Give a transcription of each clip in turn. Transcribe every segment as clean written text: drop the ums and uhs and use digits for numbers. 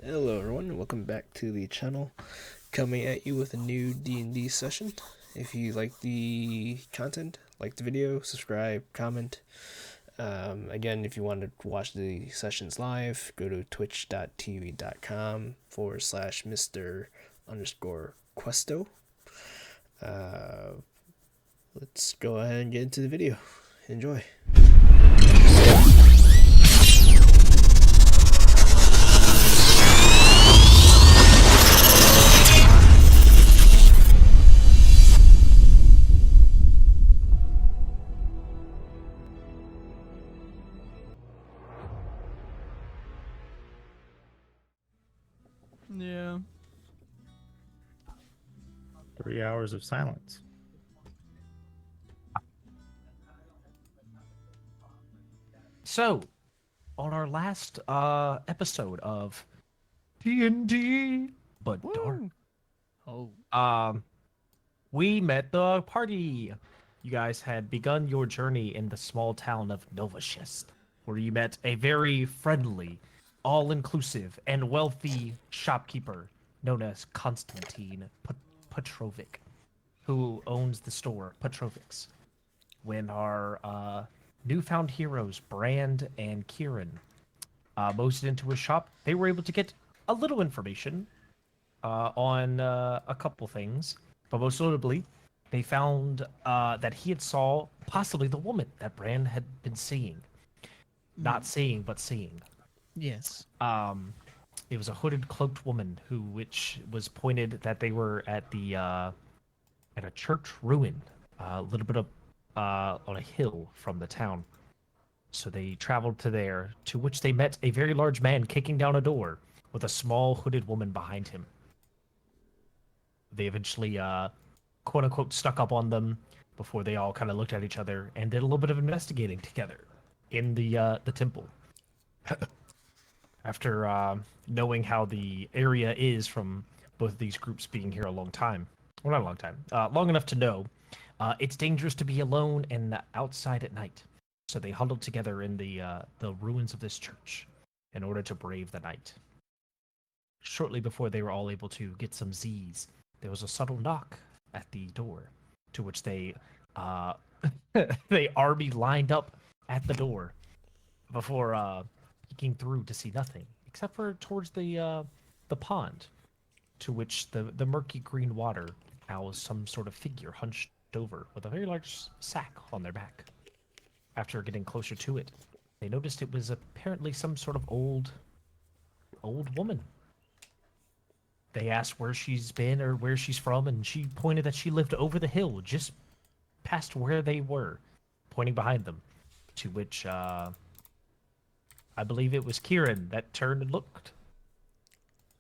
Hello everyone, and welcome back to the channel, coming at you with a new D&D session. If you like the content, like the video, subscribe, comment. Again, if you want to watch the sessions live, go to twitch.tv.com/Mr_Questo. Let's go ahead and get into the video. Enjoy. Yeah. 3 hours of silence. So, on our last episode of D&D, but dark, we met the party. You guys had begun your journey in the small town of Novashest, where you met a very friendly, all-inclusive, and wealthy shopkeeper known as Konstantin Petrovic, who owns the store Petrovic's. When our newfound heroes, Brand and Kieran, posted into his shop, they were able to get a little information on a couple things, but most notably, they found that he had saw possibly the woman that Brand had been seeing. Not seeing, but seeing. Yes. It was a hooded, cloaked woman which was pointed that they were at the at a church ruin, a little bit of on a hill from the town. So they traveled to there, to which they met a very large man kicking down a door with a small hooded woman behind him. They eventually, quote unquote, stuck up on them before they all kind of looked at each other and did a little bit of investigating together in the temple. After knowing how the area is from both of these groups being here a long time, well, not a long time, long enough to know it's dangerous to be alone and outside at night. So they huddled together in the ruins of this church in order to brave the night. Shortly before they were all able to get some Z's, there was a subtle knock at the door, to which they army lined up at the door before peeking through to see nothing, except for towards the pond, to which the murky green water housed some sort of figure hunched over with a very large sack on their back. After getting closer to it, they noticed it was apparently some sort of old woman. They asked where she's been or where she's from, and she pointed that she lived over the hill, just past where they were, pointing behind them. To which, I believe it was Kieran that turned and looked.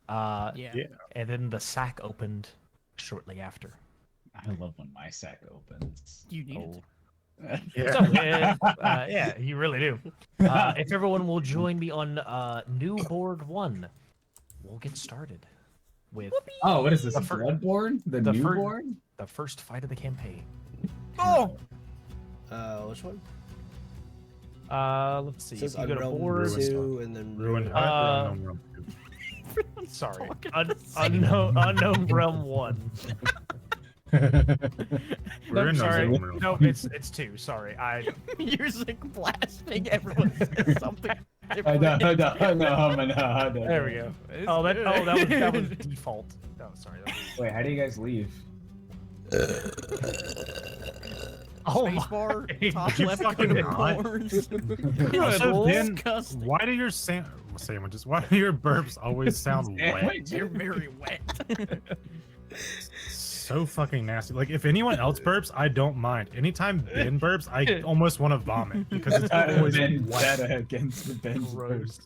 Yeah. And then the sack opened shortly after. I love when my sack opens. You need it. So, yeah, you really do. If everyone will join me on New Board 1, we'll get started with Oh, what is this? The A fir- Bloodborne? The the fir- newborn? the first fight of the campaign. Oh! Which one? Let's see. It says If you go to Unrealm board, 2 and then Ruined Ruined. Hut or Unknown Realm 2? sorry, Talking at the same unknown realm 1. We're in sorry, Unknown Realm. no, it's 2. Sorry, You're like blasting everyone says something I different. know. there we go. Oh, that was default. Oh, sorry. Wait, how do you guys leave? Oh Spacebar, my- top You left fucking corners. Also, Dan, Disgusting. why do your sandwiches? Why do your burps always sound wet? You're very wet. So fucking nasty. Like if anyone else burps, I don't mind. Anytime Ben burps, I almost want to vomit because it's always wet. Against the bench. Gross.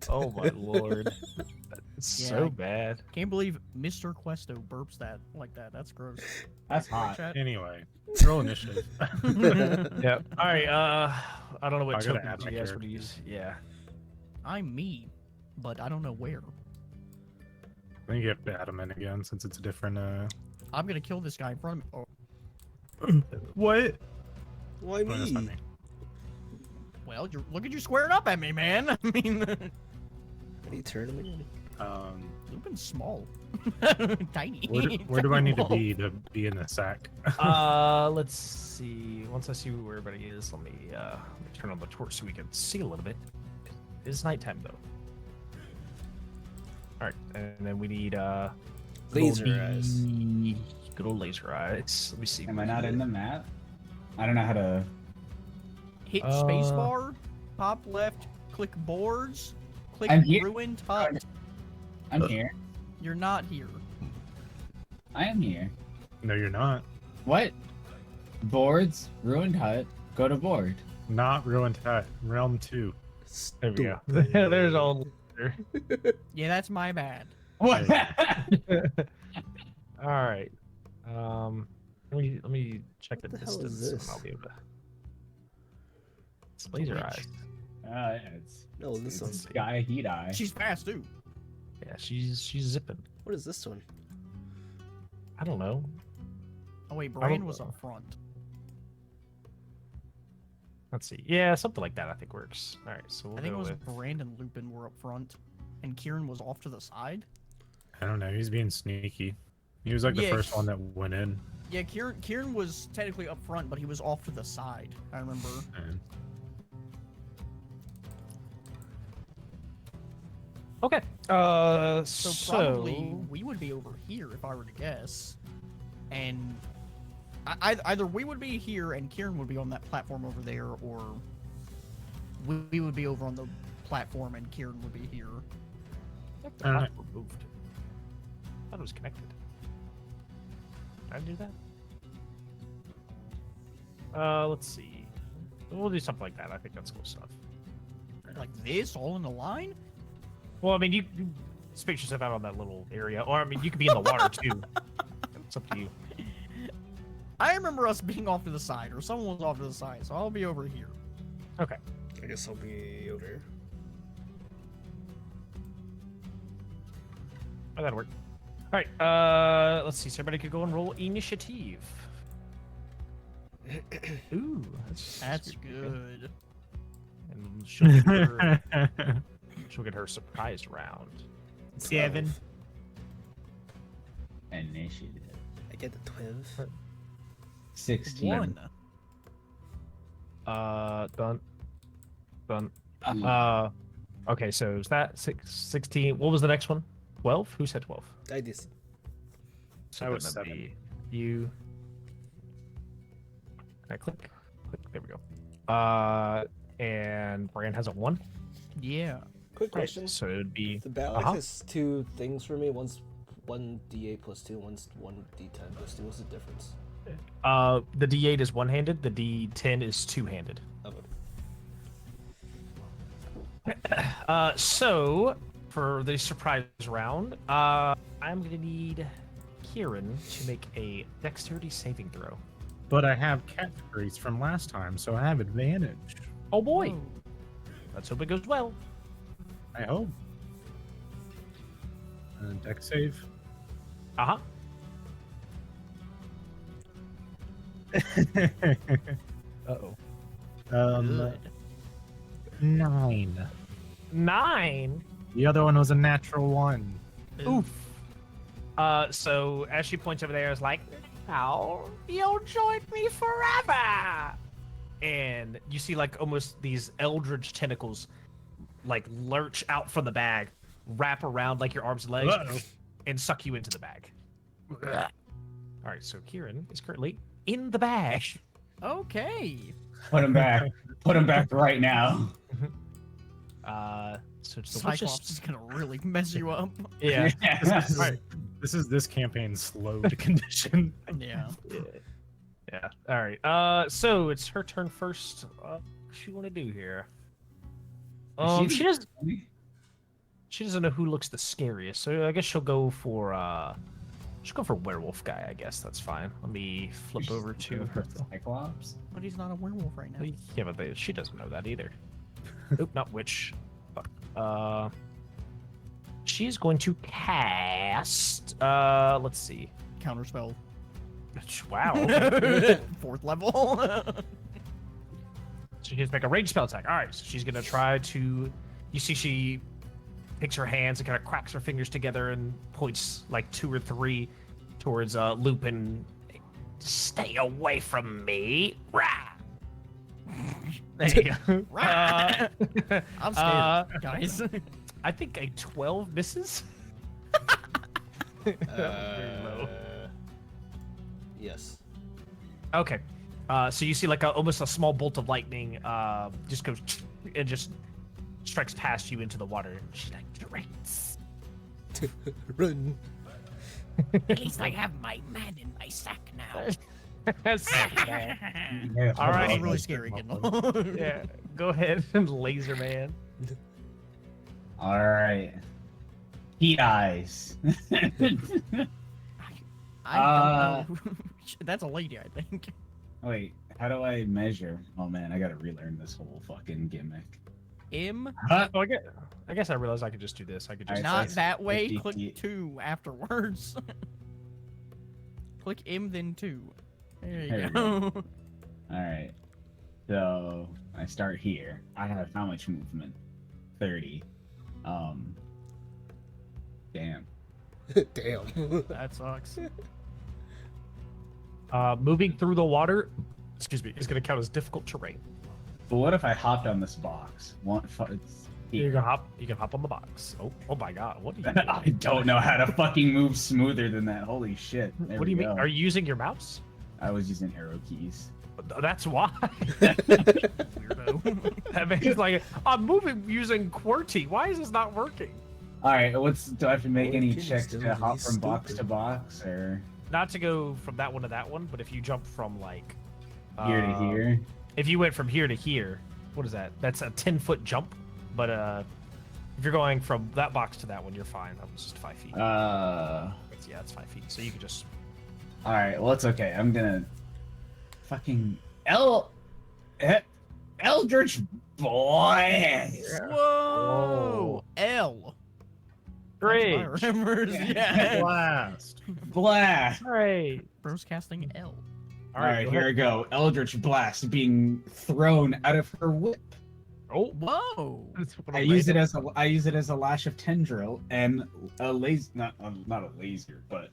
Oh my lord. It's Yeah, so bad. Can't believe Mr. Questo burps that like that. That's gross. That's Right, hot. chat? Anyway, roll initiative. Yep. All right. I don't know what I gotta add tokens my you guys would characters. use. Yeah. I'm me, but I don't know where. I think you have to add them in again since it's a different. I'm gonna kill this guy in front of me. Oh, What? Why Oh, that's not me? me. Well, look at you squaring up at me, man. I mean, How do you turn him again? Lupin's small. Tiny. Where do I need to Tiny be to be in the sack? Let's see. Once I see where everybody is, let me turn on the torch so we can see a little bit. It is nighttime though. All right, and then we need Laser good old eyes. Good old laser eyes. Let me see. Am I not in the map? I don't know how to. Hit spacebar, top left, click boards, click I'm here. ruined hut. I'm here. You're not here. I am here. No, you're not. What? Boards, ruined hut. Go to board. Not ruined hut. Realm 2. There we go. Stupid. There's all. Yeah, that's my bad. What? All right. Let me check the What the hell is distance. And this? I'll be able to. It's laser eyes. Yeah, it's No, this one. Sky Heat Eye. She's fast too. Yeah, she's zipping. What is this one? I don't know. Oh wait, Brian was up front. Let's see. Yeah, something like that I think works. All right, so we'll I think it go was with. Brand and Lupin were up front, and Kieran was off to the side. I don't know. He's being sneaky. He was like the Yeah. first one that went in. Yeah, Kieran was technically up front, but he was off to the side. I remember. And Okay. So probably we would be over here if I were to guess, and either we would be here and Kieran would be on that platform over there, or we would be over on the platform and Kieran would be here. The platform moved. I thought it was connected. Did I do that? Let's see. We'll do something like that. I think that's close enough. Like this, all in a line. Well, I mean, you space yourself out on that little area, or I mean, you could be in the water too. It's up to you. I remember us being off to the side, or someone was off to the side, so I'll be over here. Okay. I guess I'll be over here. Oh, that'll work. All right. Let's see. So everybody could go and roll initiative. Ooh, That's pretty good. And she'll get her surprise round. 7. Initiative. I get the 12. 16. 1. Done. Uh, Okay, so is that 16? What was the next one? 12? Who said 12? I just. So I was that would 7. be you. Can I click? There we go. And Brand has a 1. Yeah. Quick Right, question. so it would be The battle Uh-huh. has 2 things for me. One's 1d8 plus 2, one's 1d10 plus 2. What's the difference? the D8 is one-handed, the D10 is two-handed. Okay. So for the surprise round, I'm gonna need Kieran to make a dexterity saving throw. but I have cat grease from last time, so I have advantage. Oh boy, Whoa. let's hope it goes well. I hope. Deck save. Uh-huh. Uh-oh. Good. 9. 9. The other one was a natural 1. Oof. So as she points over there, is like, now you'll join me forever. And you see like almost these eldritch tentacles like lurch out from the bag, wrap around like your arms and legs, Uh-oh. and suck you into the bag. All right, so Kieran is currently in the bag. Okay. Put him back. Put him back right now. So it's the Cyclops witch's- is gonna really mess you up. Yeah. Right. This is this campaign's slowed condition. Yeah. Yeah. All right. So it's her turn first. What she want to do here? She doesn't. She doesn't know who looks the scariest, so I guess she'll go for werewolf guy. I guess that's fine. Let me flip over to her. Cyclops. But he's not a werewolf right now. Yeah, but she doesn't know that either. Oop, not witch. Fuck. She's going to cast. Let's see. Counterspell. Wow. Okay. 4th level. So she has to make a ranged spell attack. All right, so she's gonna try to. You see, she picks her hands and kind of cracks her fingers together and points like 2 or 3 towards Lupin. Stay away from me! Rah! There you go. I'm scared, guys. I think a 12 misses. Very low. Yes. Okay. So you see like almost a small bolt of lightning just goes and just strikes past you into the water. She's like, "Dreats." Run. At least I have my man in my sack now. Yeah, All right. That's really scary, Kendall. Yeah. Go ahead and laser man. All right. Heat eyes. I don't know. That's a lady, I think. Wait, how do I measure? Oh man, I gotta relearn this whole fucking gimmick. M, Huh? Oh, I guess I realized I could just do this. I could just. Alright, not so that way. 50 Click feet. 2 afterwards. Click M, then 2. There There you we go. All right. So I start here. I have how much movement? 30. Damn. Damn. That sucks. Moving through the water, excuse me, is going to count as difficult terrain. But what if I hopped on this box? You can hop. You can hop on the box. Oh my God! What do you? I don't know how to fucking move smoother than that. Holy shit. There What do you we mean? go. Are you using your mouse? I was using arrow keys. That's why. Weirdo. That means like I'm moving using QWERTY. Why is this not working? All right, do I have to make What any can you checks still to hop be from box to stupid? box or Not to go from that one to that one, but if you jump from like here to here? if you went from here to here, what is that? That's a 10-foot jump. But if you're going from that box to that one, you're fine. That was just 5 feet. Yeah, it's 5 feet. So you could just. All right, well it's okay. I'm gonna fucking Eldritch Blast. Whoa! L. Great. That's what I remember. Yeah. Blast. Blast. All right. Bro's casting L. All right, here we go. Eldritch Blast being thrown out of her whip. Oh, Whoa! I use it as a lash of tendril and a laser, not a laser, but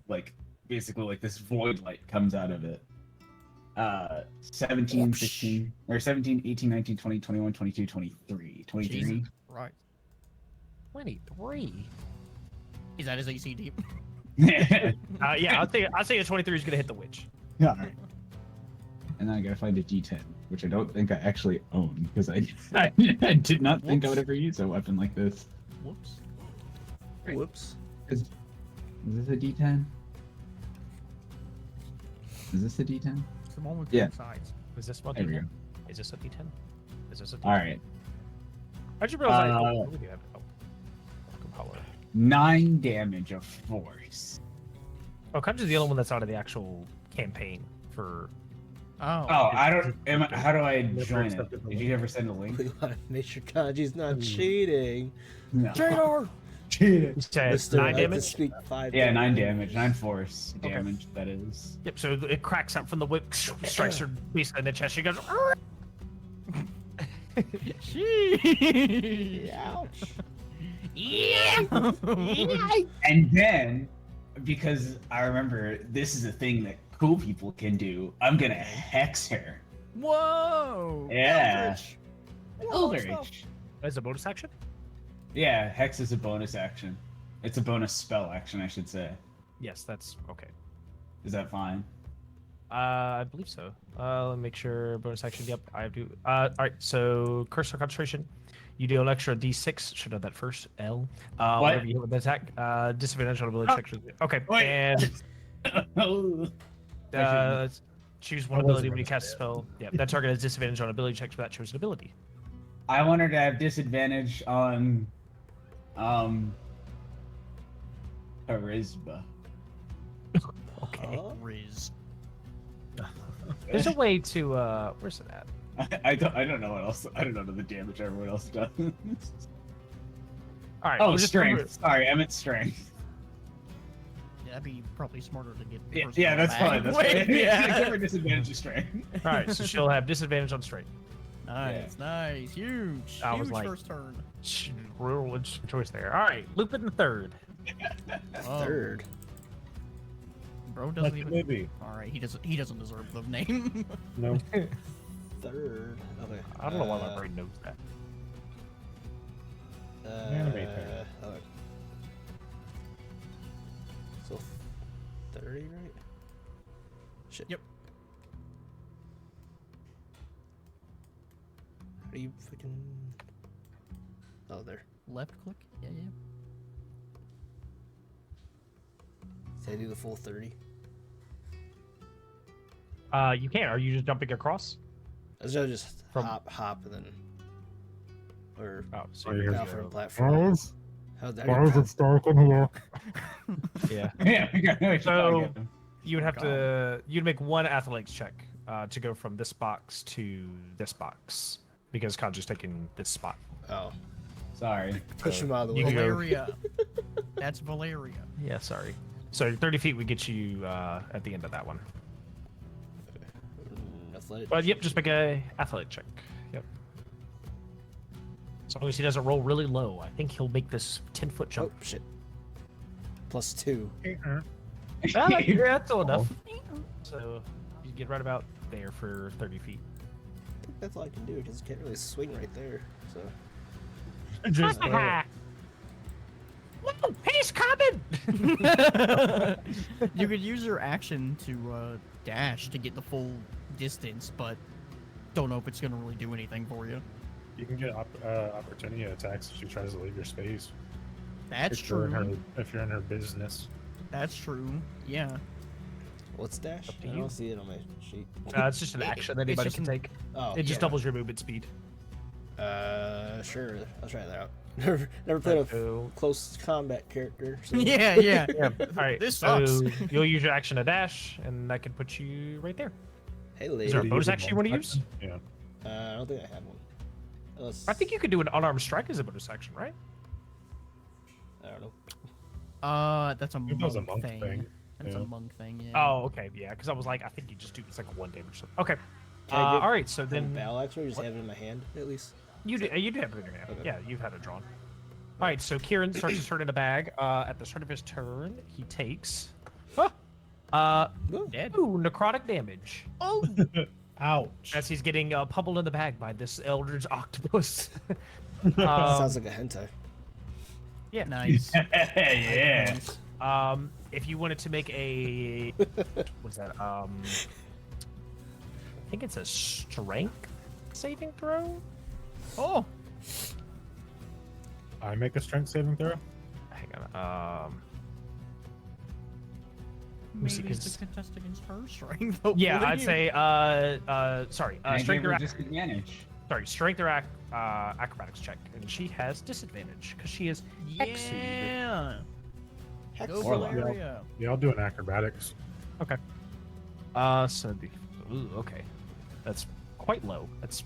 like basically like this void light comes out of it. 17, 16, or 17, 18, 19, 20, 21, 22, 23. 23. Jesus. Right. 23. Is that his AC deep? Yeah, I'll say a 23 is gonna hit the witch. All right. And then I gotta find a D10, which I don't think I actually own because I did not think I would ever use a weapon like this. Whoops. Whoops. Is this a D10? Is this a D10? It's the one with Yeah. two sides. Is this one? There we go. Is this a D10? Is this a D10? All right. How'd you realize? Uh, What do you have? Oh, Grimhollow. 9 damage of force. Oh, Conjure's the only one that's out of the actual campaign for. Oh. Oh, I don't. How do I Never join it? accepted the Did you ever send a link? We want to make sure Kanji's not cheating. No. Traitor! Cheated. You said Mr. 9 Like to damage? speak 5 Yeah, 9 damage, 9 force Okay. damage. That is. Yep, so it cracks out from the whip, strikes her basically in the chest. She goes. Sheesh. Ouch. Yeah. And then, because I remember this is a thing that cool people can do, I'm gonna hex her. Whoa. Yeah. Eldritch. Eldritch. As a bonus action? Yeah, hex is a bonus action. It's a bonus spell action, I should say. Yes, that's okay. Is that fine? I believe so. Let me make sure. Bonus action. Yep, I do. All right. So, curse or concentration. You deal an extra D6. Should have that first. L. Whenever you hit with the attack. Disadvantage on ability checks. Okay. Wait. And Oh. choose one I wasn't ability when you gonna cast a say it. spell. Yeah, that target has disadvantage on ability checks for that chosen ability. I want her to have disadvantage on charisma. Okay. Huh? Riz. There's a way to. Where's it at? I don't know what else. I don't know the damage everyone else does. All right. Oh, we'll just strength. Sorry, I meant strength. Yeah, that'd be probably smarter to get. the Yeah, person yeah, on that's the back. fine. That's Wait, fine. yeah. Give her disadvantage of strength. All right. So she'll have disadvantage on straight. Nice, nice, huge, I was huge like- first turn. Real interesting choice there. All right, Lupin the third. Oh, Third. bro Like doesn't the even. movie. All right, he doesn't deserve the name. No. Third. Okay. I don't know why my brain knows that. Okay. So 30, right? Shit. Yep. How do you fucking? Oh, there. Left click. Yeah, yeah. Did I do the full 30? You can. Are you just jumping across? I was just From- hop, and then, or Oh, so Oh, you're you're down good. from a platform. Guys, How's that? guys, it's dark in here. yeah. Yeah, we should So- probably get them. You would have to. You'd make one athletics check to go from this box to this box because Kanji's taking this spot. Oh, Sorry. push him out of the You way. can go- Valeria. That's Valeria. Yeah, sorry. So 30 feet would get you at the end of that one. Athletic. But yep, just make a athletic check. Yep. As long as he doesn't roll really low, I think he'll make this 10-foot Oh jump. shit. +2. Ah, yeah, that's all enough. So you get right about there for 30 feet. I think that's all I can do because I can't really swing right there. So Just, Whoa, he's coming! You could use your action to dash to get the full distance, but don't know if it's gonna really do anything for you. you can get opportunity attacks if she tries to leave your space. That's if you're in true. if you're in her business. That's true. Yeah. what's dash? Up to I you. don't see it on my sheet. It's just an action that anybody just can take. Oh, It just doubles your movement speed. Sure. I'll try that out. Never played a So, close combat character. So. Yeah, yeah. yeah, all right. This so sucks. you'll use your action to dash, and that can put you right there. Hey, Is lady. there a Do bonus use a action you want to bonus use? action? Yeah. I don't think I have one. Unless, I think you could do an unarmed strike as a bonus action, right? I don't know. That's a think monk, that was a monk thing. thing, That's yeah. a monk thing. Yeah. Oh, okay, yeah, because I was like, I think you just do it's like a 1 damage. So. Okay. Can I get All right, so Then then battle axe or just have it in my hand at least. you do have it in your hand. Okay. Yeah, you've had it drawn. All right, so Kieran starts his turn in a bag. At the start of his turn, he takes Dead. necrotic damage Oh, Ouch. as he's getting pummeled in the bag by this eldritch octopus. Sounds like a hentai. Yeah. nice. Yeah. Nice. If you wanted to make a what's that? I think it's a strength saving throw. Oh, I make a strength saving throw. Hang on. me see, maybe it's 'cause- to contest against her strength. Yeah, hopefully. I'd say sorry, I strength gave or her disadvantage. strength or acrobatics check, and she has disadvantage because she is Hexy. Yeah. Hex. Go Warlock. Valeria. Yeah, I'll do an acrobatics. So okay, that's quite low. That's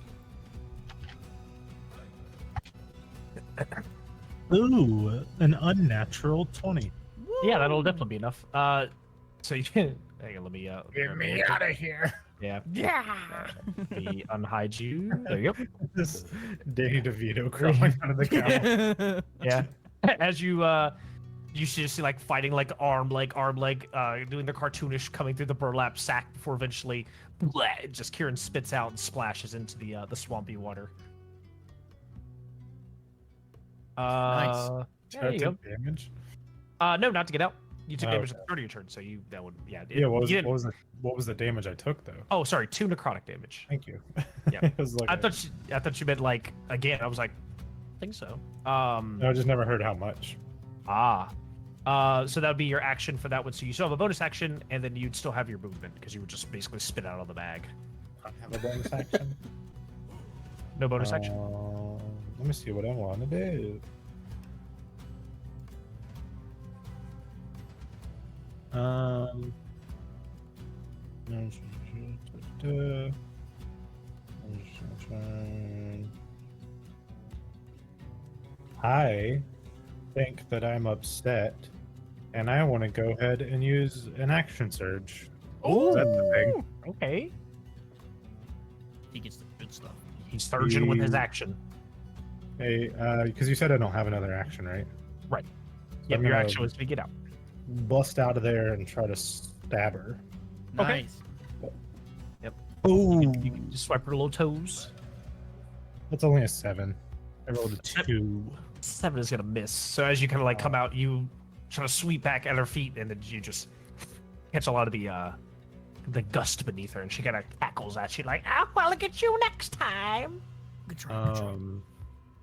Ooh, an unnatural 20. yeah, that'll definitely be enough. So you can hang on, let me Get me out of here. Yeah, Yeah. let me unhide you. There you go. This Danny DeVito crawling out of the cow. Yeah. As you you should just see like fighting like arm leg, doing the cartoonish coming through the burlap sack before eventually just Kieran spits out and splashes into the swampy water. Nice. There you go. Damage. No, not to get out. You took Oh, damage at okay. the start of your turn, so that would Yeah, you what didn't- was the damage I took though? Oh, sorry, 2 necrotic damage. Thank you. Yeah. It was like I thought you meant like again. I was like, I think so. I just never heard how much. So that would be your action for that one. So you still have a bonus action, and then you'd still have your movement because you would just basically spit out of the bag. I have a bonus action. No bonus action. Let me see what I want to do. I think that I'm upset, and I want to go ahead and use an action surge. Oh, That's the thing. okay. He gets the good stuff. He's surging with his action. Hey, because you said I don't have another action, right? Right. So Yep, I'm your gonna action was to get out. bust out of there and try to stab her. Okay. Nice. You can just swipe her little toes. That's only a 7. I rolled a 2. 7 is gonna miss. So as you kind of like come out, you try to sweep back at her feet, and then you just catch a lot of the gust beneath her, and she kind of cackles at you like, "Ah, well, look at you next time." Good try. Good try.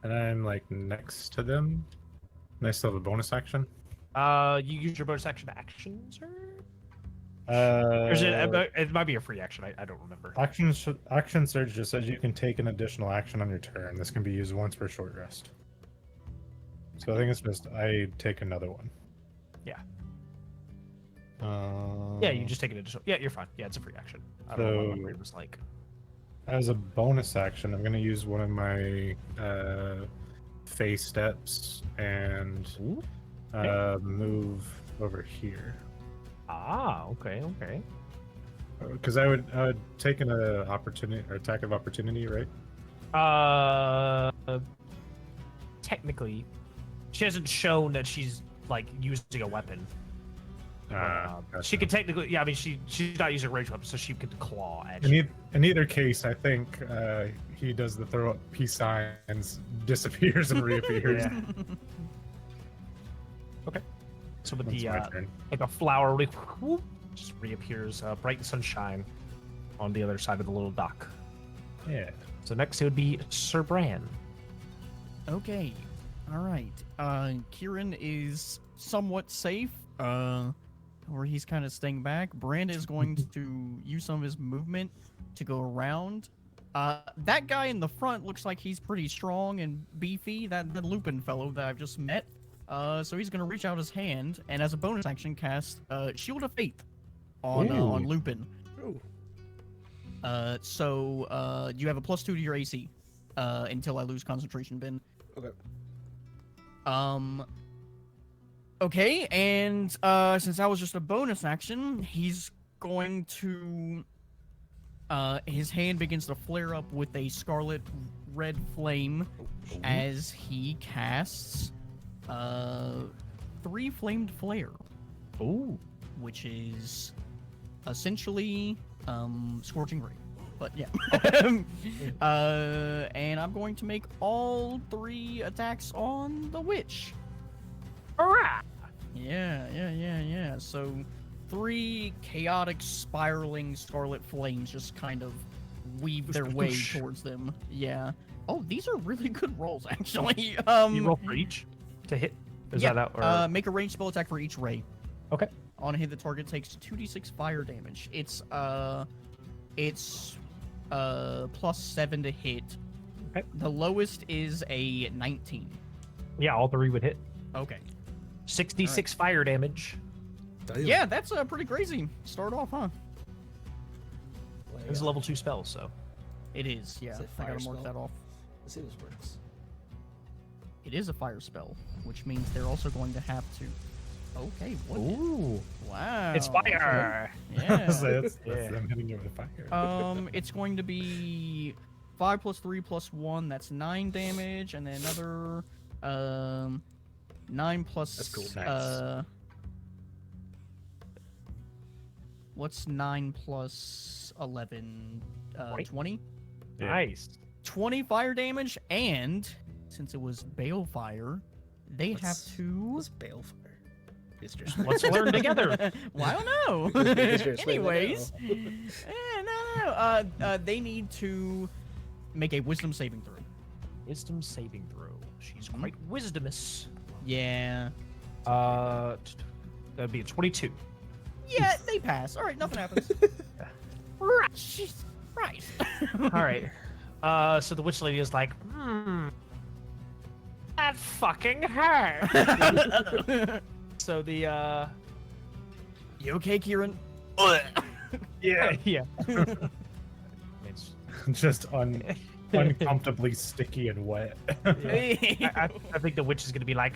And I'm like next to them. And I still have a bonus action. You use your bonus action to action, sir? Or is it might be a free action. I don't remember. Action surge just says you can take an additional action on your turn. This can be used once per short rest. So I think it's just I take another one. Yeah. Uh, Yeah, you just take an additional. Yeah, you're fine. Yeah, it's a free action. I don't know what my brain was like. As a bonus action, I'm going to use one of my phase steps and move over here. Ah, okay. Because I would take an opportunity or attack of opportunity, right? Technically, she hasn't shown that she's like using a weapon. Gotcha. She could technically, yeah. I mean, she's not using a ranged weapon, so she could claw at you. In either case, I think he does the throw up peace signs, disappears and reappears. Yeah. Okay. So with That's the my turn. like a flower, whoop, just reappears, bright and sunshine, on the other side of the little dock. Yeah. So next it would be Sir Bran. Okay. All right. Kieran is somewhat safe. Where he's kind of staying back. Brand is going to use some of his movement to go around. That guy in the front looks like he's pretty strong and beefy. The Lupin fellow that I've just met. So he's gonna reach out his hand and, as a bonus action, cast Shield of Faith on Lupin. Ooh. So you have a +2 to your AC until I lose concentration, Ben. Okay. Okay, and since that was just a bonus action, he's going to his hand begins to flare up with a scarlet red flame as he casts 3 flamed flare. Ooh. Which is essentially scorching ray. But yeah. And I'm going to make all 3 attacks on the witch. Hurrah! Yeah. So 3 chaotic, spiraling scarlet flames just kind of weave their way towards them. Yeah. Oh, these are really good rolls, actually. You roll for each to hit. Is that out? Or... make a ranged spell attack for each ray. Okay. On a hit, the target takes 2d6 fire damage. It's +7 to hit. Okay. The lowest is a 19. Yeah, all 3 would hit. Okay. 66 fire damage. Damn. Yeah, that's pretty crazy. Start off, huh? It's a level 2 spell, so. It is, yeah. Is it I gotta fire mark spell? that off. Let's see if this works. It is a fire spell, which means they're also going to have to. Okay, what? Ooh. Wow. It's fire! Yeah. So that's them hitting you with fire. It's going to be 5 + 3 + 1. That's 9 damage, and then another 9 plus. That's cool. Nice. What's 9 plus 11? 20. Yeah. Nice. 20 fire damage, and since it was balefire, they have to. What's balefire? It's just Let's learn together. Well, I don't know. Anyways, no. They need to make a wisdom saving throw. Wisdom saving throw. She's quite wisdomous. Yeah. That'd be a 22. Yeah, they pass. All right, nothing happens. Right. Jeez. Right. All right. So the witch lady is like, that fucking hurt. So the You okay, Kieran? yeah. Just uncomfortably sticky and wet. I think the witch is gonna be like,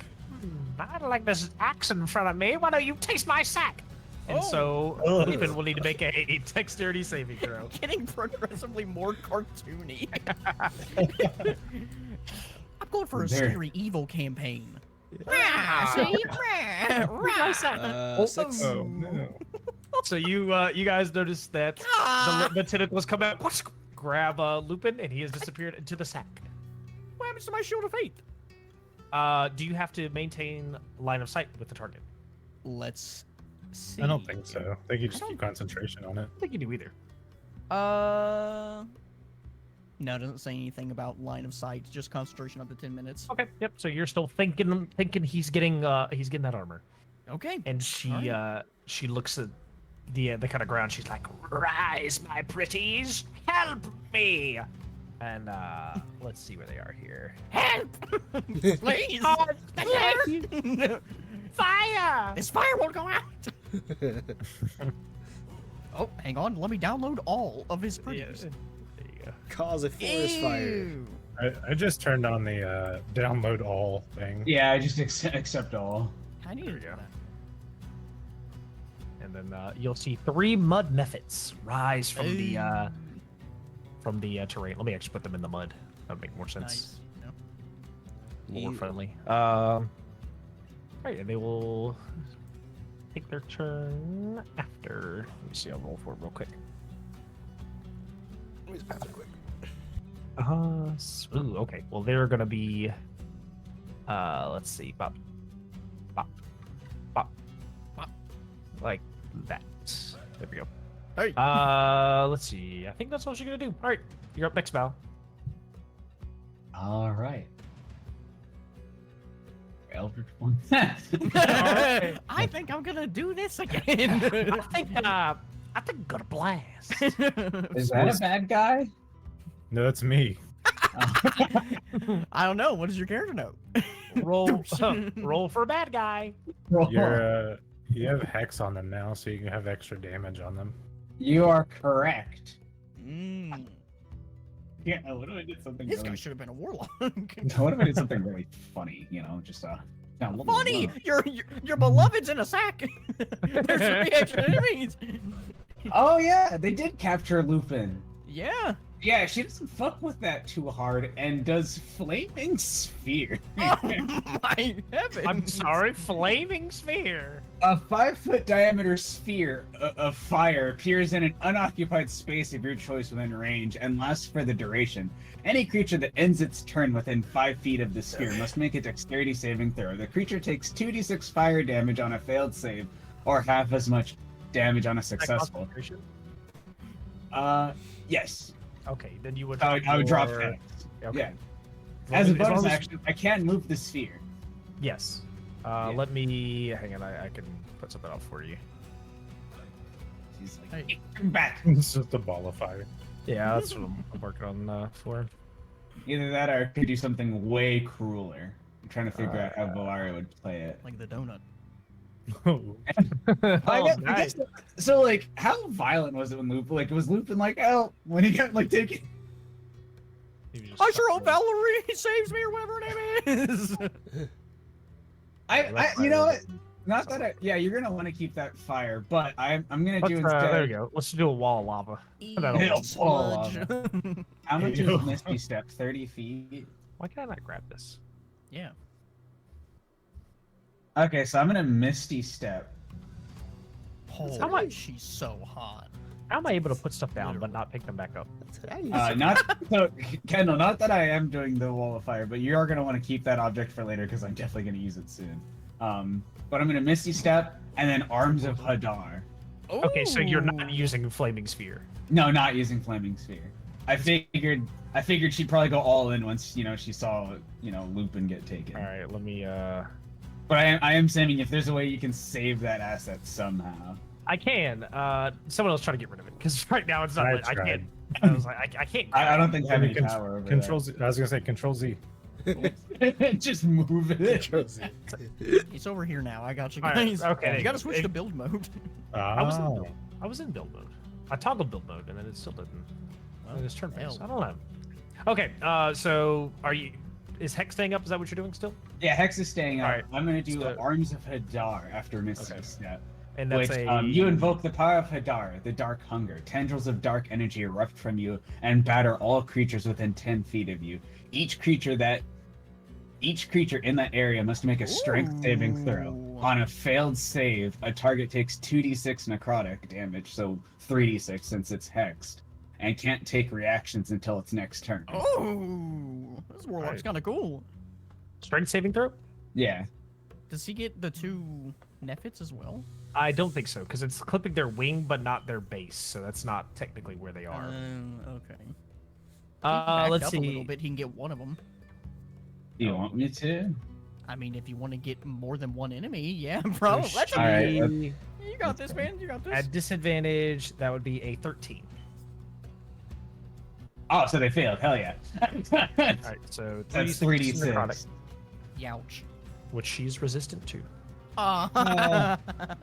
I don't like this axe in front of me. Why don't you taste my sack? And so Ugh. Lupin will need to make a dexterity saving throw. Getting progressively more cartoony. I'm going for a There. scary evil campaign. Six. Oh no. So you guys notice that the tentacles come out, grab Lupin, and he has disappeared into the sack. What happens to my shield of faith? Do you have to maintain line of sight with the target? Let's see. I don't think so. I think you just keep concentration on it. I don't think you do either. No, it doesn't say anything about line of sight. Just concentration up to 10 minutes. Okay. Yep. So you're still thinking he's getting that armor, Okay. and she Alright. she looks at the kind of ground. She's like, "Rise, my pretties, help me!" And let's see where they are here. Help! Please! Fire! This fire won't go out! Oh, hang on. Let me download all of his pretties. There you go. Cause a forest fire. Ew. I just turned on the download all thing. Yeah, I just accept all. I need to we do go. that. And then you'll see 3 mud mephits rise from the terrain. Let me actually put them in the mud. That would make more sense. Nice. No. More You- friendly. Right, and they will take their turn after. Let me see. I'll roll for it real quick. Where's the bathroom quick? Ooh, okay. Well, they're gonna be. Let's see. Bop, bop, bop, bop, like that. There we go. Hey. Let's see. I think that's all she's gonna do. All right, you're up next, Val. All right. Eldritch one. I think I'm gonna do this again. I think I'm gonna blast. Is that a bad guy? No, that's me. I don't know. What is your character note? roll, roll for a bad guy. You're you have hex on them now, so you can have extra damage on them. You are correct. Mm. Yeah, what if I did something This guy really... should have been a warlock. What if I did something really funny, you know, just now, Funny! Your beloved's in a sack. There's 3 extra enemies. Oh yeah, they did capture Lupin. Yeah. Yeah, she doesn't fuck with that too hard and does flaming sphere. Oh my heavens. I'm sorry, flaming sphere. A 5-foot diameter sphere of fire appears in an unoccupied space of your choice within range and lasts for the duration. Any creature that ends its turn within 5 feet of the sphere must make a dexterity saving throw. The creature takes 2d6 fire damage on a failed save, or half as much damage on a successful. Concentration? Yes. Okay, then you would. I would drop your- hex. Okay. Yeah. As As a long bonus as- action, I can move the sphere. Yes. Yeah. Let me hang on. I can put something up for you. He's like, Hey. "Hey, come back. It's just a ball of fire. Yeah, that's what I'm working on for. Either that or I could do something way crueler. I'm trying to figure out how Valaria would play it. Like the donut. Oh, I guess, nice. so, like, how violent was it when Lupin, like, was Lupin like, oh, when he got, like, taken? I sure hope Valerie saves me or whatever her name is. You know what? Not that yeah, you're gonna want to keep that fire, but I'm gonna do instead. There we go. Let's do a wall of lava. That'll Ew. work. Sludge. How much Ew. is Misty Step? 30 feet? Why can't I not grab this? Yeah. Okay, so I'm gonna Misty Step. Holy, she's so hot. How am I able to put stuff down but not pick them back up? That's what I use. Not so, Kendall, not that I am doing the wall of fire, but you are gonna want to keep that object for later because I'm definitely gonna use it soon. But I'm gonna Misty Step and then Arms of Hadar. Okay, so you're not Ooh. using flaming sphere. No, not using Flaming Sphere. I figured she'd probably go all in once she saw Lupin get taken. All right, let me. But I am saying if there's a way you can save that asset somehow. I can. Someone else try to get rid of it because right now it's not. I I tried. can't. I was like, I can't. I don't think I have any Con- power over Control Z. I was gonna say Control Z. that. Just move it. He's over here now. I got you All right, guys. okay. You gotta switch to build mode. I was in Oh. build. I was in build mode. I toggled build mode and then it still didn't. Well, it's turn hell. phase. I don't know. Okay. So are you? Is Hex staying up? Is that what you're doing still? Yeah, Hex is staying up. Alright, I'm gonna do so- Arms of Hadar after Misty Okay. Step. And that's Which, a you invoke the power of Hadar, the dark hunger. Tendrils of dark energy erupt from you and batter all creatures within 10 feet of you. Each creature in that area must make a strength saving throw. Ooh. On a failed save, a target takes 2d6 necrotic damage, so 3d6 since it's hexed, and can't take reactions until its next turn. Oh, this warlock's Right. kind of cool. strength saving throw. Yeah. Does he get the 2 Nephits as well? I don't think so, because it's clipping their wing, but not their base, so that's not technically where they are. Okay. Back Let's up a little see. bit. He can get one of them. Do you want me to? I mean, if you want to get more than one enemy, yeah, bro. Let's All right, You got this, man. You got this. At disadvantage, that would be a 13. Oh, so they failed. Hell yeah. All right, so That's 3d6 necrotic, 3d6. Youch. which she's resistant to.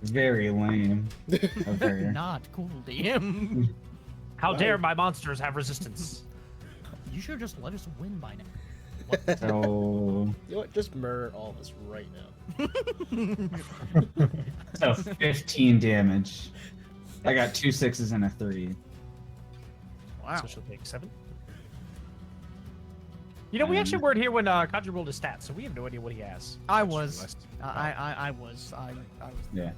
Very lame. of her. Not cool, DM. How Wow. dare my monsters have resistance? You should just let us win by now. So, You know what? Just murder all of us right now. so 15 damage. I got 2 6s and a 3. Wow. So she'll take 7. You know, we actually weren't here when Conjure rolled his stats, so we have no idea what he has. I Just was. realized. I was. I was. Yeah.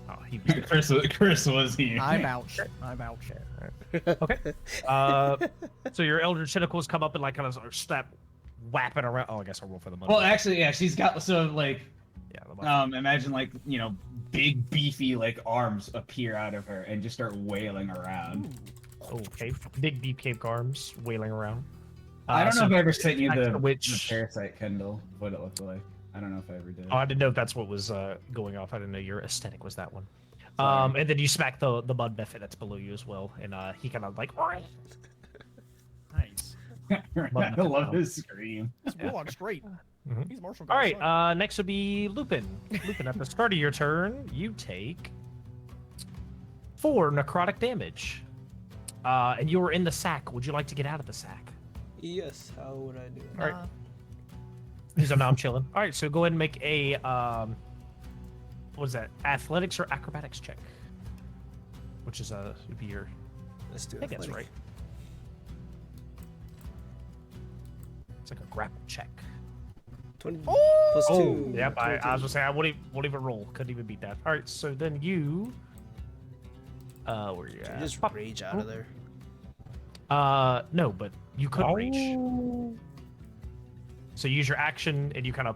Oh, he was. Chris was here. I vouch. I vouch. Okay. So your Eldritch Tentacles come up and like kind of snap, whapping around. Oh, I guess I'll roll for the money. Well, actually, yeah, she's got so like yeah, the money. imagine like, you know, big beefy like arms appear out of her and just start wailing around. Okay, big deep cave arms wailing around. I don't know so if I ever sent you back the, to which- the parasite Kindle, what it looked like. I don't know if I ever did. Oh, I didn't know if that's what was going off. I didn't know your aesthetic was that one. Sorry. And then you smack the mud mephit that's below you as well, and he kind of like. Nice. I love his scream. This warlock's great. Mhm. He's Marshall. All right. Next would be Lupin. Lupin, at the start of your turn, you take 4 necrotic damage. And you were in the sack. Would you like to get out of the sack? Yes. How would I do it? All right. He's like, no, I'm chilling. All right, so go ahead and make a what is that? Athletics or acrobatics check, which is would be your. Let's do I think that's athletic. right. It's like a grapple check. 20 Oh! plus Oh, 2. yep. I was 22. gonna say I won't even roll. Couldn't even beat that. All right, so then you. Where you Can at? you just Pop. rage out of there? No, but you could reach. So use your action, and you kind of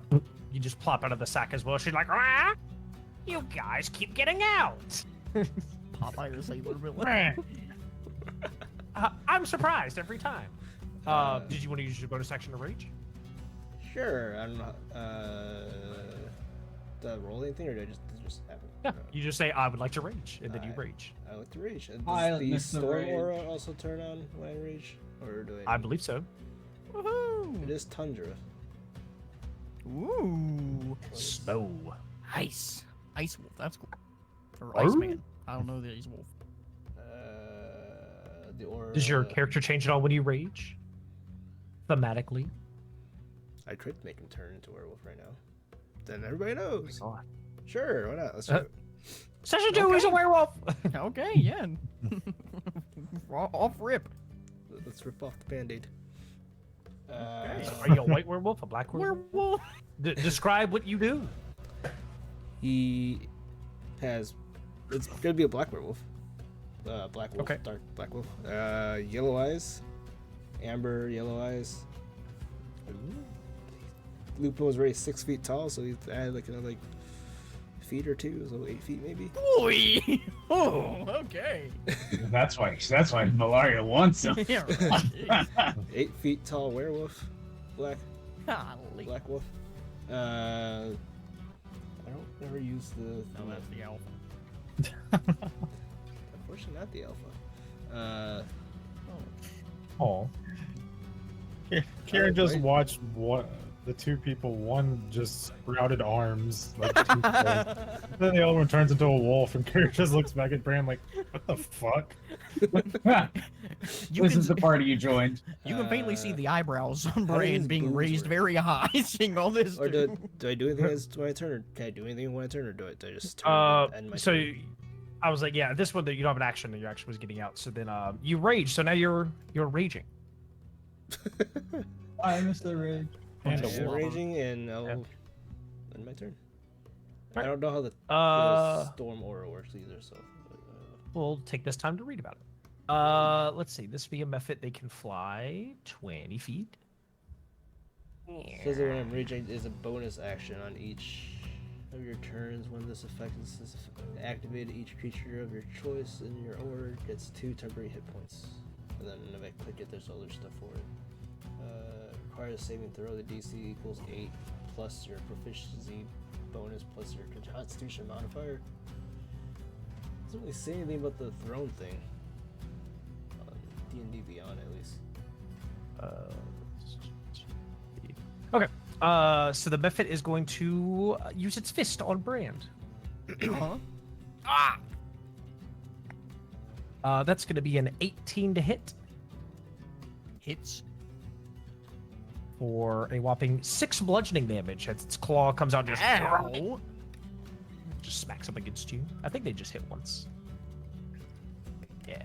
you just plop out of the sack as well. She's like, ah, you guys keep getting out. Popeye the Sailor Villain. I'm surprised every time. Did you want to use your bonus action to rage? Sure. I don't know. Do I roll anything or do I just happen? Yeah. You just say, I would like to rage, and then you Alright. rage. I like to rage. And I does the miss the storm rage. aura also turn on when I rage, or do I? I believe so. Woohoo! It is tundra. Ooh. Snow. Ice. Ice wolf. That's cool. Or Iceman. I don't know the ice wolf. The aura. Does your character change at all when you rage? Thematically? I could make him turn into a werewolf right now. Then everybody knows. God. Sure, why not? Let's do it. Session 2 is a werewolf! Okay, yeah. Off rip. Let's rip off the band-aid. Are you a white werewolf, a black werewolf? Werewolf. Describe what you do. He has. It's gonna be a black werewolf. Black wolf. Okay. Dark black wolf. Yellow eyes. Amber yellow eyes. Lupin was already 6 feet tall, so he added like another feet or two, so 8 feet maybe. Oy. Oh, okay. That's why Malaria wants him. Yeah, right. 8 feet tall werewolf. Black Golly. black wolf. I don't ever use the. No, that's the alpha. Unfortunately, not the alpha. Oh. Karen just Wait. watched the two people. One just sprouted arms, like two then the other one turns into a wolf, and Kira just looks back at Bran like, "What the fuck?" You This can is the party you joined. you can faintly see the eyebrows on how do Bran these being boobs raised work? very high, seeing all this. Or too. do I do anything when I turn, or can I do anything when I turn, or do I just turn and end my So turn? I was like, yeah, this one that you don't have an action, and your action was getting out. So then you rage. So now you're raging. I missed the rage. And I a am wolf. raging, and I'll end my turn. I Alright. don't know how the storm aura works either, so. We'll take this time to read about it. Let's see. This be a method they can fly 20 feet. Says that when I'm raging is a bonus action on each of your turns. When this effect is activated, each creature of your choice in your order gets 2 temporary hit points. And then if I click it, there's other stuff for it. Requires a saving throw. The DC equals 8 plus your proficiency bonus plus your constitution modifier. Doesn't really say anything about the throne thing. On D&D Beyond, at least. Okay. So the method is going to use its fist on Brand. Huh? That's going to be an 18 to hit Hits. for a whopping 6 bludgeoning damage as its claw comes out and Ow! just smacks up against you. I think they just hit once. Yeah.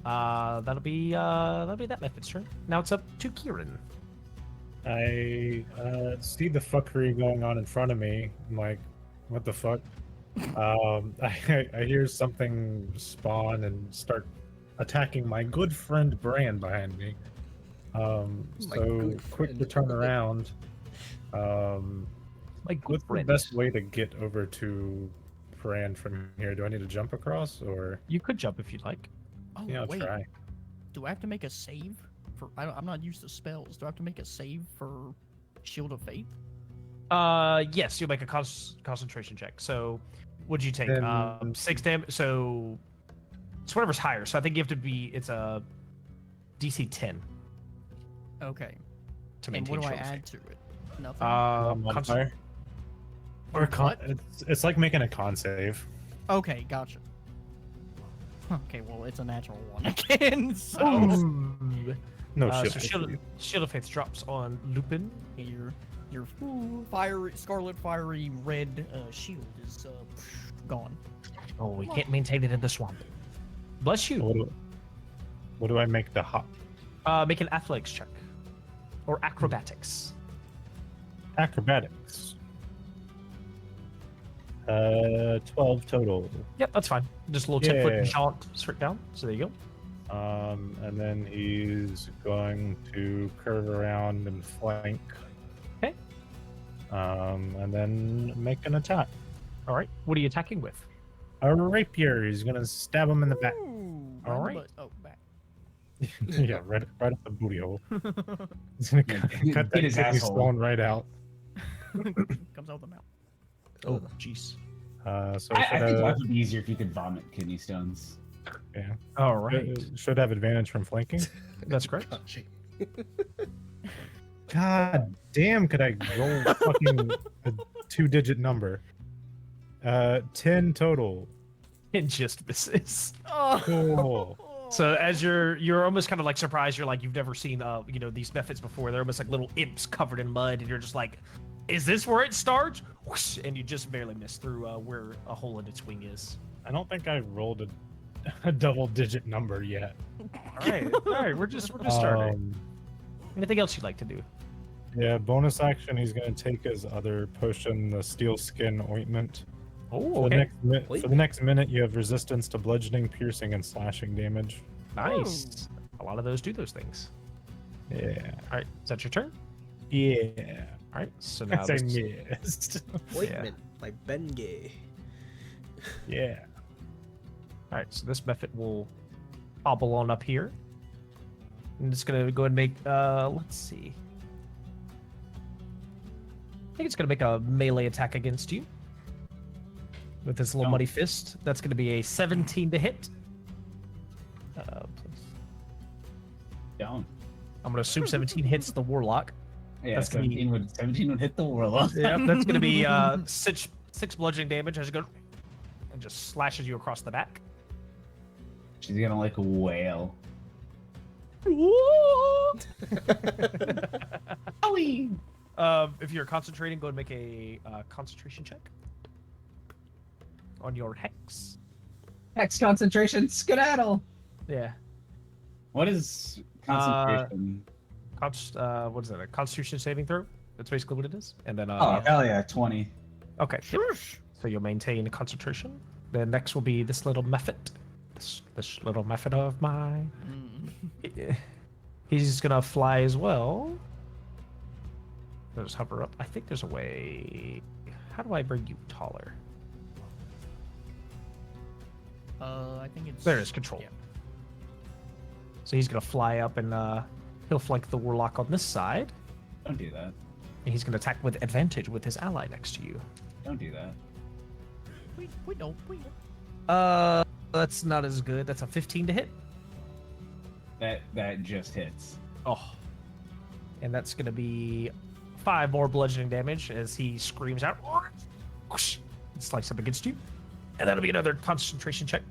That'll be that method's turn. Now it's up to Kieran. I see the fuckery going on in front of me. I'm like, what the fuck? I hear something spawn and start attacking my good friend Bran behind me. So good quick to friend. turn around. My good What's the friend. best way to get over to Bran from here? Do I need to jump across, or You could jump if you'd like. Oh yeah, I'll wait, try. do I have to make a save for? I'm not used to spells. Do I have to make a save for Shield of Faith? Yes, you'll make a concentration check. So, what'd you take? Then- 6 damage. So, it's whatever's higher. So I think you have to be. It's a DC 10 Okay. to And maintain. what do I Shield of add to it? Nothing. Modifier? Or What? it's like making a con save. Okay, gotcha. Okay, well, it's a natural one again. So Ooh. No So shit. Shield of Faith drops on Lupin. your fiery, scarlet, fiery red shield is gone. Oh, we can't maintain it in the swamp. Bless you. What do I make the hop? Make an athletics check or acrobatics. Acrobatics. 12 total. Yep, that's fine. Just a little 10-foot Yeah. jaunt straight down. So there you go. And then he's going to curve around and flank. Okay. And then make an attack. All right. What are you attacking with? A rapier. He's gonna stab him in the back. Ooh, All right in the right. butt. Oh, back. Yeah, right up the booty hole. He's gonna cut Get that his kidney asshole. stone right out. Comes out the mouth. Oh, jeez. So I think life would be easier if you could vomit kidney stones. yeah, All right. should have advantage from flanking. That's correct. God damn, could I roll fucking a 2-digit number? 10 total. It just misses. Oh. Cool. So as you're almost kind of like surprised, you're like you've never seen these methods before. They're almost like little imps covered in mud, and you're just like, is this where it starts? Whoosh, and you just barely miss through where a hole in its wing is. I don't think I rolled a double-digit number yet. All right, we're just starting. Anything else you'd like to do? Yeah, bonus action. He's gonna take his other potion, the steel skin ointment. Oh, For, okay. for the next minute, you have resistance to bludgeoning, piercing, and slashing damage. Nice. A lot of those do those things. Yeah. All right, is that your turn? Yeah. All right, so now I this, missed. Ointment by Ben Gay. Yeah. all right, so this method will hobble on up here. I'm just gonna go ahead and make. Let's see. I think it's gonna make a melee attack against you with this little Oh. muddy fist. That's gonna be a 17 to hit. Down. I'm gonna assume 17 hits the warlock. Yeah, That's gonna be- 17 would hit the warlock. Yep, that's gonna be six bludgeoning damage as you go and just slashes you across the back. She's gonna like wail. If you're concentrating, go and make a concentration check on your hex. Hex concentration, skedaddle. Yeah. What is concentration? What is it? A Constitution saving throw. That's basically what it is. And then Oh hell yeah, 20. okay. Yep. So you'll maintain concentration. Then next will be this little method. This little method of mine. He's gonna fly as well. Just hover up. I think there's a way. How do I bring you taller? I think it's There is control. Yeah. So he's gonna fly up and he'll flank the warlock on this side. Don't do that. And he's gonna attack with advantage with his ally next to you. Don't do that. We don't. That's not as good. That's a 15 to hit. That just hits. Oh. And that's gonna be 5 more bludgeoning damage as he screams out. Whoosh, and slice up against you. And that'll be another concentration check.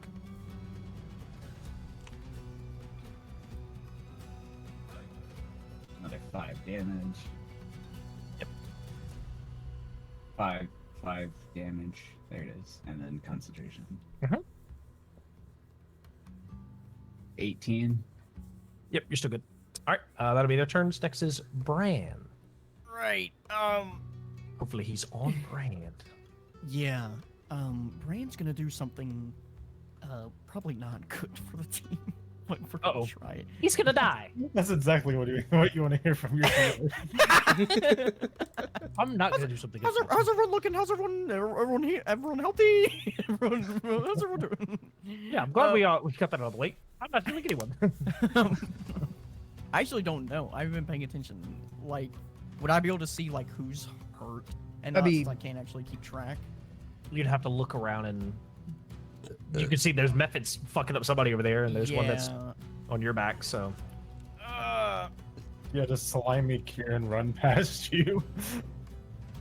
Another 5 damage. Yep. 5 damage. There it is. And then concentration. Mhm. 18. Yep, you're still good. All right, that'll be their turns. Next is Bran. Right. Hopefully he's on brand. Yeah. Bran's gonna do something probably not good for the team. But we're gonna Uh-oh. try it. He's gonna die. That's exactly what you want to hear from your player. I'm not gonna do something. How's everyone looking? How's everyone here? Everyone healthy? How's everyone doing? Yeah, I'm glad we got that out of the way. I'm not healing anyone. I actually don't know. I haven't been paying attention. Like, would I be able to see like who's hurt? And I not, mean- since I can't actually keep track. You'd have to look around and you can see there's methods fucking up somebody over there, and there's one that's Yeah. on your back. So Yeah, just slimy Kieran run past you.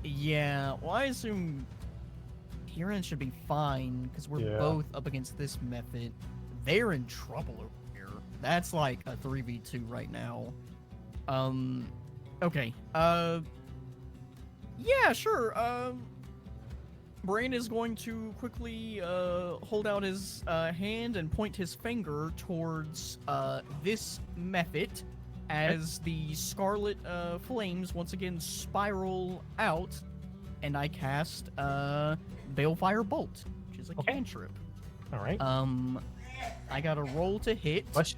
Yeah. Well, I assume Kieran should be fine because we're Yeah. both up against this method. They're in trouble over here. That's like a 3v2 right now. Okay. Yeah, sure. Brain is going to quickly hold out his hand and point his finger towards this method as the scarlet flames once again spiral out, and I cast Balefire Bolt, which is a Okay. cantrip. all right. I got a roll to hit, Watch.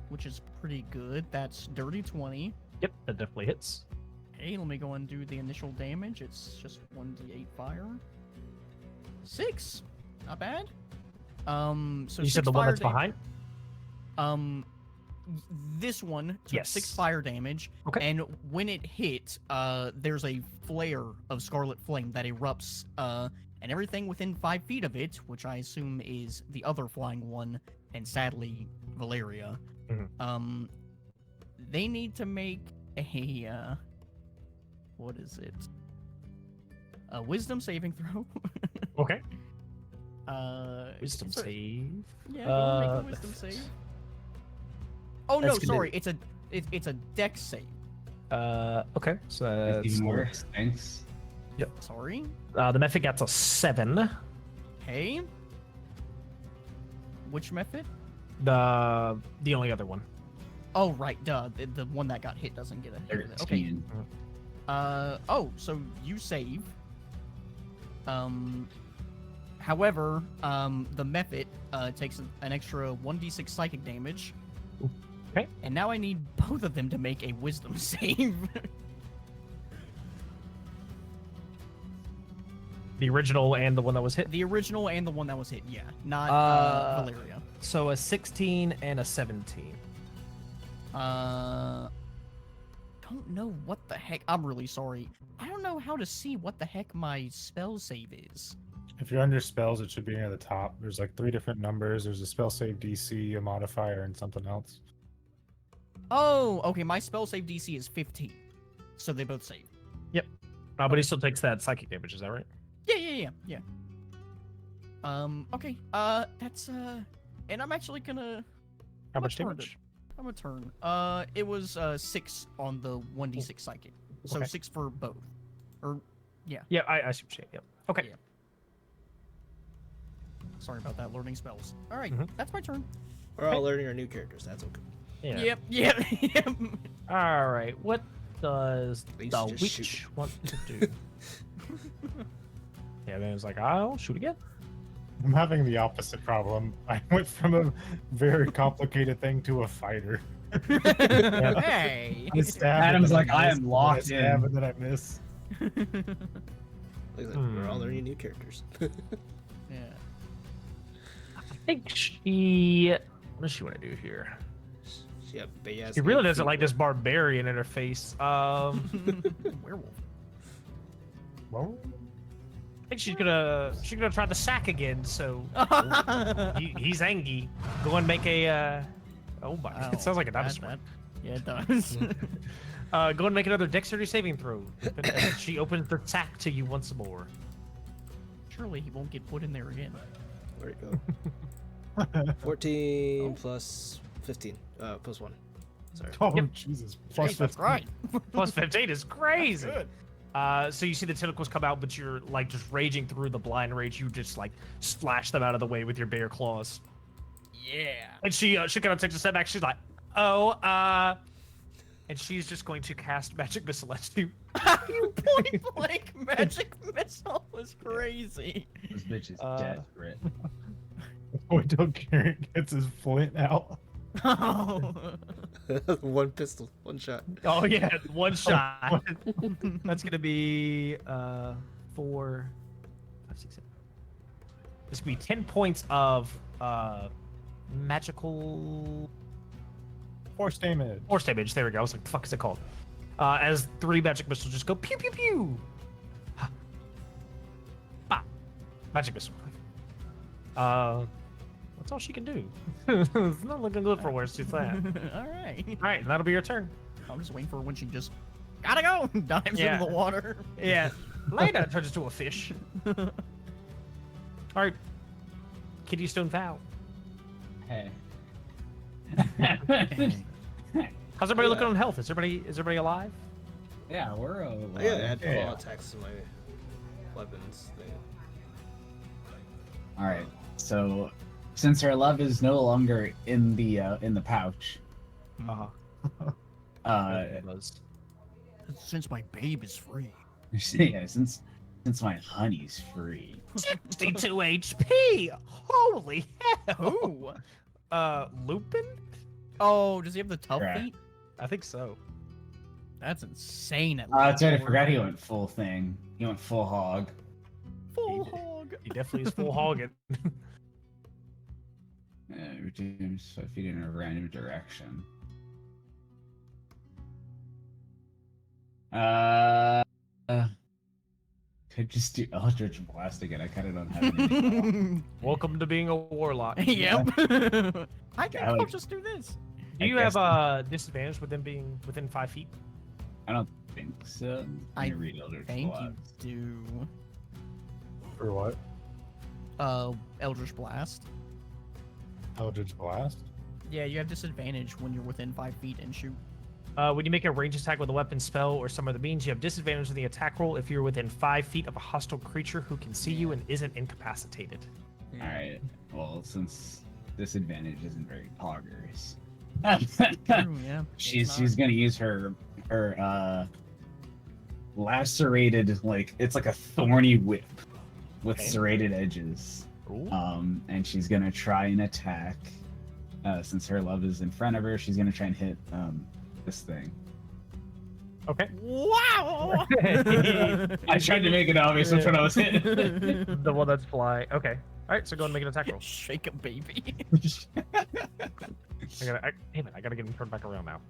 which is pretty good. That's dirty 20. Yep, that definitely hits. Okay, let me go and do the initial damage. It's just 1d8 fire. 6. Not bad. So You said 6 the one fire that's behind. This one took Yes. 6 fire damage. Okay. And when it hit, there's a flare of scarlet flame that erupts, and everything within 5 feet of it, which I assume is the other flying one, and sadly, Valeria. Mhm. They need to make a what is it? A wisdom saving throw. Okay. it's Wisdom a- save. Yeah, go and make a wisdom save. Oh no, that's gonna- sorry. It's a dex save. Okay. So It's that's even worse. Thanks. Sorry. the method gets a 7. Hey. Which method? The only other one. Oh right, duh. The one that got hit doesn't get a hit. with it. Okay. 13. Oh, so you save. However, the method takes an extra 1d6 psychic damage. Okay. And now I need both of them to make a wisdom save. The original and the one that was hit. The original and the one that was hit, yeah. Not Valeria. So a 16 and a 17. Don't know what the heck. I'm really sorry. I don't know how to see what the heck my spell save is. If you're under spells, it should be near the top. There's like 3 different numbers. There's a spell save DC, a modifier, and something else. Oh, okay. My spell save DC is 15, so they both save. But he still takes that psychic damage. Is that right? Yeah. Okay. That's and I'm actually gonna. How much turn damage? I'm gonna turn. It was 6 on the 1d6 psychic, so Okay. 6 for both. Or Yeah, I see what you're saying. Yep. Okay. Yeah. Sorry about that. Learning spells. All right, Mhm. that's my turn. We're all learning our new characters. That's okay. Yeah. Yep. All right. What does At least the just witch shoot. want to do? Yeah, then it's like, I'll shoot again. I'm having the opposite problem. I went from a very complicated thing to a fighter. Hey. I stab Adam's and then like, I miss, am and then locked stab in. and then I miss. Like, we're all learning new characters. Yeah. I think she. What does she want to do here? Yep, big ass She really 8 doesn't feet like this barbarian in her face. Werewolf. Well, I think she's gonna try the sack again. So he's angry. Go and make a. Oh my! Wow, It sounds like a that- dinosaur. that- Yeah, it does. Go and make another dexterity saving throw. And she opens the sack to you once more. Surely he won't get put in there again. Where'd it go? 14 plus 15. Plus 1. Sorry. oh Yep. Jesus! Plus Jesus 15. Christ. Plus 15 is crazy. Good. So you see the tentacles come out, but you're like just raging through the blind rage. You just like slash them out of the way with your bare claws. Yeah. And she kind of takes a step back. She's like, and she's just going to cast magic missile at you. You point blank magic missile was crazy. This bitch is Uh, desperate. Boy, don't care. Gets his flint out. Oh. One pistol, one shot. Oh yeah, one shot. That's gonna be 4, 5, 6, 7. This will be 10 points of magical Force damage. force damage. There we go. I was like, the fuck is it called? As 3 magic missiles just go pew pew pew. Ah, magic missile. That's all she can do. It's not looking good for where she's at. All right. All right, that'll be your turn. I'm just waiting for when she just gotta go dives Yeah. into the water. Yeah. Later turns into a fish. All right. Kitty Stone Foul. Hey. How's everybody looking on health? Is everybody alive? Yeah, we're I gotta add Yeah. claw attacks to my weapons thing. all right. So, since her love is no longer in the pouch, Uh-huh. Since my babe is free. yeah, since my honey's free, 62 HP. Holy hell. Who? Lupin? Oh, does he have the tough Yeah. feet? I think so. That's insane. At that's right. I level forgot he 4. went full thing. He went full hog. Full hog. He definitely is full hogging. Reduce 5 feet in a random direction. Could just do Eldritch Blast again. I kind of don't have anything. Welcome to being a warlock. Yep. I think Yeah, I'll like- just do this. Do you I have guess- disadvantage with them being within 5 feet? I don't think so. I Let me read Eldritch Thank Blast. you do. For what? Eldritch Blast. Eldritch Blast? Yeah, you have disadvantage when you're within 5 feet and shoot. When you make a ranged attack with a weapon, spell, or some other means, you have disadvantage in the attack roll if you're within 5 feet of a hostile creature who can see you and isn't incapacitated. All right. Well, since disadvantage isn't very poggers, True, yeah. she's gonna use her lacerated, like it's like a thorny whip with Okay. serrated edges. Ooh. And she's gonna try and attack. Since her love is in front of her, she's gonna try and hit this thing. Okay. Wow! I tried to make it obvious which one I was hitting. The one that's fly. Okay. All right. So go and make an attack roll. Shake a baby. Damn it! I gotta get him turned back around now.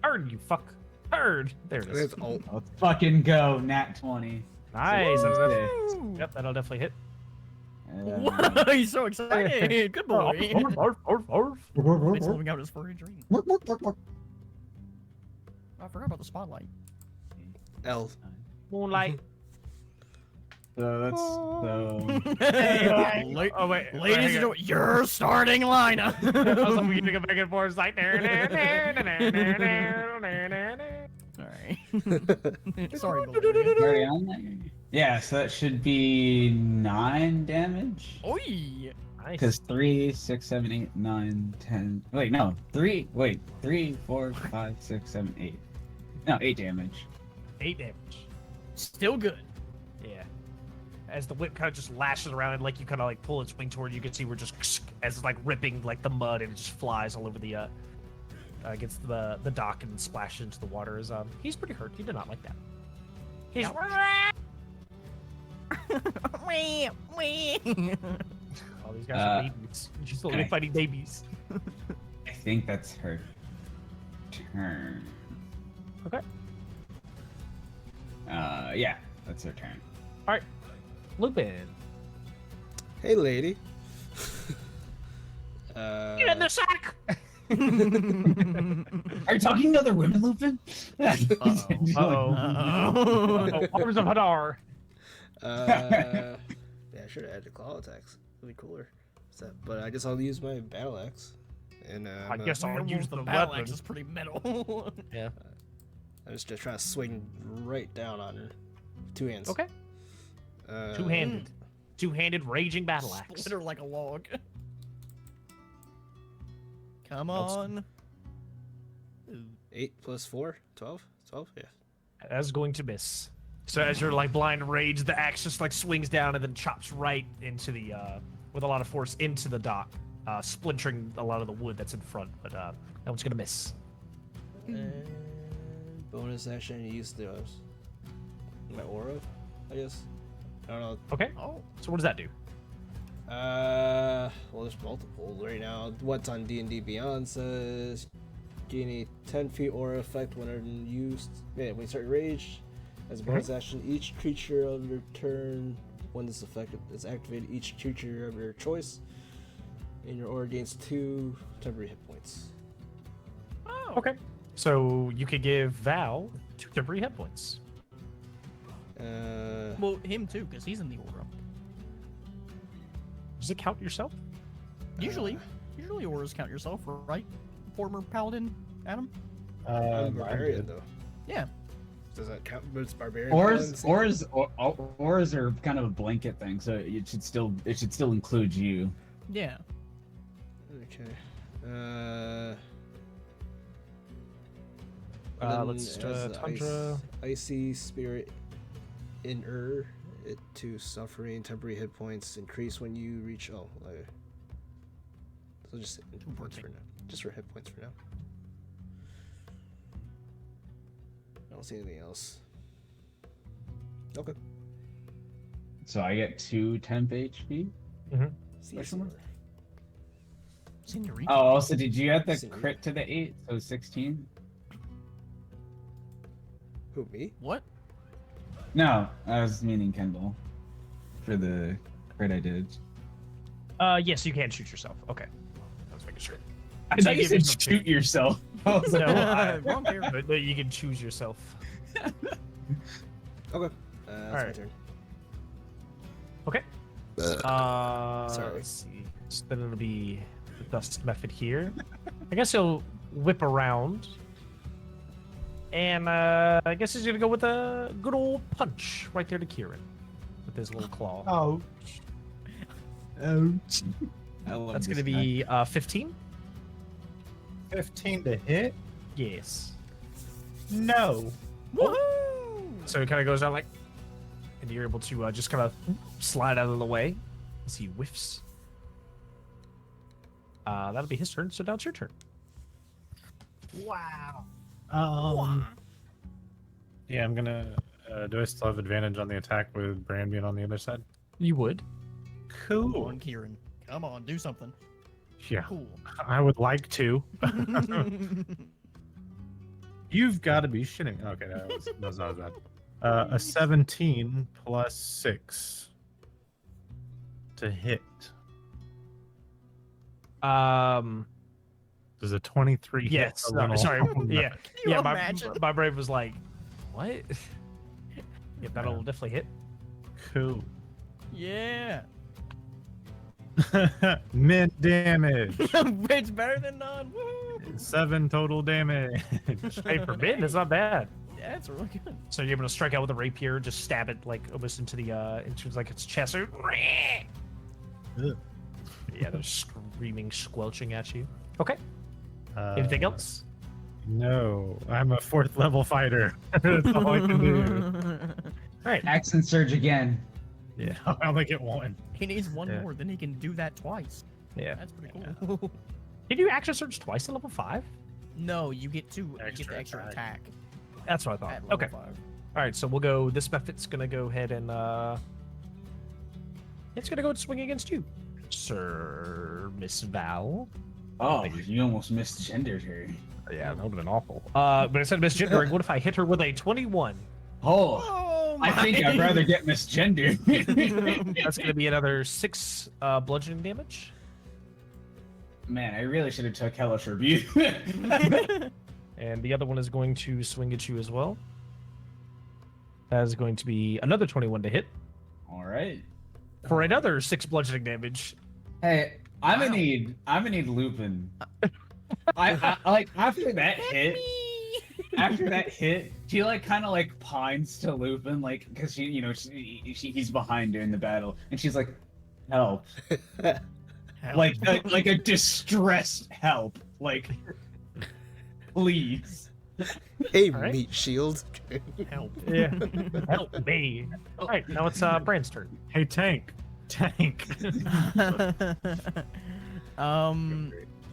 Turn, you fuck. Turn. There it is. It's alt. Let's fucking go, nat 20. Nice. Woo! Yep, that'll definitely hit. Wow, he's so excited. Good boy. Arf, arf, arf, arf. He's living out his furry dream. I forgot about the spotlight. L. Moonlight. So that's so. Oh wait, Ladies and gentlemen, your starting lineup. I was like, we can go back and forth. It's like. Alright. Sorry, Valeria. Already on there? Yeah, so that should be 9 damage. Oi! Because 3, 6, 7, 8, 9, 10. Wait, no. 3. Wait. 3, 4, 5, 6, 7, 8. No, 8 damage. 8 damage. Still good. Yeah. As the whip kind of just lashes around and like you kind of like pull its wing toward you, you can see we're just as it's like ripping like the mud and it just flies all over the against the dock and splashes into the water. Is he's pretty hurt. He did not like that. He's Wee, wee. all these guys are babies. She's still fighting babies. I think that's her turn. Okay. Yeah, that's her turn. All right. Lupin. Hey, lady. Get in the sack. Are you talking to other women, Lupin? Uh-oh. Arms of Hadar. Yeah, I should have added claw attacks. It'd be cooler. But I guess I'll use my battle axe. And I guess I'll use the battle weapon. axe is pretty metal. Yeah. I'm just trying to swing right down on her. 2 hands. Okay. Two-handed. Two-handed raging battle axe. Split her like a log. Come on. 8 plus 4, 12? 12? Yeah. That's going to miss. So as you're like blind rage, the axe just like swings down and then chops right into the with a lot of force into the dock, splintering a lot of the wood that's in front. But that one's gonna miss. And bonus action, use my aura, I guess. I don't know. Okay. Oh. So what does that do? Well, there's multiple right now. What's on D&D Beyond says gain a 10 feet aura effect whenever used. Yeah, when you start rage, as a bonus action, each creature of your turn, when this effect is activated, each creature of your choice in your aura gains 2 temporary hit points. Oh. Okay. So you could give Val 2 temporary hit points. Well, him too, because he's in the aura. Does it count yourself? Usually auras count yourself, right? Former paladin, Adam. I'm barbarian though. Yeah. Does that count? But it's barbarian. Auras are kind of a blanket thing, so it should still include you. Yeah. Okay. Let's Tundra. Icy spirit in it to suffering temporary hit points increase when you reach. So just hit points for now. Just for hit points for now. I don't see anything else. Okay. So I get 2 temp HP. Señor. Senorita. Oh, also, did you add the Senorita. crit to the 8? So 16? Who, me? What? No, I was meaning Kendall. For the crit I did. Yes, you can shoot yourself. Okay. I was making sure. I So thought you give said yourself shoot yourself. I was No, like, Wrong character. but you can choose yourself. Okay. That's my Alright. turn. Okay. Sorry. Let's see. So then it'll be the dust method here. I guess he'll whip around. And I guess he's gonna go with a good old punch right there to Kieran with his little claw. Ouch. ouch. I love That's this gonna guy. be 15. 15 to hit? Yes. No. Woohoo! So he kind of goes out like, and you're able to just kind of slide out of the way as he whiffs. That'll be his turn. So now it's your turn. Wow. Yeah, I'm gonna. Do I still have advantage on the attack with Bran being on the other side? You would. Come Cool. on, Kieran. Come on, do something. Yeah, Cool. I would like to. You've got to be shitting. Okay, that was not bad. A 17 plus 6 to hit. Does a 23 hit Yes. a little- Sorry. Yeah. Can you Yeah. imagine? My brain was like, what? Yeah, that'll definitely hit. Cool. Yeah. Mint damage. It's better than none. Woo! 7 total damage. Hey, for mid, it's not bad. Yeah, it's really good. So you're able to strike out with a rapier, just stab it like almost into the into like its chest. Ugh. Yeah, they're screaming, squelching at you. Okay. Uh, Anything else? No, I'm a 4th level fighter. That's all I can do. All right. Accent surge again. Yeah, I only get 1. He needs one Yeah. more, then he can do that twice. Yeah. That's pretty cool. Did you action surge twice at level 5? No, you get two. You get Extra the extra attack That's what I thought. at level Okay. 5. All right, so we'll go. This method's gonna go ahead and it's gonna go and swing against you, Sir Miss Val. Oh, you almost misgendered her. Yeah, that would have been awful. But instead of misgendering, what if I hit her with a 21? Oh, Oh I think I'd rather get misgendered. That's gonna be another 6 bludgeoning damage. Man, I really should have took Hellish Rebuke. And the other one is going to swing at you as well. That is going to be another 21 to hit All right. for another 6 bludgeoning damage. Hey, I'm gonna need Lupin. I like after that hit. After that hit, she like kind of like pines to Lupin, like because he's behind her in the battle, and she's like, "Help!" like a distressed help, like, please. Hey, All right. meat shield. Help. Yeah. Help me. All right, now it's Brand's turn. Hey, Tank.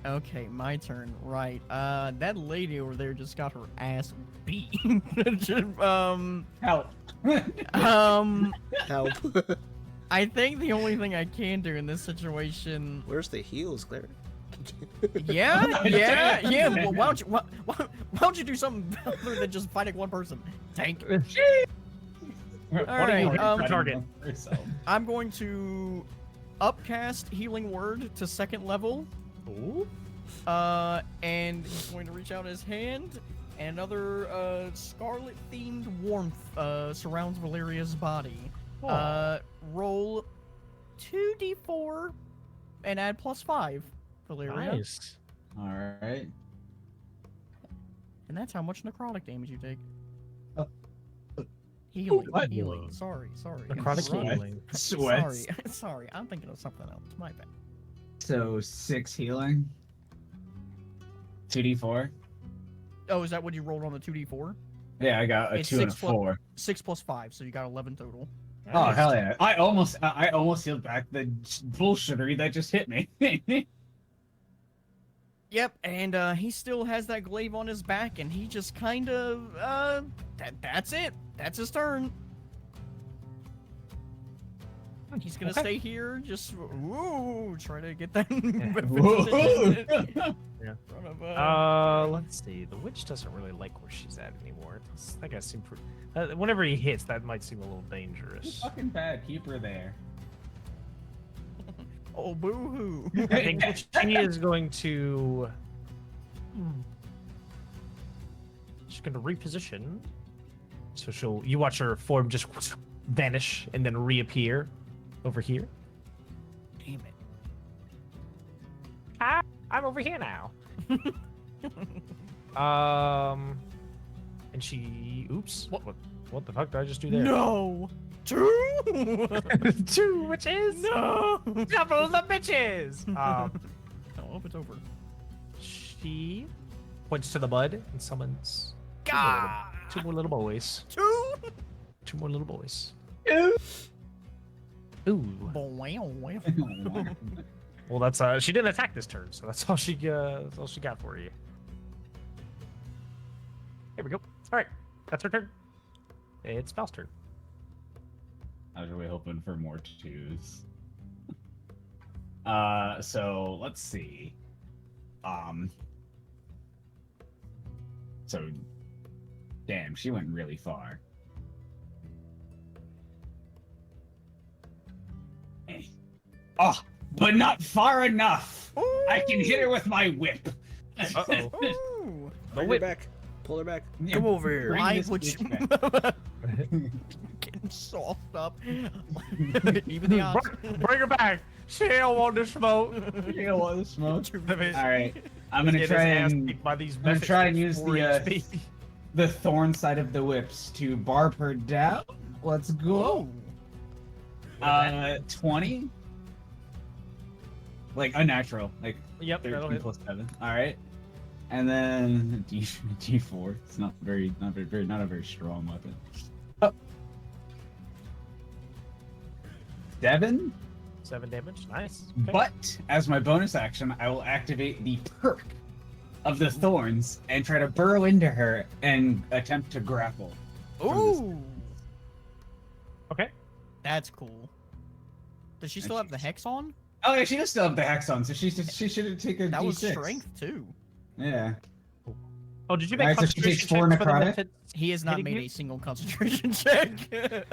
Okay, my turn. Right. That lady over there just got her ass beat. Help. Help. I think the only thing I can do in this situation. Where's the heals, Claire? Yeah. Well, why don't you do something other than just fighting one person? Tank. What are you fighting target? yourself? I'm going to upcast Healing Word to 2nd level. Ooh. And he's going to reach out his hand, and another scarlet-themed warmth surrounds Valeria's body. Roll 2d4 and add +5, Valeria. Nice. All right. And that's how much necrotic damage you take. Oh. Healing. What? Healing. Sorry. Necrotic Right. healing. Sweats. Sorry. I'm thinking of something else. My bad. So 6 healing. 2d4. Oh, is that what you rolled on the 2d4? Yeah, I got a It's 2 and a 6 plus- 4. 6 plus 5, so you got 11 total. Oh hell yeah! I almost healed back the bullshittery that just hit me. Yep, and he still has that glaive on his back, and he just kind of that's it. That's his turn. He's gonna Okay. stay here, just try to get that. Yeah. in front of, Let's see. The witch doesn't really like where she's at anymore. That guy seems pretty. Whenever he hits, that might seem a little dangerous. Fucking bad. Keep her there. oh boo-hoo. I think she is going to. She's going to reposition. So you watch her form just vanish and then reappear over here. Damn it. Ah, I'm over here now. And she. Oops. What the fuck did I just do there? No. 2. 2 witches. No. Double the bitches. Oh, it's over. She points to the mud and summons God. two more little boys. 2. 2 more little boys. Ew. Ooh. Well, that's she didn't attack this turn, so that's all she got for you. Here we go. All right, that's her turn. It's Val's turn. I was really hoping for more 2s. So let's see. So, damn, she went really far. Oh, but not far enough. I can hit her with my whip. Uh-oh. Ooh. Bring her whip. back. Pull her back. Yeah, Come over here. bring Why this would you bitch back. getting soft up? Even the odds. Bring her back. She don't want to smoke. You don't want to smoke. I mean, All right, I'm gonna get try his ass and kicked by these I'm gonna methods try and at use 4 the HP. the thorn side of the whips to barb her down. Let's go. Whoa. 20. Like unnatural, like Yep, that'll 13 hit. plus 7. All right, and then D4. It's not a very strong weapon. Oh. 7. 7 damage. Nice. Okay. But as my bonus action, I will activate the perk of the thorns and try to burrow into her and attempt to grapple. Ooh. Okay. That's cool. Does she still have the hex on? Oh yeah, she does still have the hex on, so she should take a That D6. was strength too. Yeah. Oh, did you make Alright, so she concentration takes 4 checks for the necrotic? He methods? has not Hitting made you? a single concentration check.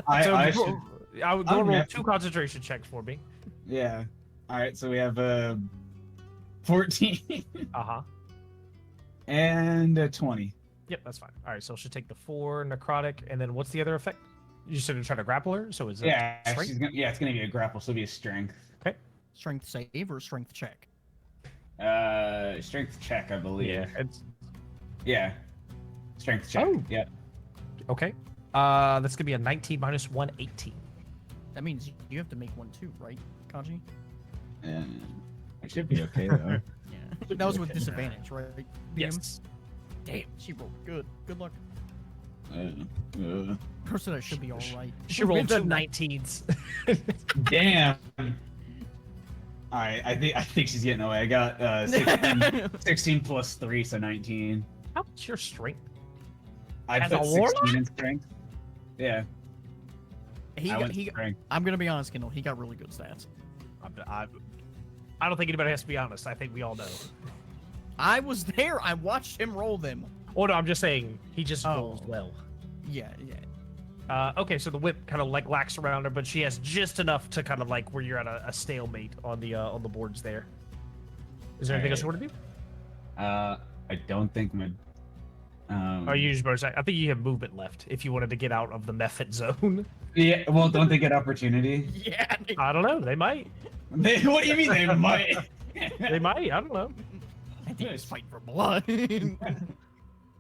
I So should. I would go I'm roll nat- 2 concentration checks for me. Yeah. All right, so we have 14 Uh-huh. and a 20. Yep, that's fine. All right, so she'll take the 4 necrotic, and then what's the other effect? You said to try to grapple her, so is it Yeah, strength? it's gonna be a grapple, so it'll be a strength. Strength save or strength check? Strength check, I believe. Yeah, it's Yeah. Strength check. Oh. Yeah. okay. That's gonna be a 19 minus 1, 18. That means you have to make one too, right, Kanji? It should be okay though. Yeah. That was with disadvantage, right? BM? Yes. Damn, she rolled good. Good luck. uh, Person, that should be all right. She rolled 2 19s. Damn. All right, I think she's getting away. I got 16 plus 3, so 19. How's your strength? I As put a 16 warlock? in strength. Yeah. I went strength. I'm gonna be honest, Kendall. He got really good stats. I don't think anybody has to be honest. I think we all know. I was there. I watched him roll them. Oh no, I'm just saying he just Oh. rolls well. Yeah, yeah. Okay, so the whip kind of like lacks around her, but she has just enough to kind of like where you're at a stalemate on the boards there. Is there anything else you want to do? I don't think my. Or you just bonus act- I think you have movement left if you wanted to get out of the method zone. Yeah. Well, don't they get opportunity? Yeah. I don't know. They might. What do you mean they might? They might. I don't know. I think he's fighting for blood.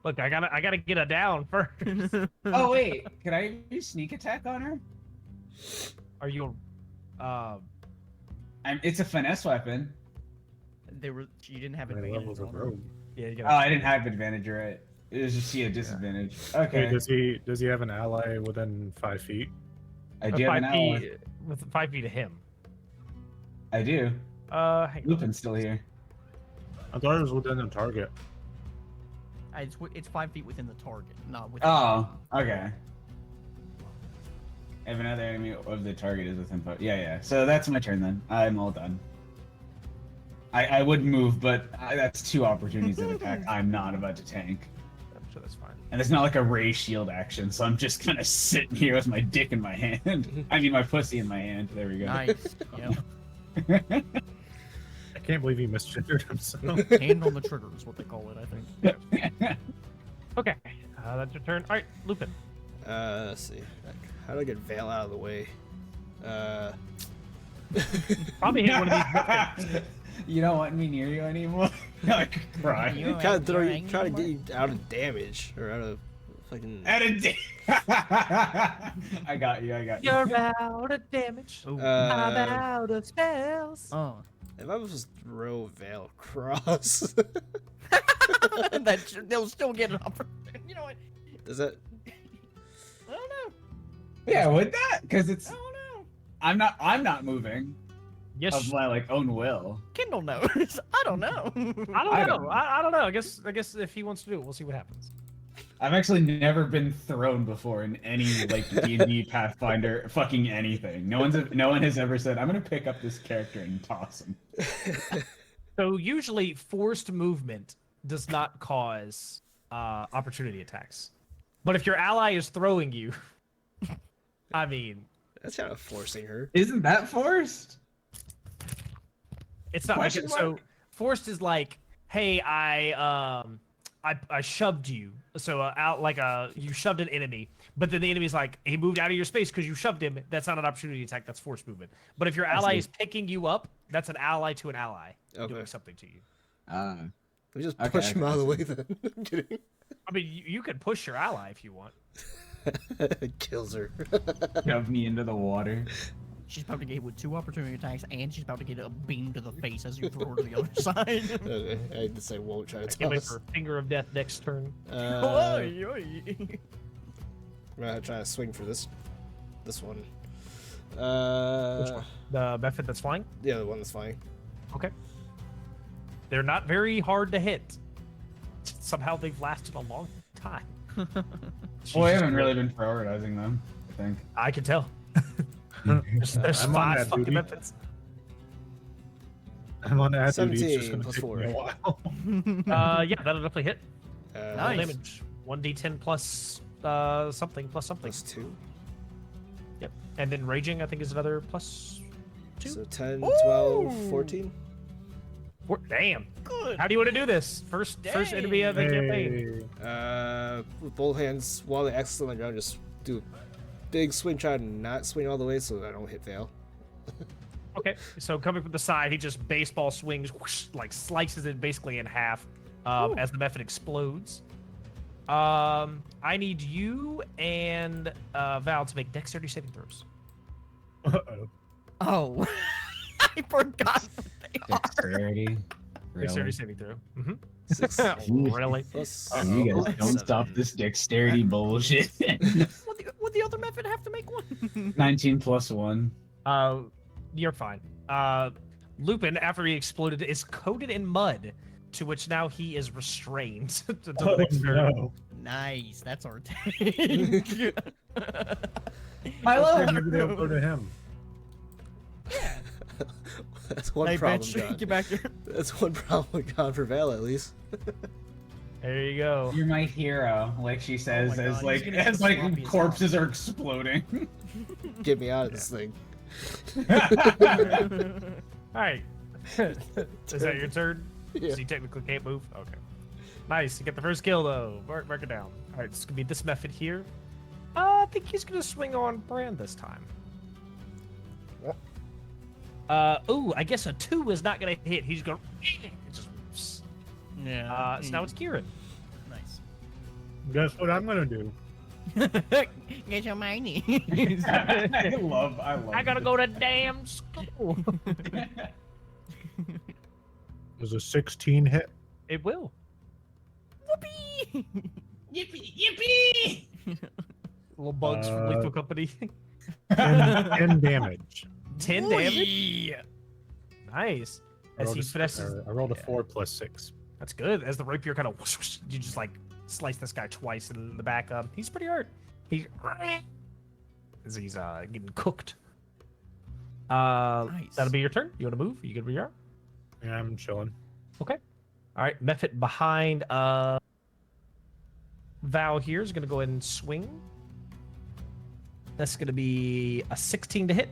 Look, I gotta get her down first. Oh wait, can I use sneak attack on her? Are you? It's a finesse weapon. You didn't have How many advantage levels of on her. rogue? Yeah, you Oh, gotta. I didn't have advantage, right? It was just a disadvantage. Okay. Hey, does he have an ally within 5 feet? I do have an 5 ally. feet with 5 feet of him. I do. Hang on. Lupin's still here. I thought it was within the target. It's 5 feet within the target, not within. Oh, okay. If another enemy of the target is within 5. Yeah. So that's my turn then. I'm all done. I would move, but that's 2 opportunities of attack. I'm not about to tank. I'm sure that's fine. And it's not like a ray shield action, so I'm just kind of sitting here with my dick in my hand. I mean, my pussy in my hand. There we go. Nice. Yep. I can't believe he misgendered himself. Hand on the trigger is what they call it, I think. Okay, that's your turn. All right, Lupin. Let's see. How do I get Veil out of the way? Probably hit one of these weapons. You don't want me near you anymore? Like, cry. You Kind of ain't angry try to no get you out of damage or out of fucking. At a I got you. You're out of damage. I'm out of spells. Oh. If I was just throw Veil across, They'll still get an opportunity. You know what? does that? I don't know. Yeah, would that? Because it's I don't know. I'm not moving Yes. of my like own will. Kindle knows. I don't know. I don't I know. don't- I don't know. I guess if he wants to do it, we'll see what happens. I've actually never been thrown before in any like D&D Pathfinder fucking anything. No one has ever said I'm gonna pick up this character and toss him. So usually forced movement does not cause opportunity attacks. But if your ally is throwing you, I mean, That's kind of forcing her. Isn't that forced? it's not like Question so mark? forced is like, hey, I shoved you. So you shoved an enemy, but then the enemy's like, he moved out of your space because you shoved him. That's not an opportunity attack. That's force movement. But if your ally is picking you up, that's an ally to an ally doing something to you. We just Okay, push him okay, out of the I way see. then. I'm kidding. I mean, you could push your ally if you want. Kills her. Shove me into the water. She's about to get hit with 2 opportunity attacks, and she's about to get a beam to the face as you throw her to the other side. Okay, I just I won't try to Give it toss. for finger of death next turn. Oi, oi. I'm gonna try to swing for this one. Which one? The method that's flying? The other one that's flying. Okay. They're not very hard to hit. Somehow they've lasted a long time. Well, I haven't really been prioritizing them, I think. I can tell. There's I'm on 5 that fucking duty. methods. I'm on that duty. It's just 17 gonna plus take 4. me a while. Yeah, that'll definitely hit. Roll Nice. Damage. 1d10 plus something plus something. Plus 2. Yep. And then raging, I think, is another plus 2. So 10, 12, 14. Damn. Good. How do you want to do this? First enemy of the campaign. Hey, With both hands, while the X is on the ground, just do a big swing, try to not swing all the way so that I don't hit fail. Okay, so coming from the side, he just baseball swings, whoosh, like slices it basically in half as the method explodes. I need you and Val to make dexterity saving throws. uh-oh. Oh. I forgot what they are. Dexterity. Dexterity saving throw. 6 Really? plus. You guys don't 7. stop this dexterity bullshit. Would the other method have to make one? 19 plus 1. You're fine. Lupin, after he exploded, is coated in mud, to which now he is restrained. to the Oh, next turn. no. Nice. That's our take. I love Maybe they'll go to him. That's one Hey, problem bitch, gone. get back here. That's one problem gone for Val, at least. There you go. You're my hero, like she says, my as God, like he's gonna get as like sloppy as corpses are exploding. Get me out of this thing. All right. Is that your turn? Yeah. So you technically can't move? Okay. Nice. You get the first kill, though. Mark it down. All right, it's going to be this method here. I think he's going to swing on Bran this time. Ooh, I guess a 2 is not going to hit. He's going to... Yeah. So now it's Kieran. Nice. Guess what I'm gonna do? Get your money. I love. I got to go to damn school. Does a 16 hit? It will. Whoopee! Yippee! Yippee! Little bugs from Lethal Company. 10 damage. 10 damage. Nice. I As rolled he finesses. I rolled a 4 plus 6. That's good. As the rapier kind of whoosh, whoosh, you just like slice this guy twice in the back. He's pretty hurt. He's as he's getting cooked. Nice. That'll be your turn. You want to move? You good where you are? Yeah, I'm chilling. Okay. All right. Method behind Val here is gonna go ahead and swing. That's gonna be a 16 to hit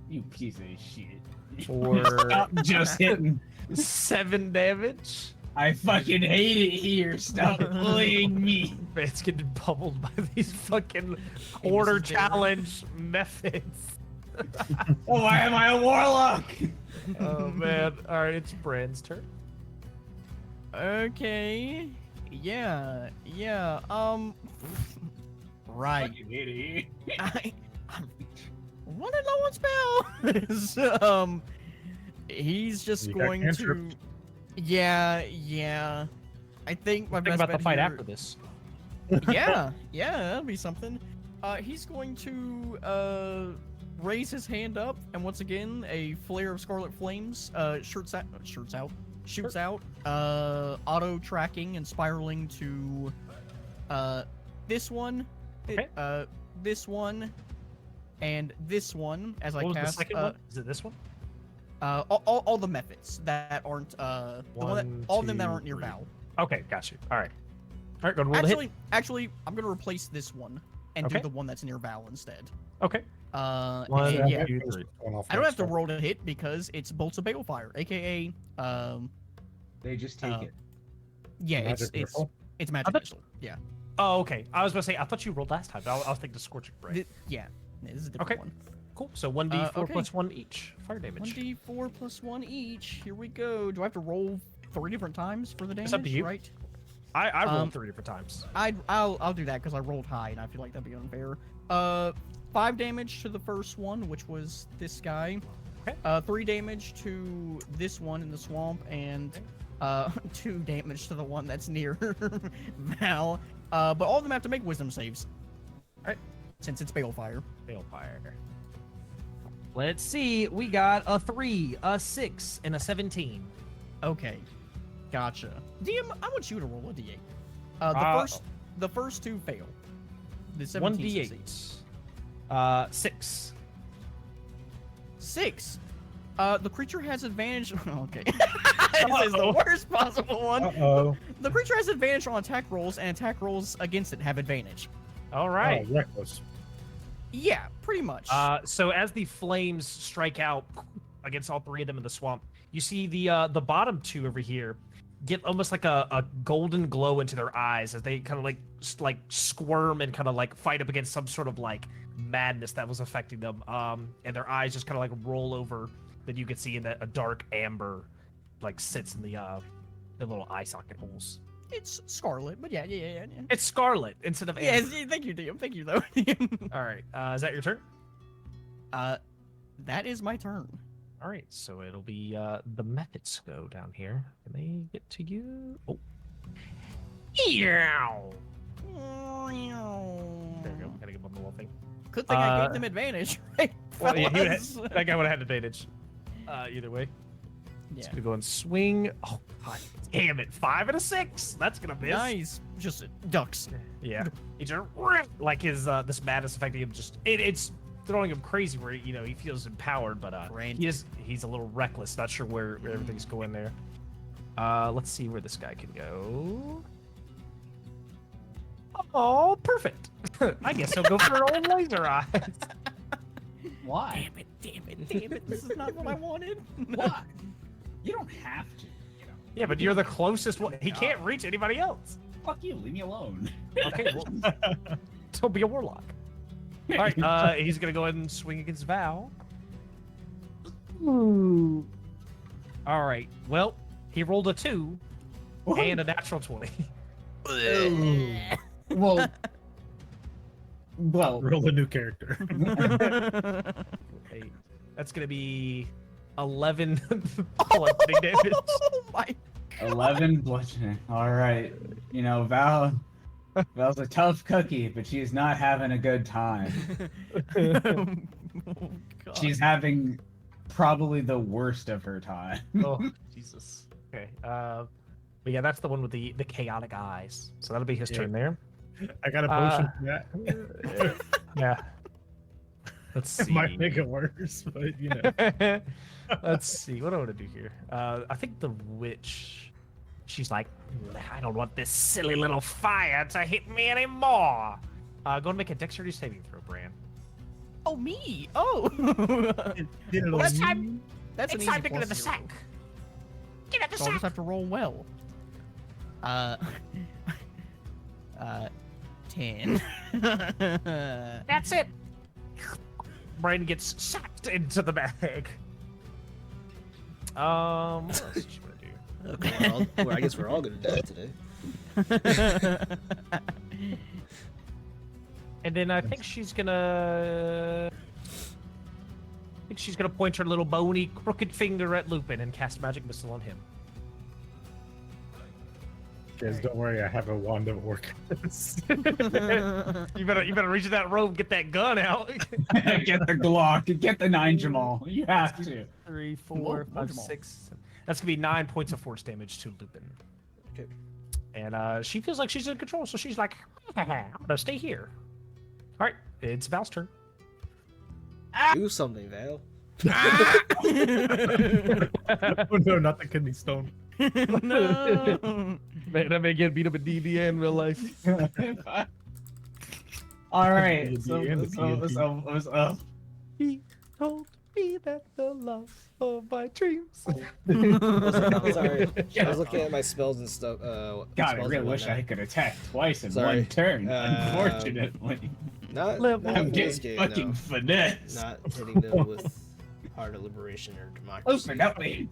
You piece of shit. for Stop just hitting. 7 damage. I fucking hate it here. Stop bullying me. It's getting pummeled by these fucking quarter Mrs. Barrett. challenge methods. Oh, why am I a warlock? Oh man! All right, it's Bran's turn. Okay. Yeah. Right. Fucking idiot. I'm running low on spells. He's just You got going to. cantrips. Yeah. I think my Think best about the bet fight here- after this. yeah, that'll be something. He's going to raise his hand up, and once again, a flare of scarlet flames shoots out, auto tracking and spiraling to this one, Okay. this one, and this one as I What was cast. the second one? Is it this one? All the methods that aren't the one that, One, all of them that two, aren't near three. Val. Okay, got you. All right. All right, go to roll the hit. Actually, I'm gonna replace this one and Okay. do the one that's near Val instead. Okay. And Yeah, yeah, two, first three. one off I don't have to next roll to hit because it's bolts of balefire, aka They just take it. Yeah, Magic missile? it's magic thought- missile. Yeah. Oh, okay. I was gonna say I thought you rolled last time. But I was thinking the scorching ray. Yeah. This is a different Okay. one. Cool. So 1d4 okay. plus 1 each fire damage. 1d4 plus 1 each. Here we go. Do I have to roll 3 different times for the damage? It's up to you. Right. I rolled 3 different times. I'll do that because I rolled high and I feel like that'd be unfair. 5 damage to the first one, which was this guy. Okay. 3 damage to this one in the swamp, and 2 damage to the one that's near Val. But all of them have to make wisdom saves. Alright. Since it's Balefire. Balefire. Let's see. We got a 3, a 6, and a 17. Okay. Gotcha. DM, I want you to roll a d8. The first 2 fail. The 17 1d8. succeeds. 6. 6. The creature has advantage. Okay. This is the worst possible one. Uh-oh. The creature has advantage on attack rolls, and attack rolls against it have advantage. All right. Oh, reckless. Yeah, pretty much. So as the flames strike out against all 3 of them in the swamp, you see the bottom 2 over here get almost like a golden glow into their eyes as they kind of like squirm and kind of like fight up against some sort of like madness that was affecting them. And their eyes just kind of like roll over. That you can see in that a dark amber like sits in the little eye socket holes. It's Scarlet, but yeah. It's scarlet instead of amber. Yes, thank you, DM. Thank you, though. All right. Is that your turn? That is my turn. All right. So it'll be the methods go down here. Can they get to you? Oh. Eow. There you go. Gotta give them the little thing. Good thing I gave them advantage, right? Well, yeah, fellas? that guy would have had advantage. Either way. Yeah. It's gonna go and swing. Oh, God damn it. 5 and a 6. That's gonna miss. Nice. Just ducks. Yeah. He just like his this madness affecting him. Just it's throwing him crazy where he feels empowered, but he's a little reckless. Not sure where everything's going there. Let's see where this guy can go. Oh, perfect. I guess he'll go for old laser eyes. Why? Damn it. This is not what I wanted. Why? You don't have to. You know. Yeah, but you're the closest one. He can't reach anybody else. Fuck you. Leave me alone. Okay, well, so be a warlock. All right, he's gonna go ahead and swing against Val. Ooh. All right. Well, he rolled a 2 and a natural 20. Well, Roll a new character. Hey, that's gonna be 11 bludgeoning damage. Oh my 11 bludgeoning. All right. You know, Val's a tough cookie, but she's not having a good time. God. She's having probably the worst of her time. Oh, Jesus. Okay. But yeah, that's the one with the chaotic eyes. So that'll be his turn there. I got a potion for that. Yeah. Let's see. Might make it worse, but you know. Let's see. What do I want to do here? I think the witch. She's like, I don't want this silly little fire to hit me anymore. Go and make a dexterity saving throw, Bran. Oh, me. Oh. Well, Well, it's time. That's It's an time easy to get in the plus 0. sack. Get in the So I'll just sack. have to roll well. 10. That's it. Bran gets sucked into the bag. What else did you want to do? Okay, well, I guess we're all gonna die today. And then I think she's gonna. Point her little bony, crooked finger at Lupin and cast magic missile on him. Guys, don't worry, I have a wand of orc. You better reach in that rope, get that gun out. Get the Glock. Get the 9 Jamal. You have to. 3, 4, Whoa, 5, Jamal. 6. That's gonna be 9 points of force damage to Lupin. Okay. And she feels like she's in control, so she's like, I'm gonna stay here. All right, it's Val's turn. Do something, Val. Oh no, not the kidney stone. No. Man, I may get beat up in D&D in real life. All right. The So, D&D. so, Be that the love of my dreams. Sorry. I was looking at my spells and stuff. God, I spells really and wish I whatnot. could attack twice in Sorry. one turn. Unfortunately, Not Level in I'm this getting game, fucking no. finesse. Not hitting them with Heart of Liberation or Democracy. Open up, me.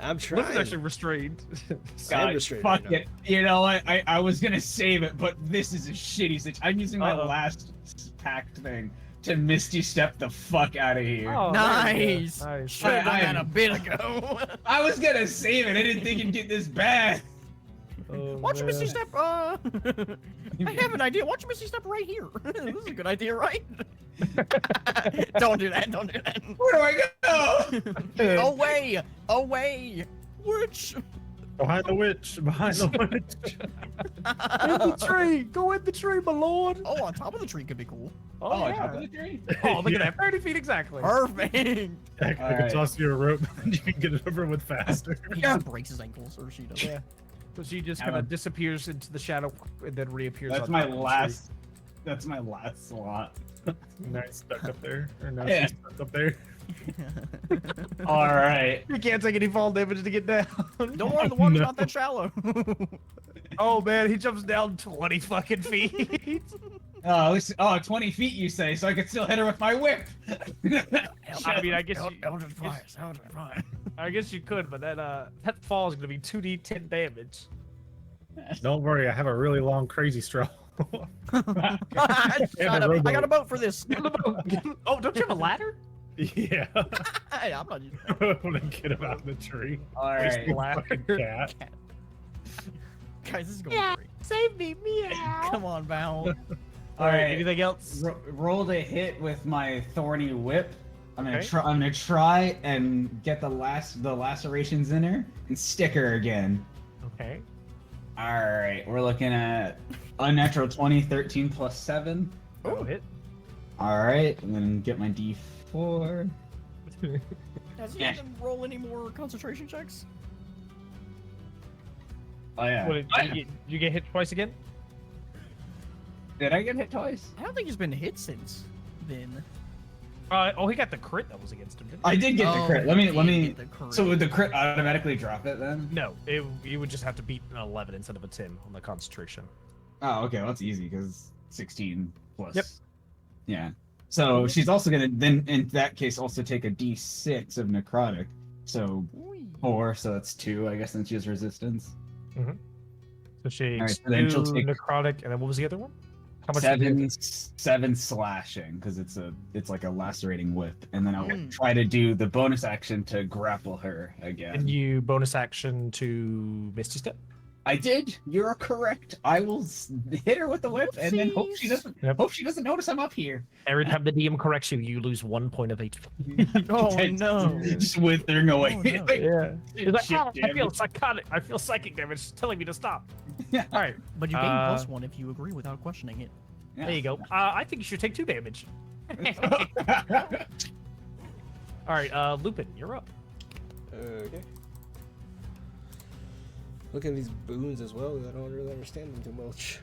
I'm Lupen's trying. actually restrained. I'm God, restrained fuck right now. it. You know what? I was gonna save it, but this is a shitty situation. I'm using my last packed thing to Misty Step the fuck out of here. Oh, Nice. Nice. Should have done I that am- a bit ago. I was gonna save it. I didn't think it'd get this bad. Oh, Watch man. Misty Step. I have an idea. Watch Misty Step right here. This is a good idea, right? Don't do that. Don't do that. Where do I go? Away. Away. Witch. Behind the witch. Behind the witch. In the tree. Go in the tree, my lord. Oh, on top of the tree could be cool. Oh, Oh, on yeah. top of the tree? Oh, look Yeah. at that. 30 feet exactly. Perfect. I could Alright. toss you a rope and you can get it over with faster. He just breaks his ankles, or she does. Yeah. So she just Yeah, kind of man. disappears into the shadow and then reappears. That's on my top of the tree. last. That's my last slot. Nice stuck up there. Or no, Yeah. she's stuck up there. All right. You can't take any fall damage to get down. Don't worry, the water's No. not that shallow. Oh man, he jumps down 20 fucking feet. Oh, at least, 20 feet you say, so I could still hit her with my whip. I mean, I guess Eldritch Fires, Eldritch Fires. I guess you could, but that fall is gonna be 2d10 damage. Don't worry, I have a really long crazy straw. Shut up. I got a boat for this. Oh, don't you have a ladder? Yeah. Hey, I'm not using I want to get him out of the tree. All Waste right. the fucking cat. that. Guys, this is going great. Save me, meow. Come on, Val. All All right, right. anything else? Rolled a hit with my thorny whip. I'm gonna Okay. try. I'm gonna try and get the lacerations in her and stick her again. Okay. All right. We're looking at unnatural 20, 13 plus 7. That'll hit. All right. I'm gonna get my D4. Has he Yeah. even roll any more concentration checks? Oh yeah. What, you get hit twice again? Did I get hit twice? I don't think he's been hit since then. Oh, he got the crit that was against him, didn't he? I did get the Oh, crit. he Let did me. get the crit. So would the crit automatically drop it then? No, you would just have to beat an 11 instead of a 10 on the concentration. Oh, okay. Well, that's easy because 16 plus. Yep. Yeah. So she's also gonna then, in that case, also take a D6 of necrotic. So Whee. 4. So that's 2, I guess, since she has resistance. So she Alright, takes so then she'll 2 take- necrotic, and then what was the other one? How much did you hit? 7 slashing because it's like a lacerating whip, and then I'll Mm. try to do the bonus action to grapple her again. And you bonus action to Misty Step? I did. You're correct. I will hit her with the whip, and then hope she doesn't. Yep. Hope she doesn't notice I'm up here. Every time the DM corrects you, you lose 1 point of HP. Oh, no. Just withering away. Oh, no. Like, Yeah. He's like, shit, "Ah, I feel damage." psychotic. I feel psychic damage. It's telling me to stop. All right, But you gain Uh, +1 if you agree without questioning it. Yeah. there you go. I think you should take 2 damage. All right, Lupin, you're up. Okay. Look at these boons as well. I don't really understand them too much.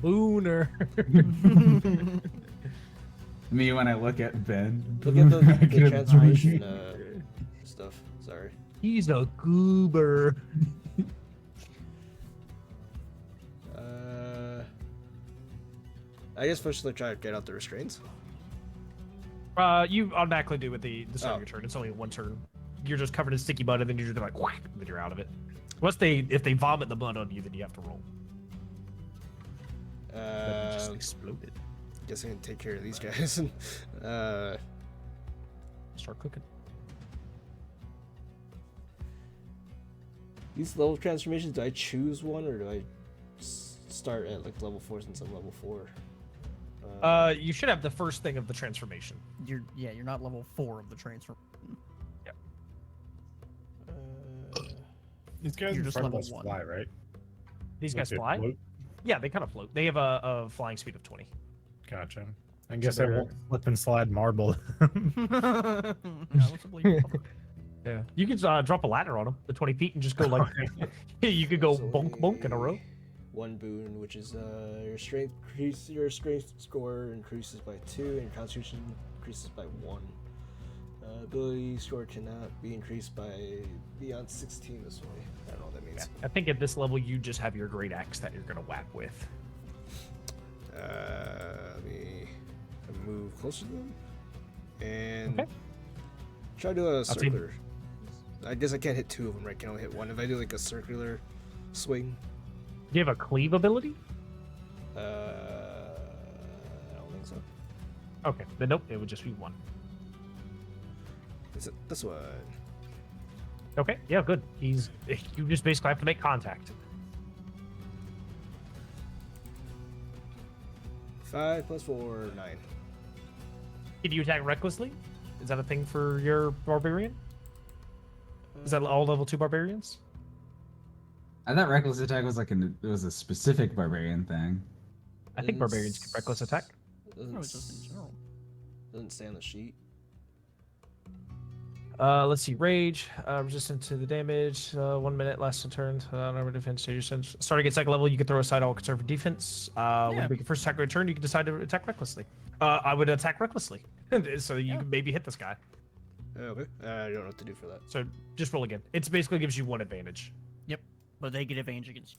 Booner. Me when I look at Ben. Look at the Good transformation stuff. Sorry. He's a goober. I guess first let's try to get out the restraints. You automatically do with the start Oh. of your turn. It's only 1 turn. You're just covered in sticky mud, and then you're just like, whack, and then you're out of it. If they vomit the mud on you, then you have to roll. Then you just exploded. Guess I can take care of these guys. Start cooking. These level transformations, do I choose one or do I start at like level 4 since I'm level 4? You should have the first thing of the transformation. You're not level 4 of the transfer. These guys You're in just front of level us 1. fly, right? These guys Like they fly? float? Yeah, they kind of float. They have a flying speed of 20. Gotcha. I guess I they're- won't slip and slide marble. Yeah. You can drop a ladder on them, the 20 feet, and just go like, you could go bonk bonk in a row. one boon, which is your strength score increases by 2, and your constitution increases by 1. Ability score cannot be increased by beyond 16 this way. I don't know what that means. I think at this level you just have your great axe that you're gonna whack with. Let me move closer to them and Okay. try to do a take- circular. I guess I can't hit 2 of them, right? I can only hit 1. If I do like a circular swing, Do you have a cleave ability? I don't think so. Okay, then nope, it would just be 1. Is it this one? Okay, yeah, good. You just basically have to make contact. 5 plus 4, 9. Can you attack recklessly? Is that a thing for your barbarian? Is that all level 2 barbarians? I thought reckless attack was like it was a specific barbarian thing. I think barbarians can reckless attack. Doesn't, No, it's just in general. doesn't say on the sheet. Let's see. Rage, resistant to the damage. 1 minute lasts a turn. Armor defense. Starting at second level, you can throw aside all conservative defense. When you make your first attack or return, you can decide to attack recklessly. I would attack recklessly, so you can maybe hit this guy. Okay. I don't know what to do for that. So just roll again. It basically gives you 1 advantage. But they get advantage against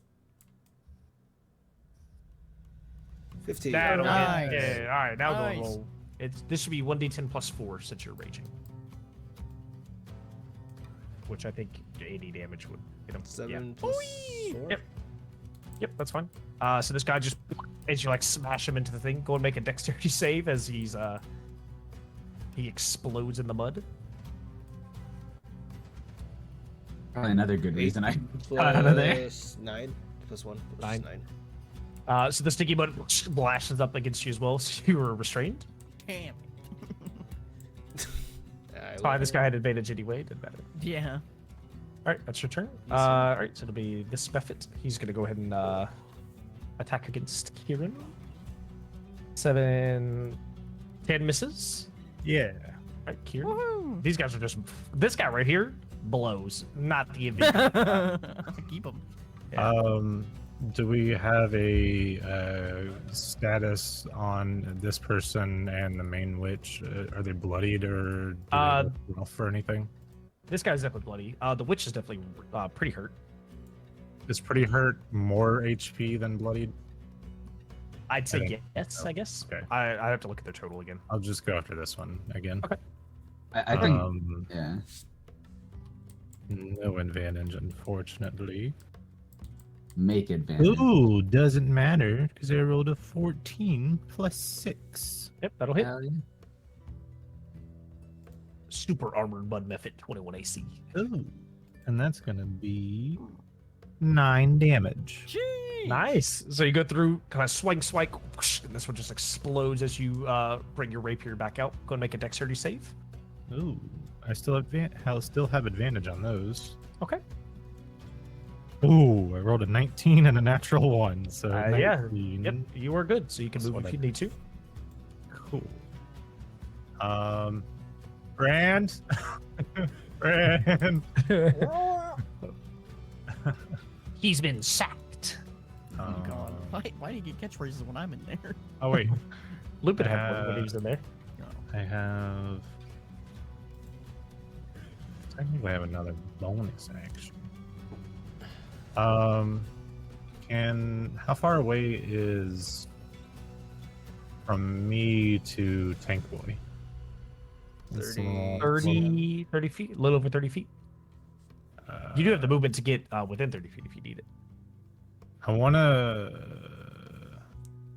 15. That'll hit. Nice. Yeah, all right, now Nice. go roll. This should be 1d10 plus 4 since you're raging. Which I think 80 damage would hit him. 7 plus 4. Yep. Yep, that's fine. So this guy just, as you like smash him into the thing, go and make a dexterity save as he explodes in the mud. Probably another good reason I Plus got out of there. 9 plus 1 plus 9. 9. So the sticky mud blashes up against you as well, so you were restrained. Damn. Fine, this guy had advantage anyway, didn't matter. Yeah. Alright, that's your turn. Alright, so it'll be this Buffett. He's gonna go ahead and attack against Kieran. 7, 10 misses. Yeah. Alright, Kieran. Woohoo! These guys are just, this guy right here blows, not the invader. Keep them. Yeah. Do we have a status on this person and the main witch? Are they bloodied or do they look rough or anything? This guy's definitely bloody. The witch is definitely pretty hurt. Is pretty hurt more HP than bloodied? I'd say Okay. yes, I guess. Okay. I have to look at their total again. I'll just go after this one again. Okay. I think yeah. No advantage, unfortunately. Make advantage. Ooh, doesn't matter because I rolled a 14 plus 6. Yep, that'll hit. Hell yeah. Super armored mud method, 21 AC. Ooh, and that's gonna be 9 damage. Jeez. Nice. So you go through, kind of swing, whoosh, and this one just explodes as you bring your rapier back out. Go and make a dexterity save. Ooh, I still have advantage on those. Okay. Ooh, I rolled a 19 and a natural 1, so Yeah. 19. Yep, you are good. So you can That's move what if I- you need to. Cool. Brand. Brand. He's been sacked. Oh god. Why do you get catchphrases when I'm in there? Oh wait, Lupin had one when he was in there. I have. Technically, I have another bonus action. How far away is from me to Tank Boy? 30. 30 feet, a little over 30 feet. You do have the movement to get within 30 feet if you need it. I wanna,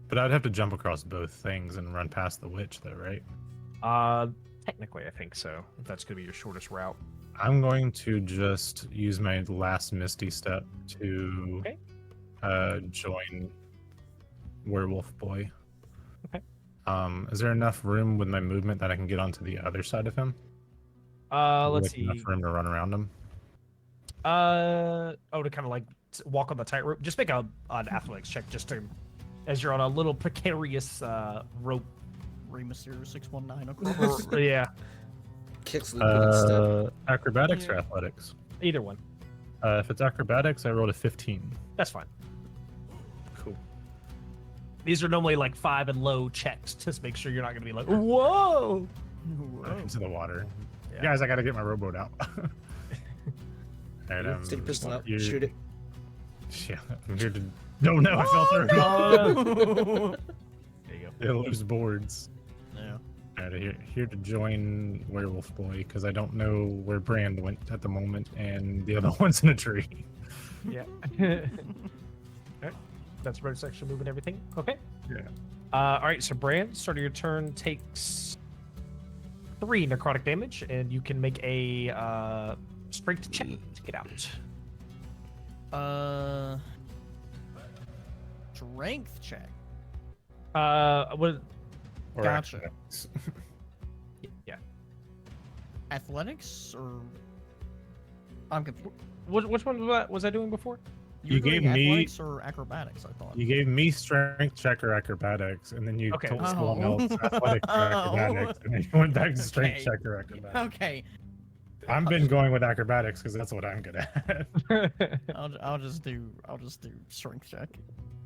but I'd have to jump across both things and run past the witch, though, right? Technically, I think so. If that's gonna be your shortest route. I'm going to just use my last Misty Step to join Werewolf Boy. Okay. Is there enough room with my movement that I can get onto the other side of him? Let's Like see. enough room to run around him. To kind of like walk on the tightrope. Just make an athletics check, just to, as you're on a little precarious rope. Remus 0619 across. Yeah, Kicks Lupin in step. Acrobatics or Yeah. athletics? either one. If it's acrobatics, I rolled a 15. That's fine. These are normally like 5 and low checks to make sure you're not gonna be like, whoa. Back into the water. Yeah. Guys, I gotta get my rowboat out. And, Take your pistol out. you- Shoot it. Yeah, I'm here to. No, I fell through. There you go. It loose boards. Yeah. Alright, here to join Werewolf Boy because I don't know where Brand went at the moment, and the other one's in a tree. Yeah. Alright. That's bonus action move and everything. Okay. Yeah. Alright, so Brand, start of your turn takes 3 necrotic damage, and you can make a strength check to get out. Strength check. What? Or Gotcha. athletics. Yeah. Athletics or I'm confused. Which one was I doing before? You were doing gave me- athletics or acrobatics, I thought. You gave me strength check or acrobatics, and then you Okay. told Oh. someone else athletics or acrobatics, and then you went back to strength Okay. check or acrobatics. Okay. I've been going with acrobatics because that's what I'm good at. I'll just do strength check.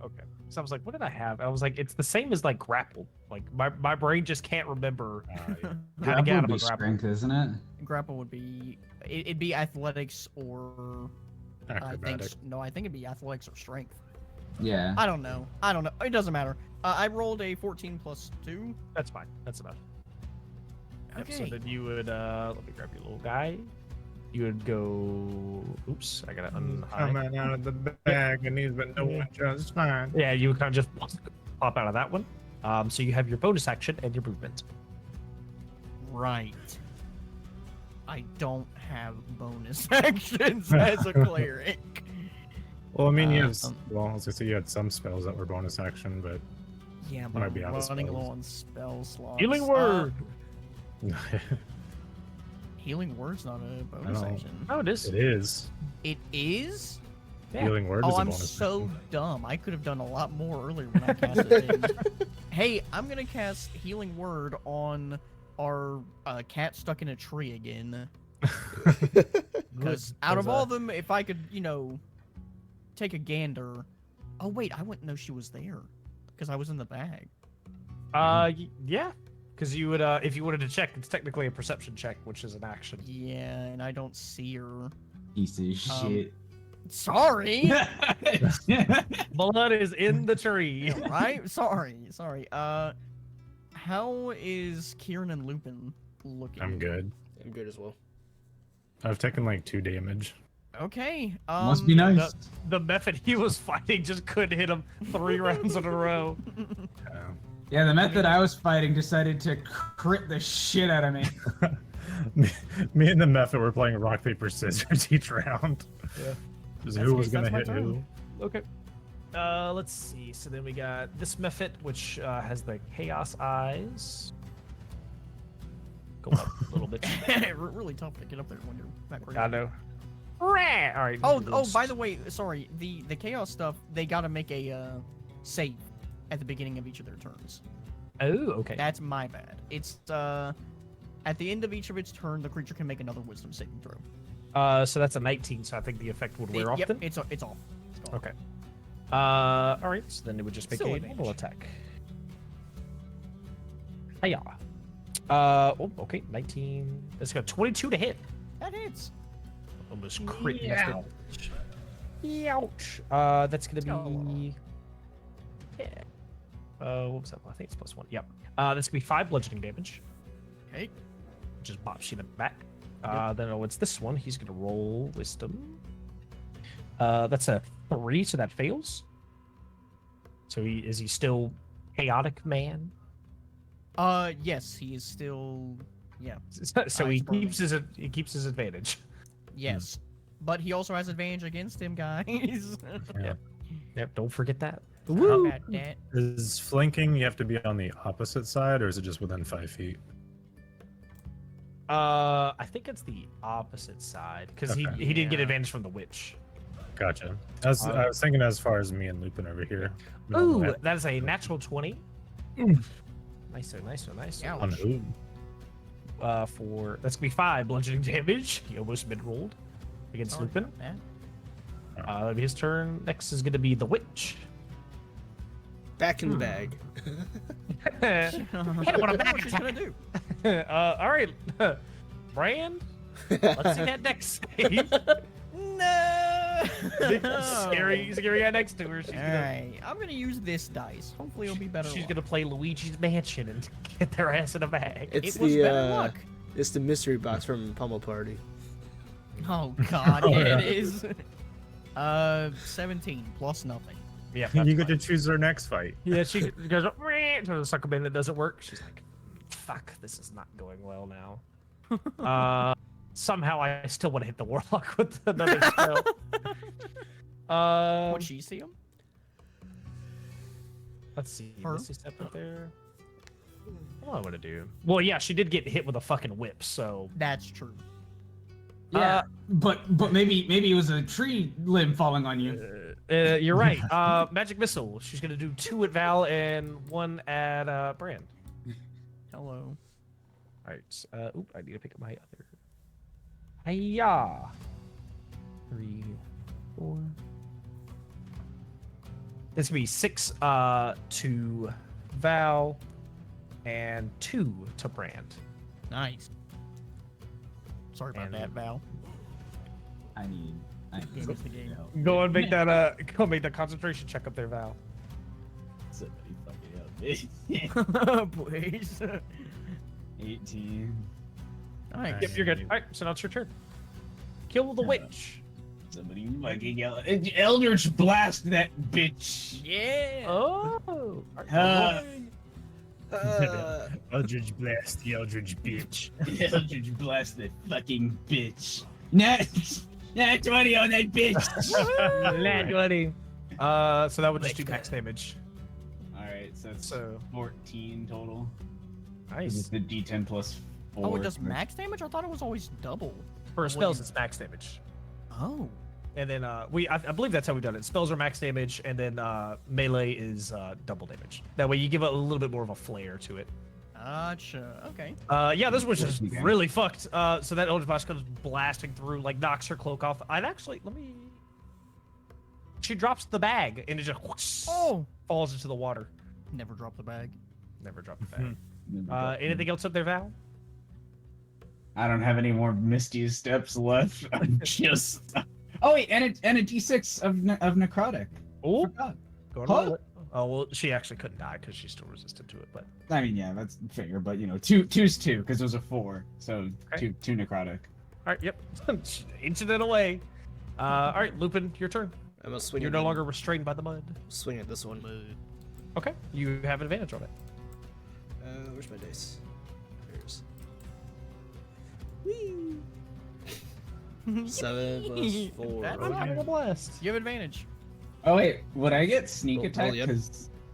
Okay. So I was like, what did I have? I was like, it's the same as like grapple. Like my brain just can't remember how to get Grapple out would of be a grapple. strength, isn't it? Grapple would be it'd be athletics or Acrobatics. I think it'd be athletics or strength. Yeah. I don't know. It doesn't matter. I rolled a 14 plus 2. That's fine. That's enough. Yep, so Okay. then you would let me grab your little guy. You would go. Oops, I gotta unhide. Coming out of the bag, and he's been doing just fine. Yeah, you would kind of just pop out of that one. So you have your bonus action and your movement. Right. I don't have bonus actions as a cleric. Well, I mean, you have. Um, Well, I was gonna say you had some spells that were bonus action, but Yeah, Might but be out I'm of running spells. low on spell slots. Healing word. Healing word's not a bonus know. action. Oh, it is. it is. It is? Yeah. Healing word is Oh, a I'm bonus so action. dumb. I could have done a lot more earlier when I cast it. in. Hey, I'm gonna cast Healing Word on our cat stuck in a tree again. Because out of all of them, if I could, take a gander. Oh wait, I wouldn't know she was there because I was in the bag. Yeah, because you would if you wanted to check, it's technically a perception check, which is an action. Yeah, and I don't see her. Piece of shit. Sorry. Blood is in the tree. Right? Sorry. How is Kieran and Lupin looking? I'm good. I'm good as well. I've taken like 2 damage. Okay. Must be nice. The method he was fighting just couldn't hit him 3 rounds in a row. Yeah, the method I was fighting decided to crit the shit out of me. Me and the method were playing rock paper scissors each round. Yeah. Just That's who was me, gonna that's my hit who? turn. Okay. Let's see. So then we got this method, which has the chaos eyes. Go up a little bit. Really tough to get up there when you're back where I you are. know. All right. Oh, by the way, sorry. The chaos stuff, they got to make a save at the beginning of each of their turns. Oh, okay. That's my bad. It's at the end of each of its turn, the creature can make another wisdom saving throw. So that's a 19. So I think the effect would wear off Yep, then. it's off. It's gone. Okay. All right. So then it would just make Still a advantage. normal attack. Hiya. Oh, okay. 19. It's got 22 to hit. That hits. Almost crit. Yeah. Ouch. That's gonna be. Yeah. What was that? I think it's +1. Yep. That's gonna be 5 bludgeoning damage. Okay. Just bops you in the back. Then it's this one. He's gonna roll wisdom. That's a 3, so that fails. So is he still chaotic man? Yes, he is still. Yeah. So He's he keeps his advantage. Yes. But he also has advantage against him, guys. Yep. Don't forget that. How about that? Is flanking you have to be on the opposite side, or is it just within 5 feet? I think it's the opposite side because Okay. he didn't get Yeah. advantage from the witch. Gotcha. I was thinking as far as me and Lupin over here. We don't Ooh, have- that is a natural 20. Nicer. Yeah. on who? For that's gonna be 5 bludgeoning damage. He almost mid-rolled against Sorry Lupin. about that. His turn next is gonna be the witch. Back in the bag. Hit him with a What back she's gonna attack. do? All right, Brand. Let's see that next save. No. Scary guy next to her. She's All gonna, right, I'm gonna use this dice. Hopefully, it'll be better. she's luck. gonna play Luigi's Mansion and get their ass in a bag. It's It was the better luck. it's the mystery box from Pummel Party. Oh God, Oh, yeah, yeah. it is. 17 plus nothing. Yeah, You get to choose their next fight. Yeah, she goes to the sucker bin that doesn't work. She's like, "Fuck, this is not going well now." Somehow I still want to hit the warlock with another spell. Would she see him? Let's see. Her? Misty step up there. What do I want to do? Well, yeah, she did get hit with a fucking whip, so That's true. Yeah, but maybe it was a tree limb falling on you. you're right. Magic missile. She's gonna do 2 at Val and 1 at Brand. Hello. All right. Oop, I need to pick up my other. Hiya. 3, 4. This will be 6 to Val and 2 to Brand. Nice. Sorry about And- that, Val. I need Game is the game. Go and make that go make that concentration check up there, Val. Somebody fucking help me. Please. 18. Nice. Yep, you're good. All right, so now it's your turn. Kill the witch. Somebody fucking yell. Eldritch blast that bitch. Yeah. Oh. Eldridge blast the Eldridge bitch. Eldritch blast that fucking bitch. Nat 20 on that bitch. Nat 20. So that would just do max damage. Alright, so it's So 14 total. nice. It's the D10 plus 4. Oh, it does max damage? I thought it was always double. For spells, it's max damage. Oh. And then I believe that's how we've done it. Spells are max damage, and then melee is double damage. That way you give it a little bit more of a flair to it. Gotcha. Okay. Yeah, this was just Okay. really fucked. So that Eldritch Blast comes blasting through, like knocks her cloak off. I'd actually She drops the bag and it just falls into the water. Never drop the bag. Never drop the bag. Anything else up there, Val? I don't have any more Misty steps left. I'm just. Oh wait, and a D6 of necrotic. Oh, Forgot. go Huh? on. Oh well, she actually couldn't die because she's still resistant to it. But I mean, yeah, that's fair, but you know, two's 2 because it was a 4, so Okay. two necrotic. all right, yep, inching it away. All right, Lupin, your turn. I must swing. You're at no the- longer restrained by the mud. swing at this one. Okay, you have an advantage on it. Where's my dice? There's 7 plus 4. That's I'm Okay. having a blast. You have advantage. Oh wait, would I get sneak Roll- attack roll, yep.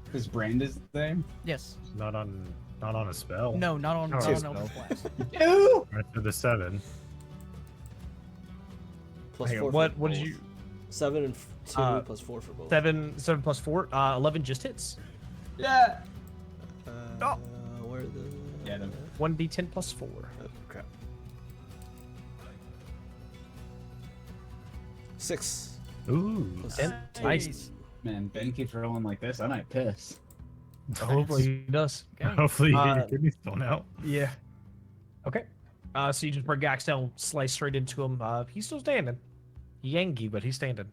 because Brand is there? Yes. Not on a spell. No, not on Oh, not on spell. Eldritch Blast. No. Right to the 7. Plus Hang on, 4 for what did both. you? 7 and 2 Uh, plus 4 for both. 7 plus 4. 11 just hits. Yeah. Where are the? Yeah, the- 1d10 plus 4. Oh, crap. 6. Ooh. Plus And- 2. Nice. Man, Ben keeps rolling like this. I might piss. Hopefully he does. Okay. Hopefully you get Uh, your kidneys thrown out. Yeah. Okay. So you just bring Gax down, slice straight into him. He's still standing. Yangy, but he's standing.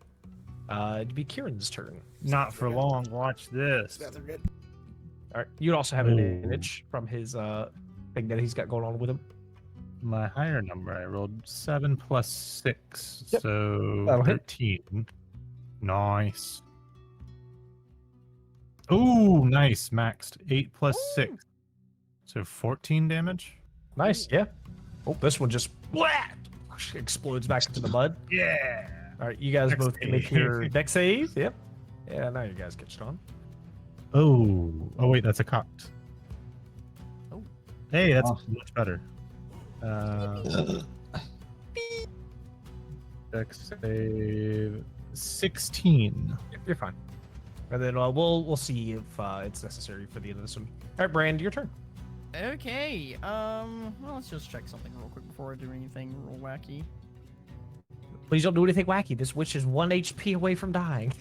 It'd be Kieran's turn. Not for long. Watch this. Stats are good. All right. You'd also have an Ooh. advantage from his thing that he's got going on with him. My higher number, I rolled 7 plus 6, Yep. so That'll hit. 13. Nice. Ooh, nice. Maxed 8 plus 6, so 14 damage. Nice. Yeah. Oh, this one just explodes back into the mud. Yeah. All right. You guys Dex both can make save. your deck save. Yep. Yeah. Now you guys get it on. Oh, wait, that's a cocked. Oh. Hey, that's Oh. much better. Dex save 16. Yep, you're fine. And then we'll see if it's necessary for the end of this one. All right, Brand, your turn. Okay. Well, let's just check something real quick before I do anything real wacky. Please don't do anything wacky. This witch is 1 HP away from dying.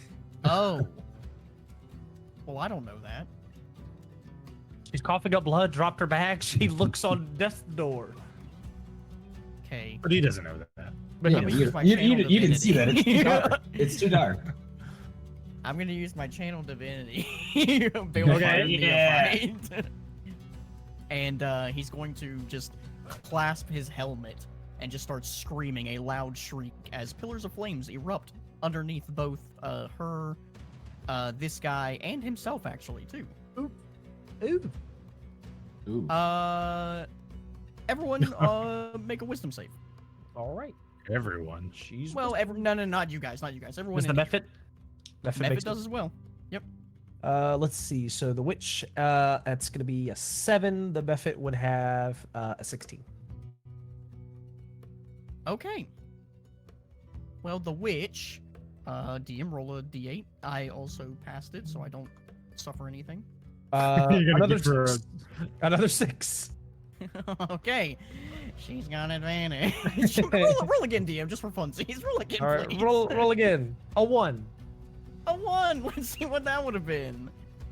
Oh. Well, I don't know that. She's coughing up blood, dropped her bag. She looks on death's door. Okay. But he doesn't know that. But Yeah, I'm but gonna you, use my you, channel you didn't see that. It's too divinity. dark. It's too dark. I'm gonna use my channel divinity. Okay, yeah. And he's going to just clasp his helmet and just start screaming a loud shriek as pillars of flames erupt underneath both her, this guy, and himself actually too. Ooh. Ooh. Everyone, make a wisdom save. All right. Everyone. She's Well, no, not you guys, not you guys. Everyone. Does the in here. method? Method does as well. Yep. Let's see. So the witch, that's gonna be a 7. The method would have a 16. Okay. Well, the witch, DM roll a d8. I also passed it, so I don't suffer anything. You're gonna Another give her a- another 6. Okay. She's got advantage. roll again, DM, just for funsies. Roll again, All right, please. roll again. A 1. A 1. Let's see what that would have been.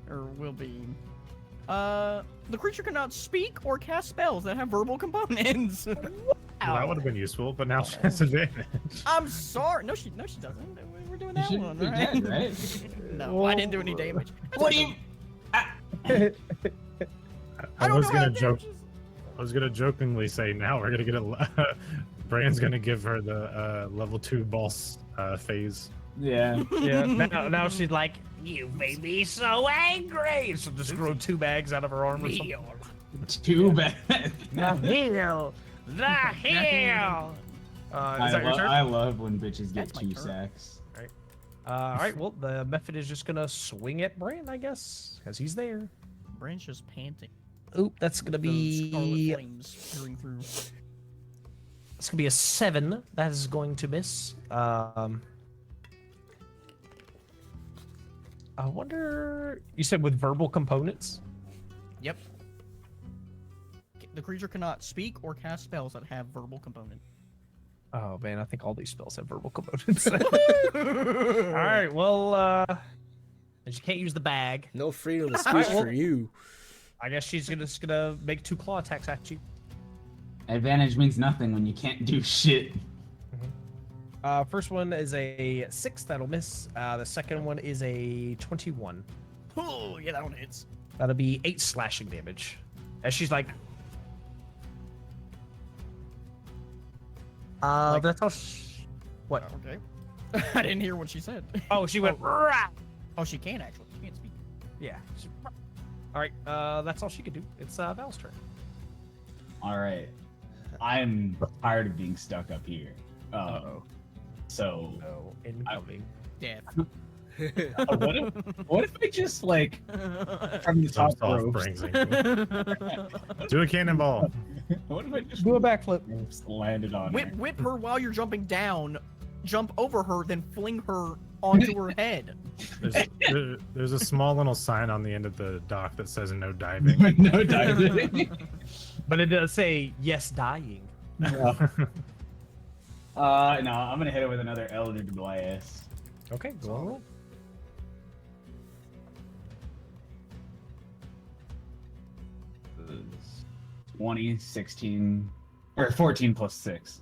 Or will be. The creature cannot speak or cast spells that have verbal components. Well, that would have been useful, but now she has advantage. I'm sorry. No, she doesn't. We're doing You that should one, be right? dead, right? No, I didn't do any damage. What do you? I don't know how to joke. damage is. I was gonna jokingly say now we're gonna get a. Brand's gonna give her the level 2 boss phase. Yeah. Yeah. Now she's like, you made me so angry. So just grow 2 bags out of her arm or something. Too bad. The heel. The heel. Is that your turn? I love when bitches get That's my 2 turn. sacks. All right. Well, the method is just gonna swing at Brand, I guess, because he's there. Brand's just panting. Oop, that's gonna The scarlet be flames pouring through. it's gonna be a 7. That is going to miss. I wonder. You said with verbal components. Yep. The creature cannot speak or cast spells that have verbal component. Oh man, I think all these spells have verbal components. All right. Well, and she can't use the bag. No freedom of speech for you. I guess she's just gonna make 2 claw attacks at you. Advantage means nothing when you can't do shit. First one is a 6, that'll miss. The second one is a 21. Oh, yeah, that one hits. That'll be 8 slashing damage. As she's like, that's how. What? Okay. I didn't hear what she said. Oh, she went. "Rah!" Oh, she can actually. She can't speak. Yeah. All right. That's all she could do. It's Val's turn. Alright. I'm tired of being stuck up here. Uh-oh. So, No, incoming. Death. what if I just, like, from the top Soft ropes, brings it. Do a cannonball. what if I just Do a backflip. landed on her? Whip her while you're jumping down, jump over her, then fling her onto her head. There's a small little sign on the end of the dock that says no diving. No diving. But it does say yes, dying. No, I'm gonna hit it with another Eldritch Blast. Okay, go on. Roll. Is 20, 16, or 14 plus 6.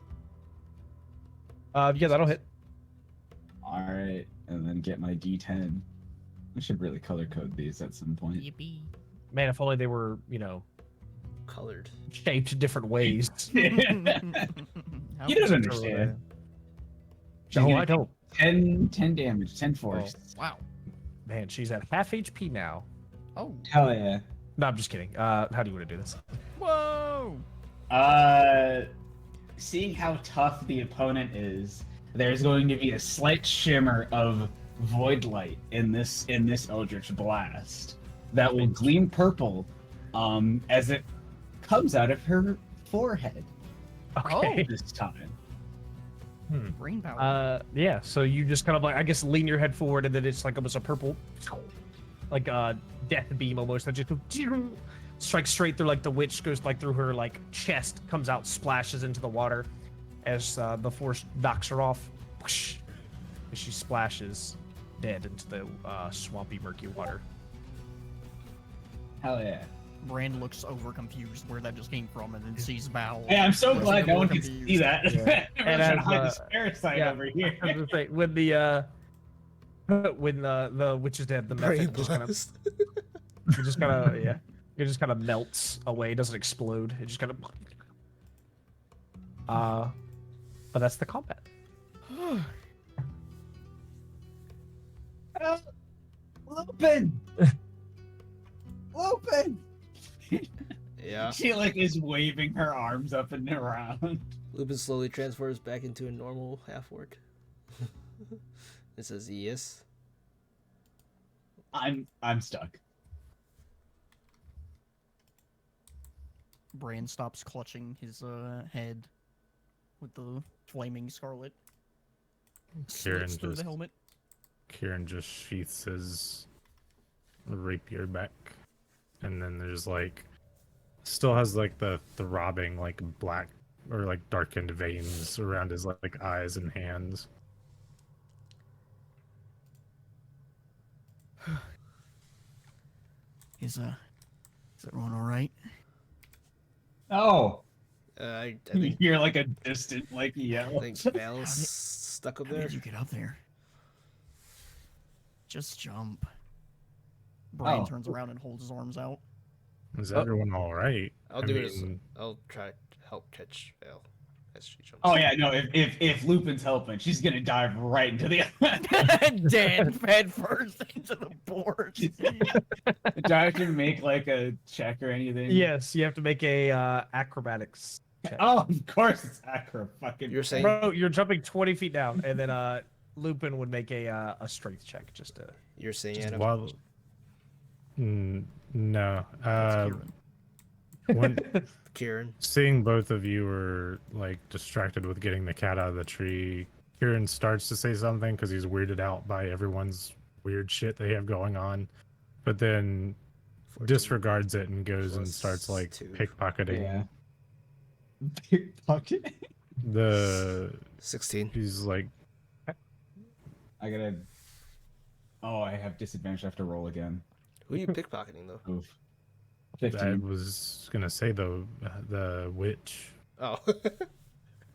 Yeah, that'll hit. Alright, and then get my D10. I should really color code these at some point. Yippee. Man, if only they were, Colored. shaped different ways. He doesn't understand. She's No, gonna I don't. 10 damage, 10 force. Wow. Man, she's at half HP now. Oh. Hell yeah. No, I'm just kidding. How do you want to do this? Whoa. Seeing how tough the opponent is, there's going to be a slight shimmer of void light in this Eldritch Blast that will gleam purple as it comes out of her forehead Okay. this time. Brain power. Yeah. So you just kind of like, I guess, lean your head forward, and then it's like almost a purple, like death beam almost that just strikes straight through. Like the witch goes like through her like chest, comes out, splashes into the water, as the force knocks her off. Whoosh, as she splashes dead into the swampy, murky water. Hell yeah. Brand looks over confused where that just came from, and then sees Val. Hey, I'm so looks glad even no more one can see confused. that. Yeah. Everyone's trying to hide as, this parasite yeah, over here. I was gonna say, when the when the witch is dead, the Brain method just kind of blast. it just kind of yeah, it just kind of melts away. It doesn't explode. It just kind of but that's the combat. Lupin! Lupin! Yeah. She like is waving her arms up and around. Lupin slowly transfers back into a normal half-orc. It says yes. I'm stuck. Brand stops clutching his head with the flaming scarlet. Kieran Slips through the just- helmet. Kieran just sheaths his rapier back, and then there's like still has like the throbbing like black or like darkened veins around his like eyes and hands. Is everyone all right? Oh, I think you're like a distant like yell. I think Val's stuck up How there. did you get up there? Just jump. Brian Oh. turns around and holds his arms out. Is Oh. everyone all right? I'll do it. As, I'll try to help catch Val as she jumps. Oh yeah, no. If Lupin's helping, she's gonna dive right into the Dead head first into the board. Do I have to make like a check or anything? Yes, you have to make a acrobatics check. Oh, of course it's acro fucking. You're saying Bro, you're jumping 20 feet down, and then Lupin would make a strength check just to. you're saying Just Adam. while... no. That's When Kieran. seeing both of you are like distracted with getting the cat out of the tree, Kieran starts to say something because he's weirded out by everyone's weird shit they have going on, but then 14. disregards it and goes and Plus starts like 2. pickpocketing Yeah. Pickpocket. the 16. he's like I gotta. Oh, I have disadvantage. I have to roll again. Who are you pickpocketing though? Oof. I 15. was gonna say the witch, Oh.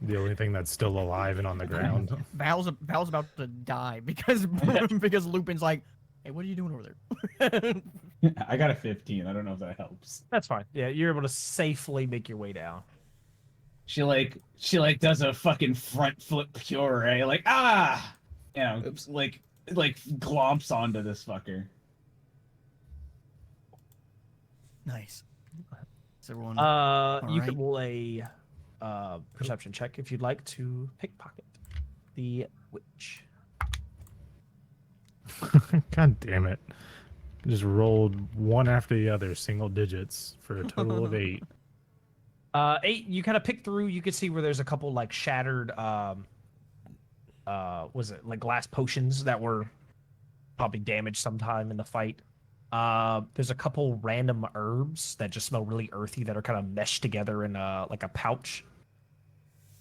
the only thing that's still alive and on the ground. Val's about to die because because Lupin's like, hey, what are you doing over there? I got a 15. I don't know if that helps. That's fine. Yeah, you're able to safely make your way down. She does a fucking front flip puree, like you know, Oops. like glomps onto this fucker. Nice. Is everyone? You Alright. can roll a perception check if you'd like to pickpocket the witch. God damn it! Just rolled one after the other, single digits for a total of 8. 8. You kind of pick through. You can see where there's a couple like shattered. Was it like glass potions that were probably damaged sometime in the fight? There's a couple random herbs that just smell really earthy that are kind of meshed together in like a pouch.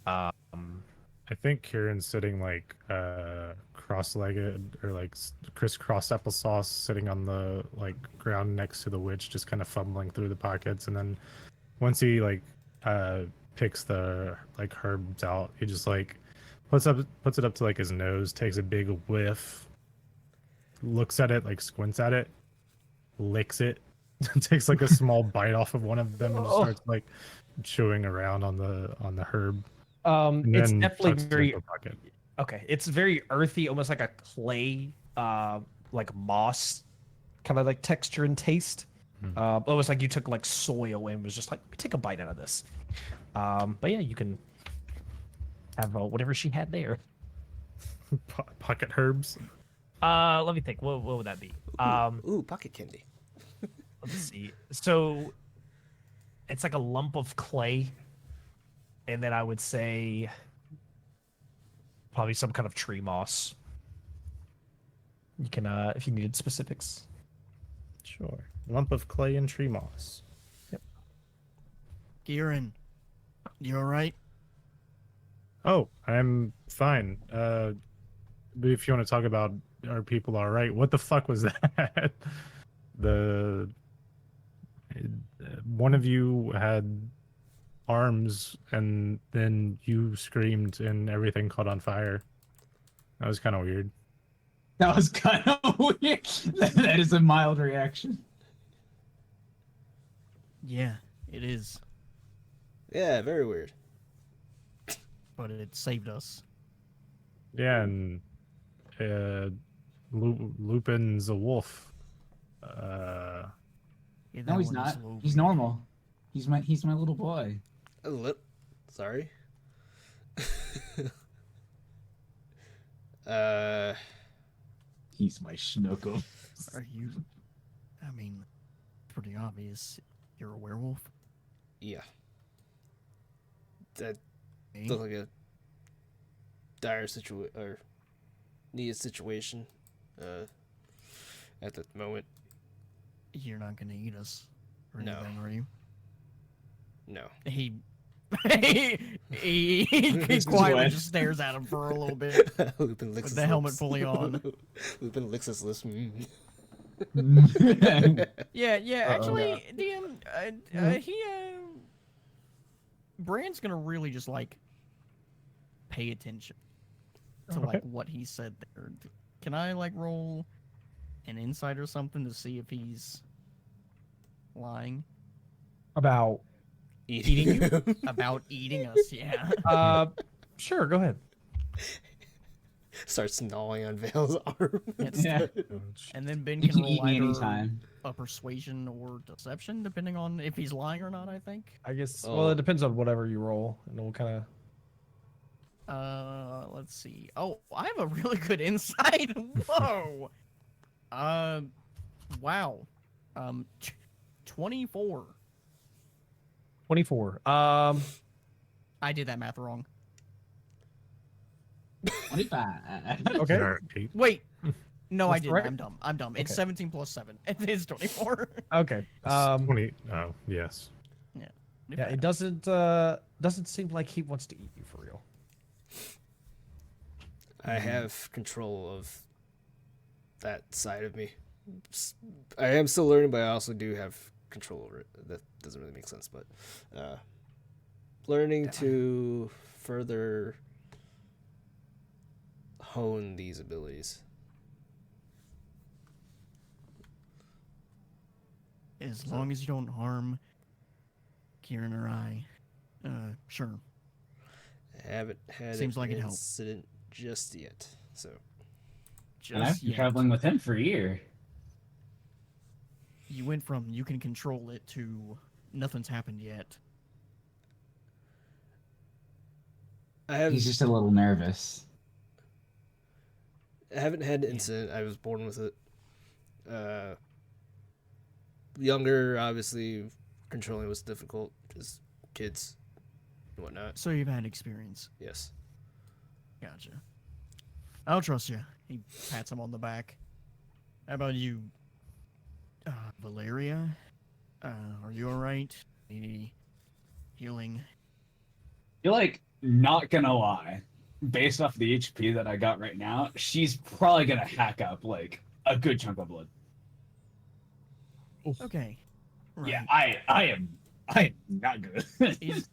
I think Kieran's sitting like cross-legged or like crisscross applesauce, sitting on the like ground next to the witch, just kind of fumbling through the pockets. And then once he like picks the like herbs out, he just like puts it up to like his nose, takes a big whiff, looks at it, like squints at it, licks it, takes like a small bite off of one of them, and just starts like chewing around on the herb. And It's then definitely tucks it very into a pocket. okay. It's very earthy, almost like a clay, like moss, kind of like texture and taste. Almost like you took like soil and was just like, take a bite out of this. But yeah, you can have whatever she had there. Pocket herbs. Let me think. What would that be? Ooh, pocket candy. Let's see. So it's like a lump of clay, and then I would say probably some kind of tree moss. You can, if you needed specifics. Sure. Lump of clay and tree moss. Kieran, you all right? Oh, I'm fine. But if you want to talk about are people all right, what the fuck was that? one of you had arms, and then you screamed, and everything caught on fire. That was kind of weird. That was kind of weird. That is a mild reaction. Yeah, it is. Yeah, very weird. But it saved us. Yeah, and Lupin's a wolf. Yeah, No, that he's one not. is a little He's weird. normal. He's my little boy. Sorry. uh, He's my schnookle. Are you? I mean, pretty obvious. You're a werewolf. yeah. That Eh? looked like a dire situation or needed situation. At the moment, You're not gonna eat us or No. anything, are you? no. He he quietly just stares at him for a little bit Lupin licks with his the helmet lips. fully on. Lupin licks his lips. Yeah, Uh-oh. actually, DM, Brand's gonna really just like pay attention to Okay. like what he said there. Can I like roll an insight or something to see if he's lying About Eating you. about eating us? Yeah. sure, go ahead. Starts gnawing on Vale's arm. Yeah. And then Ben You can can eat roll me either anytime. a persuasion or deception, depending on if he's lying or not. I think. I guess. Oh. Well, it depends on whatever you roll, and we'll kind of. Let's see. Oh, I have a really good insight. Whoa. Wow. 24. 24. I did that math wrong. 25. Okay. Wait. No, I That's didn't. right. I'm dumb. It's Okay. 17 plus 7. It is 24. Okay. 20. Oh, yes. Yeah, it doesn't seem like he wants to eat you for real. I have control of that side of me. I am still learning, but I also do have control over it. That doesn't really make sense, but learning to further hone these abilities. As long as you don't harm Kieran or I. Sure. I haven't had Seems an like it helped. incident just yet, so And I've Just been yet. traveling with him for a year. You went from you can control it to nothing's happened yet. I have. He's just a little nervous. I haven't had an incident. I was born with it. Younger, obviously, controlling was difficult. Just kids and whatnot. So you've had experience. Yes. Gotcha. I'll trust you. He pats him on the back. How about you, Valeria? Are you alright? Any healing? You're like, not gonna lie, based off the HP that I got right now, she's probably gonna hack up like a good chunk of blood. Okay. Right. Yeah, I am not good.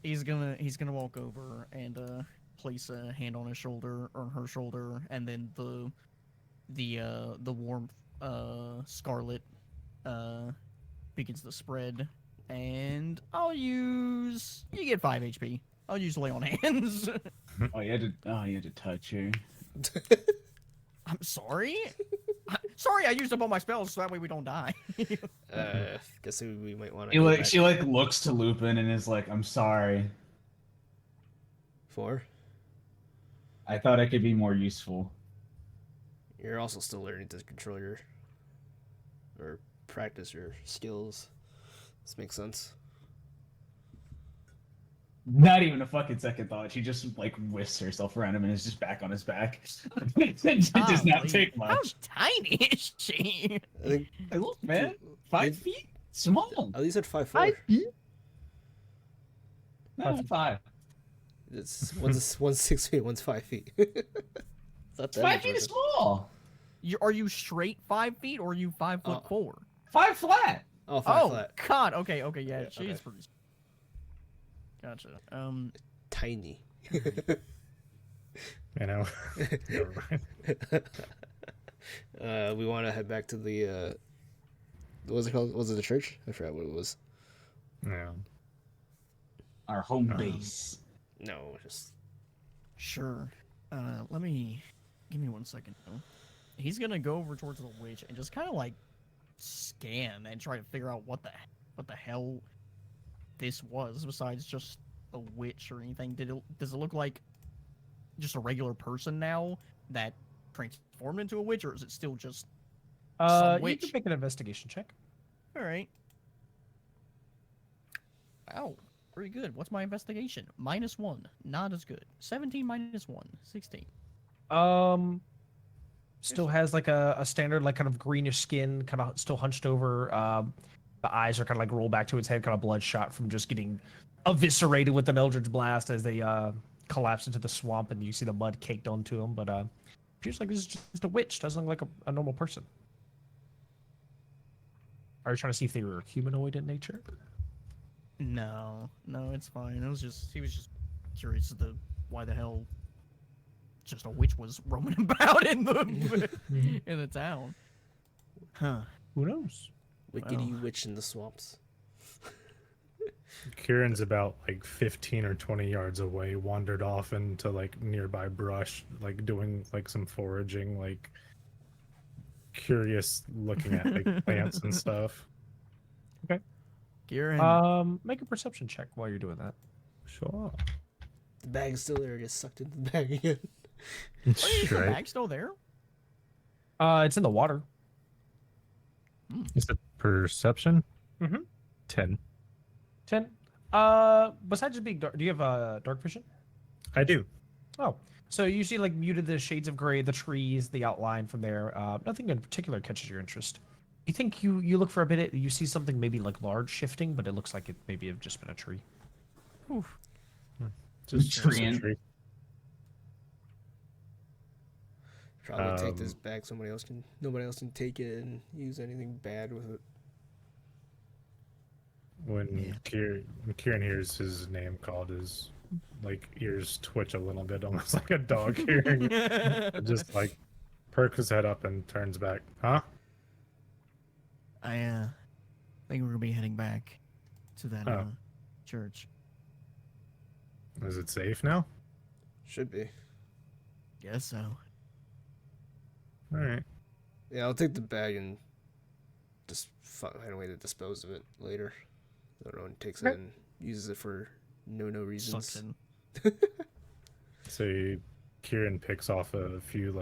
He's gonna walk over and place a hand on his shoulder or on her shoulder, and then the warm scarlet begins to spread, and you get 5 HP. I'll use lay on hands. Oh, you had to touch her. I'm sorry. Sorry, I used up all my spells so that way we don't die. Guess we might want She to. she looks to Lupin and is like, "I'm sorry. 4. I thought I could be more useful." You're also still learning to control your or practice your skills. This makes sense. Not even a fucking second thought. She just like whisks herself around him and is just back on his back. It does not Golly, take How much. tiny is she? I think Hey, look, man, 5 feet, small. at least at 5'4". No, 5. It's one's 6 feet, one's 5 feet. It's not that 5 much feet is difference. small. Are you straight 5 feet or are you 5'4"? 5 flat. Oh, flat, Oh flat. God. Okay. Okay. Yeah. Yeah, She okay. is pretty. Gotcha. Tiny. You know. Never mind. We want to head back to the. What was it called? Was it the church? I forgot what it was. Yeah. Our home base. No, just. Sure. Let me. Give me 1 second. Though. He's gonna go over towards the witch and just kind of like scan and try to figure out what the hell this was besides just a witch or anything. Does it look like just a regular person now that transformed into a witch, or is it still just some You witch? can make an investigation check. All right. Wow, pretty good. What's my investigation? -1, not as good. 17 -1, 16. Still has like a standard like kind of greenish skin, kind of still hunched over. The eyes are kind of like rolled back to its head, kind of bloodshot from just getting eviscerated with an eldritch blast as they collapse into the swamp, and you see the mud caked onto them. But appears like this is just a witch. Doesn't look like a normal person. Are you trying to see if they were humanoid in nature? No, it's fine. He was just curious as to why the hell just a witch was roaming about in the town. Huh. Who knows? Wickedy witch in the swamps. Kieran's about like 15 or 20 yards away, wandered off into like nearby brush, like doing like some foraging, like curious looking at like plants and stuff. Kieran. Make a perception check while you're doing that. Sure. The bag's still there. Gets sucked into the bag again. Is the Right. bag still there? It's in the water. Is it perception? Mhm. 10. 10. Besides just being dark, do you have dark vision? I do. Oh, so you see like muted the shades of gray, the trees, the outline from there. Nothing in particular catches your interest. You think you look for a bit, you see something maybe like large shifting, but it looks like it maybe have just been a tree. Just Tree a in. tree. Probably take this bag. Nobody else can take it and use anything bad with it. When Kieran hears his name called, his like ears twitch a little bit, almost like a dog hearing it. Just like perks his head up and turns back. Huh? I think we're gonna be heading back to that Oh. church. Is it safe now? Should be. Guess so. All right. Yeah, I'll take the bag and just find a way to dispose of it later. Everyone takes it and uses it for no reasons. Sucks in. So Kieran picks off a few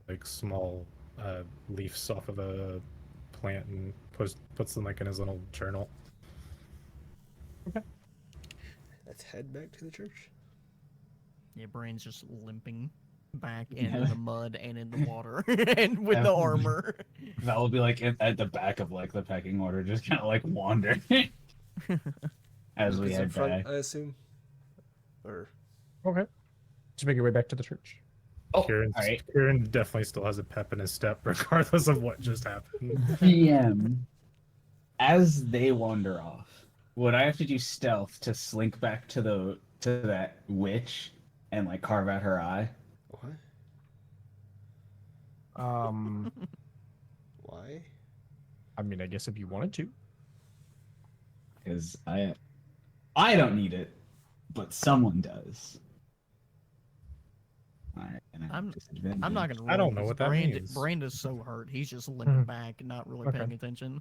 like small leaves off of a plant and puts them like in his little journal. Let's head back to the church. Yeah, Brain's just limping back in the mud and in the water and with the armor. That will be like at the back of like the pecking order, just kind of like wandering as we Lucas in head front, back. I assume. Or Okay. Just make your way back to the church. Oh, Kieran all right. Kieran definitely still has a pep in his step, regardless of what just happened. PM. As they wander off, would I have to do stealth to slink back to that witch and like carve out her eye? what? Why? I mean, I guess if you wanted to. Because I don't need it, but someone does. All right, and I have disadvantage. I'm not gonna. I don't know roll, what 'cause that Brand, means. Brand is so hurt. He's just limping back, not really Okay. paying attention.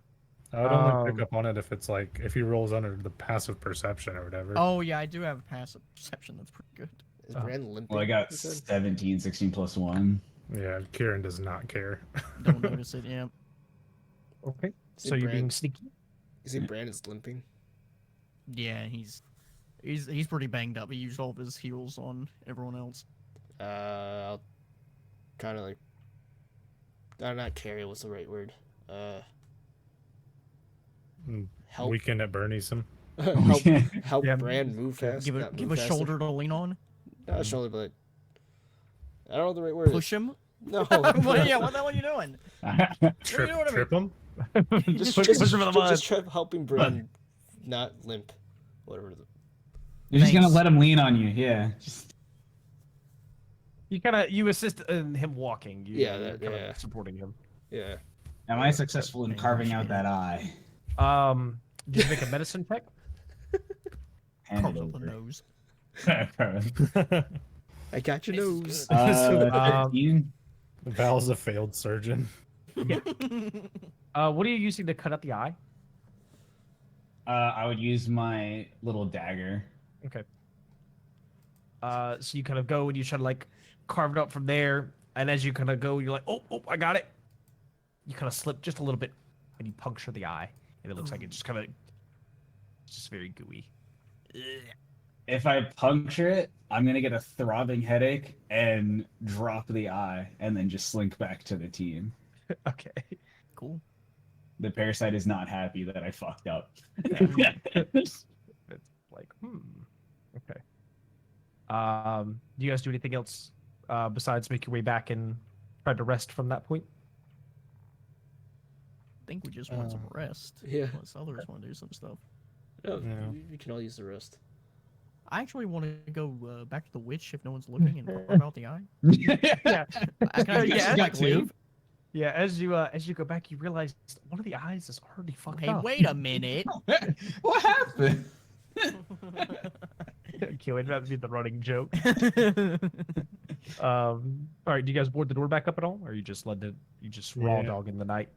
I would only pick Um, up on it if it's like if he rolls under the passive perception or whatever. Oh yeah, I do have a passive perception. That's pretty good. Is Oh. Brand limping? Well, I got you said? 17, 16 plus 1. Yeah, Kieran does not care. Don't notice it. Yeah. Okay. See, So you're Brand- being sneaky. You see, Brand is limping. Yeah, he's pretty banged up. He used all of his heals on everyone else. I'll kind of like. Not carry. What's the right word? Help. Weekend at Bernie's him. help Yeah. Brand move fast. Give not a move faster. shoulder to lean on. Not a shoulder, but I don't know what the right word. Push him. Is. No. Well, yeah, what the hell are you doing? Trip doing to me? him? Just push him in the mud. Just try helping Bran not limp. Whatever. You're just gonna Thanks. let him lean on you. Yeah. Just... You assist in him walking. Yeah, you're that- kind yeah. of supporting him. Yeah. Am I successful in carving out that eye? Did you make a medicine check? Hand it Carves up the over. nose. I got your nose. 13. Val's a failed surgeon. What are you using to cut out the eye? I would use my little dagger. Okay. So you kind of go and you try to like carve it up from there, and as you kind of go, you're like, oh, I got it. You kind of slip just a little bit, and you puncture the eye, and it looks like it just kind of, it's just very gooey. If I puncture it, I'm gonna get a throbbing headache and drop the eye, and then just slink back to the team. Okay. Cool. The parasite is not happy that I fucked up. It's like, okay. Do you guys do anything else besides make your way back and try to rest from that point? I think we just want some rest. Yeah. Unless others want to do some stuff. No, Yeah. we can all use the rest. I actually want to go back to the witch if no one's looking and carve out the eye. Yeah. Can I Yeah, just, like, got to. leave? Yeah, as you go back, you realize one of the eyes is already fucked Hey, up. wait a minute. What happened? Can't wait for that to be the running joke. All right, do you guys board the door back up at all, or you just raw Yeah. dog in the night?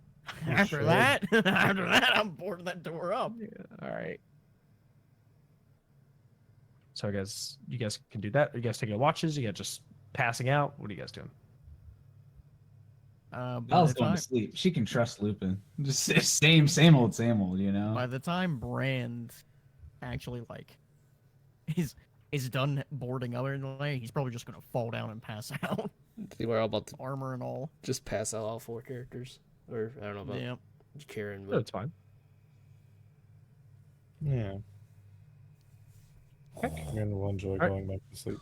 After Sure. that, I'm boarding that door up. All right. So I guess you guys can do that. Are you guys taking watches? You guys just passing out? What are you guys doing? By Val's the going time, to sleep. She can trust Lupin. Just same old, you know? by the time Brand actually like is done boarding up and like, he's probably just gonna fall down and pass out, I think we're all about to armor and all. just pass out all 4 characters. Or, I don't know about Yeah. Karen, No, but it's fine. Yeah. And we'll enjoy Alright. going back to sleep.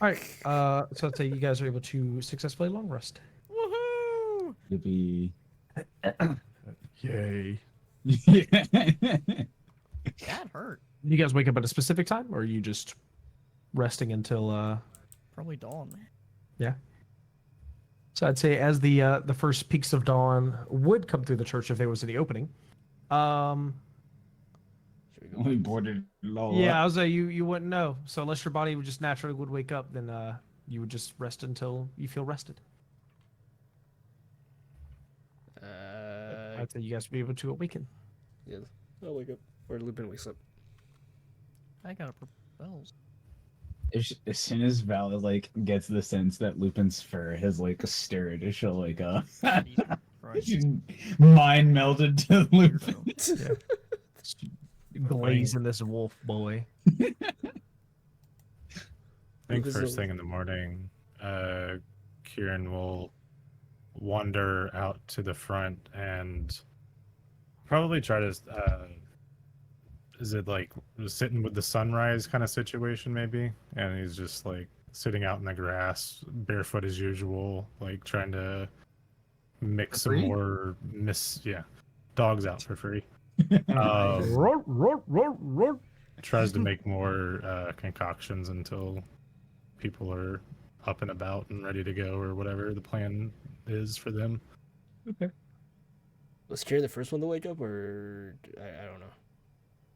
All right. So let's say you guys are able to successfully long rest. Woohoo! Yippee. Yay. That hurt. You guys wake up at a specific time, or are you just resting until? Probably dawn. So I'd say as the first peaks of dawn would come through the church if there was any opening. should we go We back? boarded low. Yeah, I was like, you wouldn't know. So unless your body would just naturally would wake up, then you would just rest until you feel rested. I'd say you guys would be able to awaken. Yeah, I'll wake up. Or Lupin wakes up. I got propels. As soon as Val like gets the sense that Lupin's fur has like stirred, she'll like Right. she's mind melted to Lupin. Glaze in this wolf boy. I think This first is- thing in the morning, Kieran will wander out to the front and probably try to. Is it like sitting with the sunrise kind of situation, maybe? And he's just like sitting out in the grass, barefoot as usual, like trying to mix some Free? more dogs out for free. Roar, roar, roar, roar. Tries to make more concoctions until people are up and about and ready to go, or whatever the plan is for them. Was Karen the first one to wake up, or I don't know.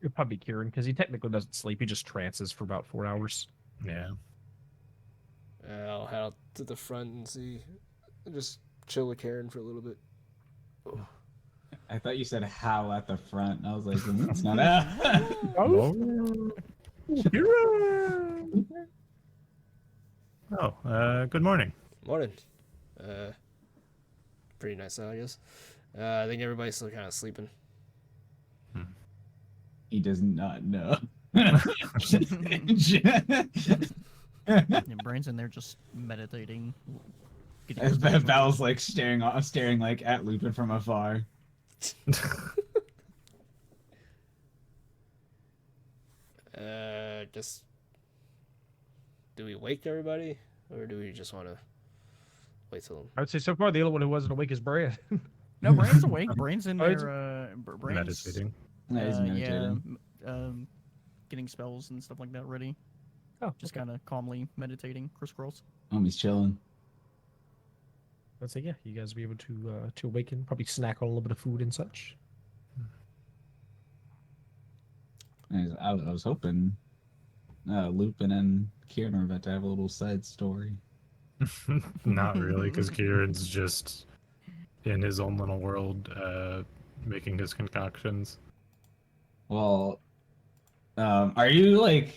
It'd probably be Kieran because he technically doesn't sleep. He just trances for about 4 hours. Yeah. I'll head out to the front and see. Just chill with Karen for a little bit. I thought you said howl at the front. And I was like, that's not out. Good morning. Morning. Pretty nice out, I guess. I think everybody's still kind of sleeping. He does not know. And Brand's in there just meditating. getting As his- Val's like staring like at Lupin from afar. Just. Do we wake everybody, or do we just want to wait till? I would say so far the only one who wasn't awake is Brad. No, Brand's awake. Brand's in Oh, he's there. Brand's meditating. Yeah, he's meditating. getting spells and stuff like that ready. Oh, Just okay. kind of calmly meditating, crisscross. He's chilling. Let's say, yeah, you guys will be able to awaken, probably snack on a little bit of food and such. I was hoping Lupin and Kieran were about to have a little side story. Not really, because Kieran's just in his own little world, making his concoctions. Well, are you like?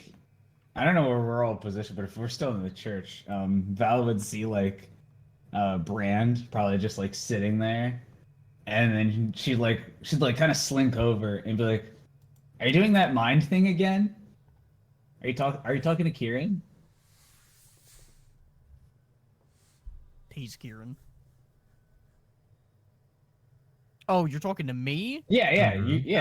I don't know where we're all positioned, but if we're still in the church, Val would see like Brand probably just like sitting there, and then she'd kind of slink over and be like, "Are you doing that mind thing again? Are you talking to Kieran?" He's Kieran. Oh, you're talking to me? Yeah,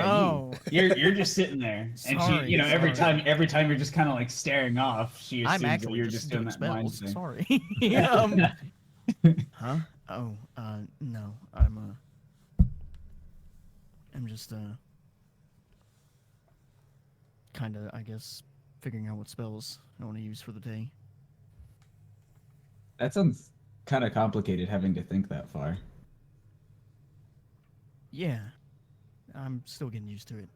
Oh. You're just sitting there, and Sorry, she, every sorry. time you're just kind of like staring off. She assumes I'm that actually you're just doing that mind spells. thing. Sorry. Huh? Oh, no. I'm just kind of, I guess, figuring out what spells I want to use for the day. That sounds kind of complicated, having to think that far. Yeah, I'm still getting used to it.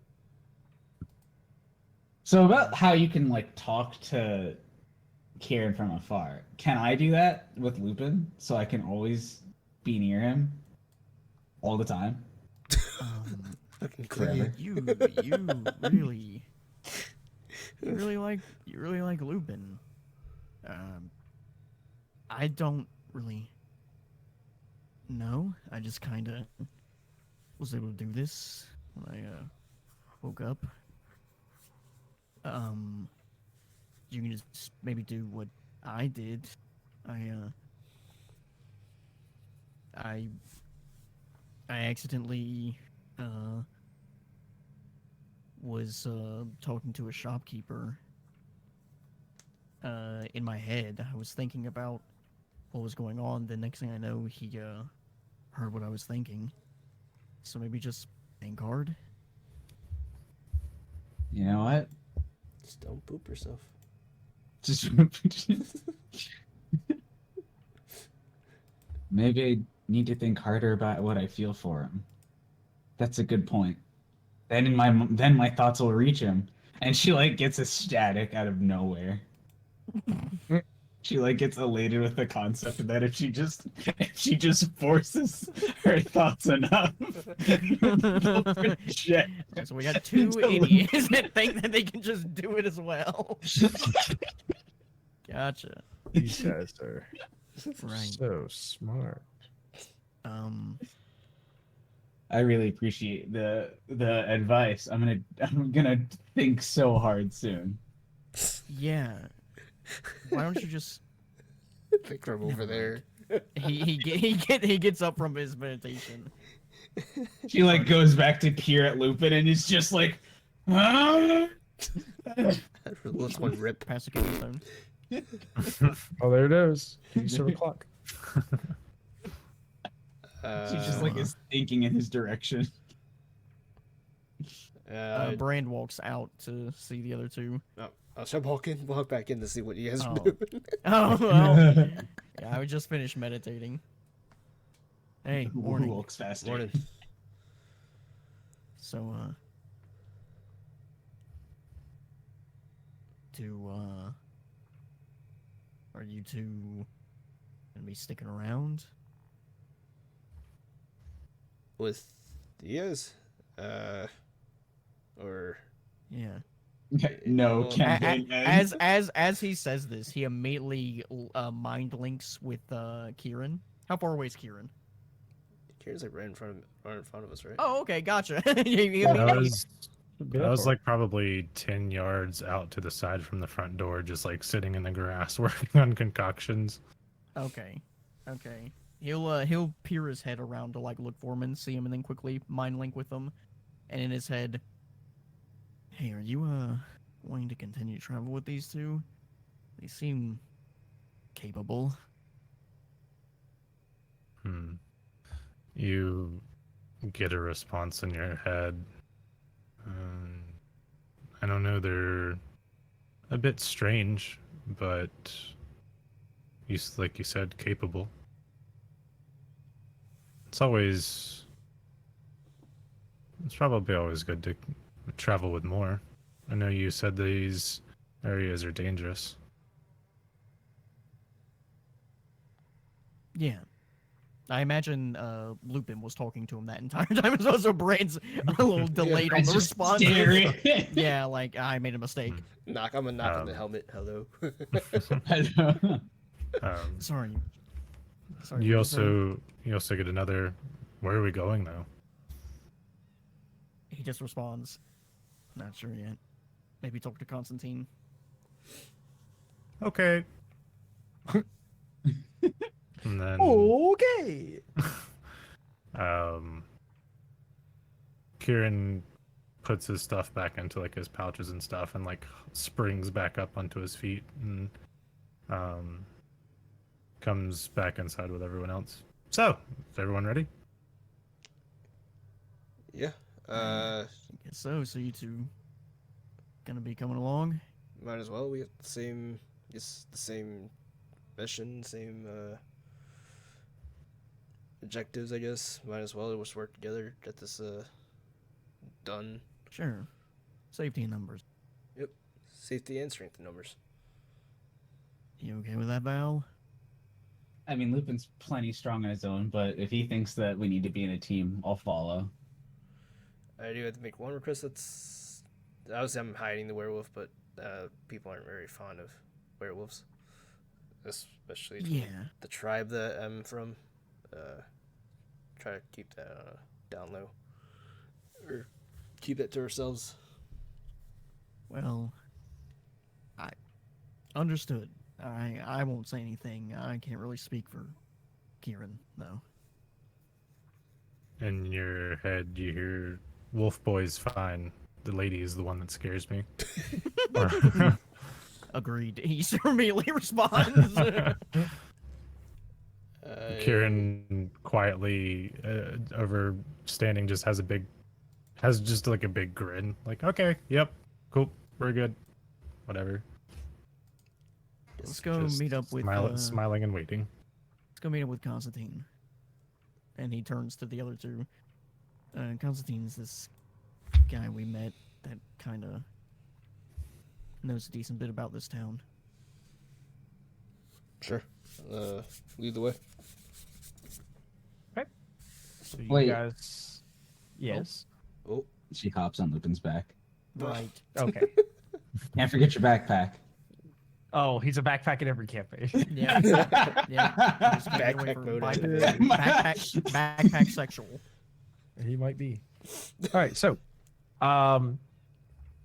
So about how you can like talk to Kieran from afar. Can I do that with Lupin so I can always be near him all the time? Fucking Forever. creepy. You really like Lupin. I don't really know. I just kind of was able to do this when I woke up. You can just maybe do what I did. I accidentally was talking to a shopkeeper in my head. I was thinking about what was going on. The next thing I know, he heard what I was thinking. So maybe just hang guard. You know what? Just don't poop yourself. Just maybe I need to think harder about what I feel for him. That's a good point. Then my thoughts will reach him, and she like gets ecstatic out of nowhere. She like gets elated with the concept that if she just forces her thoughts enough, they'll project So we got two idiots that think that they can just do it as well. Gotcha. These guys are Right. so smart. I really appreciate the advice. I'm gonna think so hard soon. Yeah. Why don't you just? Think from over there. He gets up from his meditation. She like goes back to peer at Lupin and is just like, "Ah!" Let's one rip. Pass the kidney stone. Oh, there it is. Use the clock. She just like is thinking in his direction. Brand walks out to see the other two. Should I walk back in to see what you guys are Oh. doing? Oh well. Yeah, I would just finish meditating. Hey, Who morning. walks faster? Morning. So, are you two gonna be sticking around? With you guys? Or Yeah. No, Well, campaign ends. As he says this, he immediately mind links with Kieran. How far away is Kieran? Kieran's like right in front of us, right? Oh, okay, gotcha. I was like probably 10 yards out to the side from the front door, just like sitting in the grass working on concoctions. Okay. He'll peer his head around to like look for him and see him, and then quickly mind link with him. And in his head, hey, are you wanting to continue to travel with these two? They seem capable. You get a response in your head. I don't know, they're a bit strange, but like you said, capable. It's probably always good to travel with more. I know you said these areas are dangerous. Yeah. I imagine Lupin was talking to him that entire time, so Brand's a little delayed on It's the just response. staring. Yeah, like I made a mistake. I'm gonna knock on the helmet. Hello. Sorry. Sorry. You what'd say? also get another. Where are we going now? He just responds. Not sure yet. Maybe talk to Constantine. Okay. And then Okay. Kieran puts his stuff back into like his pouches and stuff, and like springs back up onto his feet, and comes back inside with everyone else. So, is everyone ready? Yeah. I guess so. So you two gonna be coming along? Might as well. We have the same mission, same objectives, I guess. Might as well just work together, get this done. Sure. Safety in numbers. Yep. Safety and strength in numbers. You okay with that, Val? I mean, Lupin's plenty strong on his own, but if he thinks that we need to be in a team, I'll follow. I do have to make one request. Obviously I'm hiding the werewolf, but people aren't very fond of werewolves, especially the tribe that I'm from. Try to keep that down low, or keep that to ourselves. Well, I understood. I won't say anything. I can't really speak for Kieran, though. In your head, you hear Wolf Boy's fine. The lady is the one that scares me. Agreed. He immediately responds. Kieran quietly over standing just has just like a big grin. Like, okay, yep, cool, we're good. Whatever. Let's go Just meet up with smiling and waiting. Let's go meet up with Constantine. And he turns to the other two. Constantine's this guy we met that kind of knows a decent bit about this town. Sure. Lead the way. Okay. So you Wait. guys. Yes. Oh. She hops on Lupin's back. Right. Okay. Can't forget your backpack. Oh, he's a backpack in every campaign. Yeah. Yeah. Just get away Backpack from mode. backpack sexual. He might be. All right, so,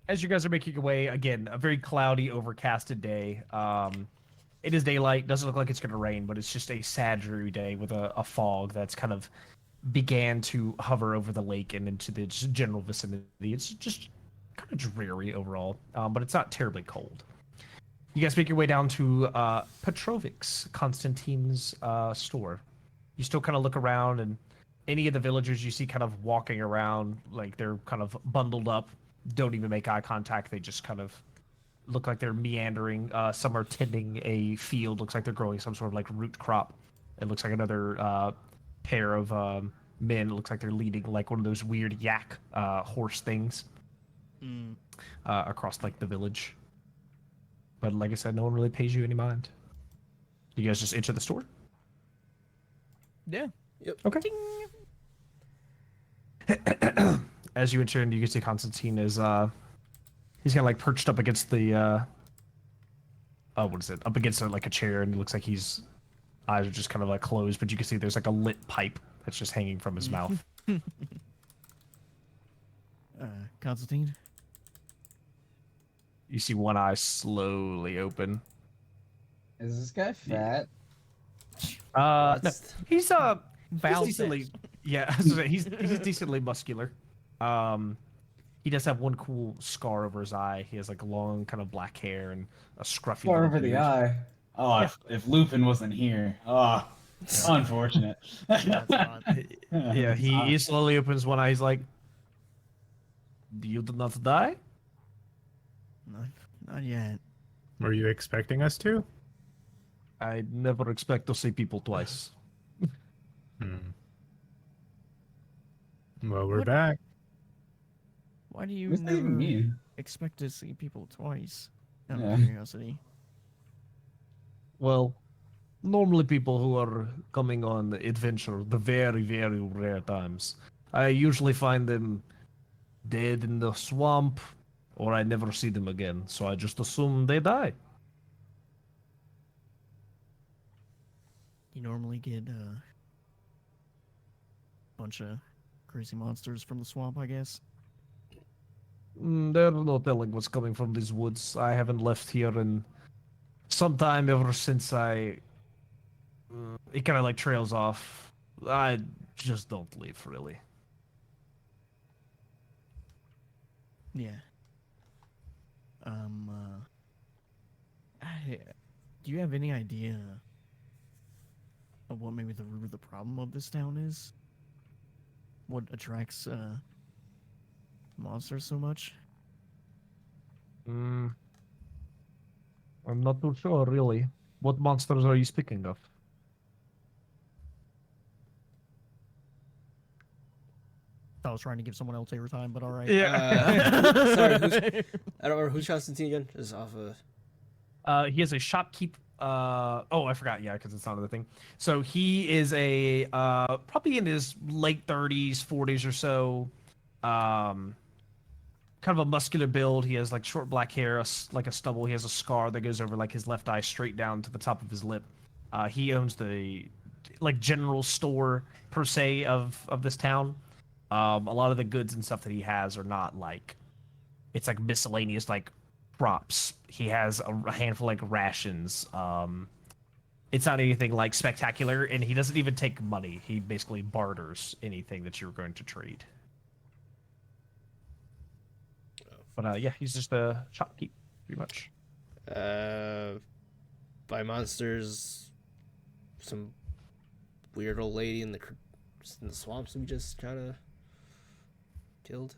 as you guys are making your way, again, a very cloudy, overcasted day. It is daylight. Doesn't look like it's going to rain, but it's just a sad, dreary day with a fog that's kind of began to hover over the lake and into the general vicinity. It's just kind of dreary overall, but it's not terribly cold. You guys make your way down to Petrovic's, Constantine's store. You still kind of look around, and any of the villagers you see kind of walking around, like they're kind of bundled up, don't even make eye contact. They just kind of look like they're meandering. Some are tending a field. Looks like they're growing some sort of like root crop. It looks like another pair of men. It looks like they're leading like one of those weird yak horse things across like the village. But like I said, no one really pays you any mind. You guys just enter the store? Yeah. Yep. Okay. As you enter, and you can see Constantine is he's kind of like perched up against the what is it? Up against like a chair, and it looks like his eyes are just kind of like closed, but you can see there's like a lit pipe that's just hanging from his mouth. Constantine? You see one eye slowly open. Is this guy fat? No, he's Val decently, says. yeah, he's decently muscular. He does have one cool scar over his eye. He has like long kind of black hair and a scruffy. Far little over the beard. eye. Oh, Yeah. if Lupin wasn't here. Oh, Unfortunate. That's not. Yeah, he slowly opens one eye. He's like, "You did not die?" Not, not yet. Were you expecting us to? I never expect to see people twice. Hmm. Well, we're What? back. Why do you What's that even never mean? expect to see people twice? Out of Yeah. curiosity. Well, normally people who are coming on the adventure, the very, very rare times, I usually find them dead in the swamp, or I never see them again. So I just assume they died. You normally get a bunch of crazy monsters from the swamp, I guess. There's no telling what's coming from these woods. I haven't left here in some time ever since I. It kind of like trails off. I just don't leave, really. Yeah. Um. I, do you have any idea of what maybe the root of the problem of this town is? What attracts monsters so much? Mm, I'm not too sure, really. What monsters are you speaking of? I was trying to give someone else airtime, but all right. Sorry, who's? I don't remember who's Constantine again. Just off of. He is a shopkeep. Oh, I forgot. Yeah, because it's not the thing. So he is a probably in his late 30s, 40s or so. Um, kind of a muscular build. He has like short black hair, like a stubble. He has a scar that goes over like his left eye straight down to the top of his lip. He owns the like general store per se of this town. A lot of the goods and stuff that he has are not like it's like miscellaneous like props. He has a handful like rations. It's not anything like spectacular, and he doesn't even take money. He basically barters anything that you're going to trade. But yeah, he's just a shopkeep, pretty much. By monsters, some weird old lady in the swamps we just kind of killed.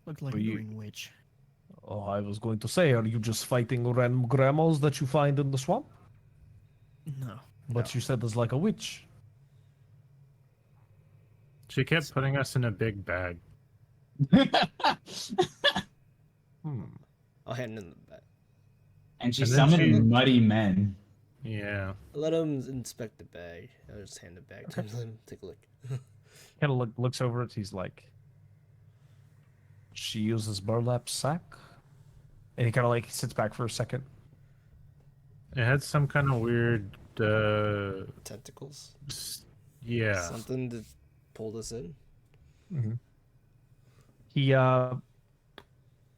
Looked like Were a you- green witch. Oh, I was going to say, are you just fighting random grandmas that you find in the swamp? No. But you said there's like a witch. She kept putting us in a big bag. Hmm. I'll hand in the back. And she And then summoned she- muddy men. Yeah. Let him inspect the bag. I'll just hand it back to him. Let him take a look. Kind of looks over it. He's like, she uses burlap sack, and he kind of like sits back for a second. It had some kind of weird. Tentacles. Yeah. Something that pulled us in. He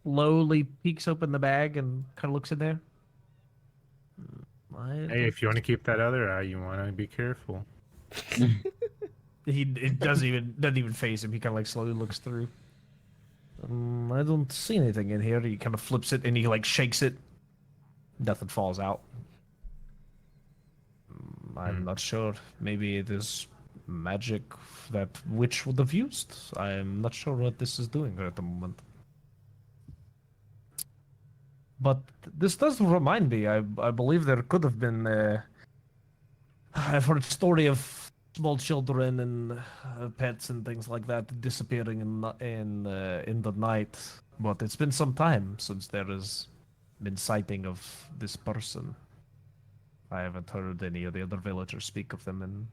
lowly peeks open the bag and kind of looks in there. Hey, if you want to keep that other eye, you want to be careful. It doesn't even phase him. He kind of like slowly looks through. I don't see anything in here. He kind of flips it and he like shakes it. Nothing falls out. I'm not sure. Maybe it is magic that witch would have used. I'm not sure what this is doing at the moment. But this does remind me. I believe there could have been. I've heard story of small children and pets and things like that disappearing in the night. But it's been some time since there has been sighting of this person. I haven't heard any of the other villagers speak of them in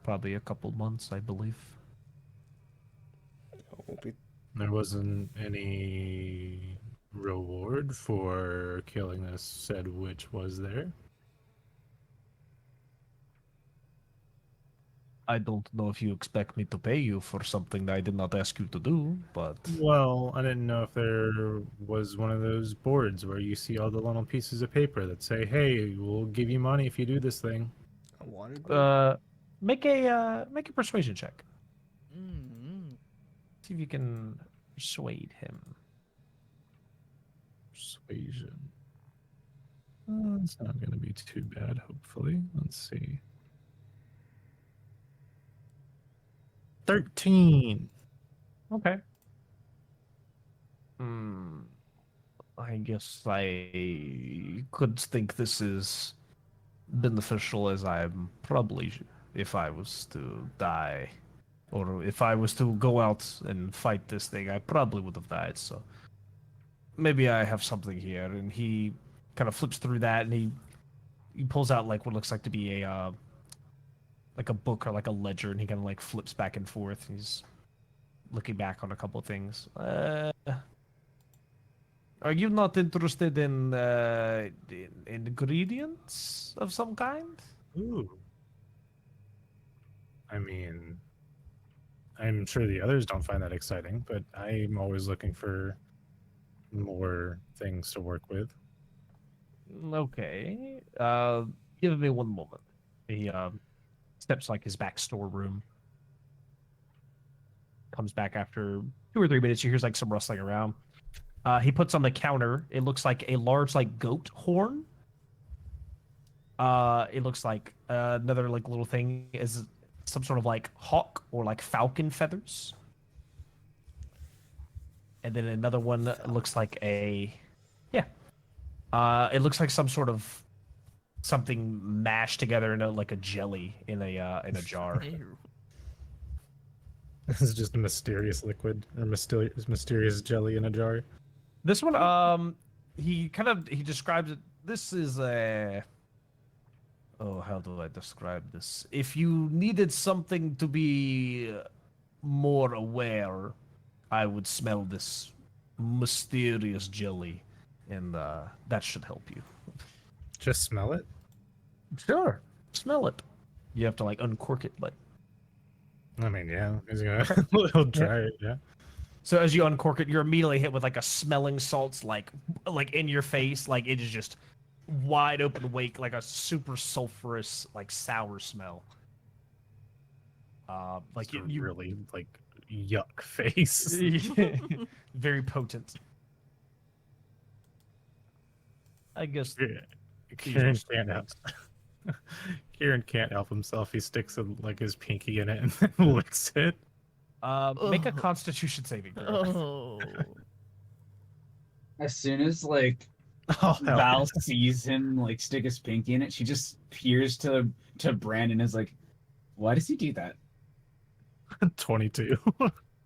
probably a couple months, I believe. Won't be. There wasn't any reward for killing this said witch, was there? I don't know if you expect me to pay you for something that I did not ask you to do, but Well, I didn't know if there was one of those boards where you see all the little pieces of paper that say, "Hey, we'll give you money if you do this thing." I wanted to. make a persuasion check. Mm-hmm. See if you can persuade him. Persuasion. It's not going to be too bad, hopefully. Let's see. 13. Okay. Hmm. I guess I could think this is beneficial as I'm probably, if I was to die, or if I was to go out and fight this thing, I probably would have died. So maybe I have something here. And he kind of flips through that, and he pulls out like what looks like to be a like a book or like a ledger, and he kind of like flips back and forth. He's looking back on a couple of things. Are you not interested in ingredients of some kind? Ooh. I mean, I'm sure the others don't find that exciting, but I'm always looking for more things to work with. Okay. Give me one moment. He steps like his back storeroom. Comes back after 2 or 3 minutes. You hear like some rustling around. He puts on the counter. It looks like a large like goat horn. It looks like another like little thing is some sort of like hawk or like falcon feathers. And then another one looks like a yeah. It looks like some sort of something mashed together in a like a jelly in a jar. Ew. This is just a mysterious liquid or mysterious jelly in a jar. This one, he describes it. This is a. Oh, how do I describe this? If you needed something to be more aware, I would smell this mysterious jelly, and that should help you. Just smell it. Sure, smell it. You have to like uncork it, but I mean, yeah, he's gonna he'll try it. Yeah. so as you uncork it, you're immediately hit with like a smelling salts like in your face, like it is just wide open wake, like a super sulfurous, like sour smell. Like It's a you really like yuck face. very potent. I guess Yeah. these Kieran are can't help. things. Kieran can't help himself. He sticks like his pinky in it and then licks it. Make a Ugh. Constitution saving throw. Oh. As soon as like Oh, hell Val sees him like stick his pinky in it, she just peers to Brandon and is like, "Why does he do that?" 22.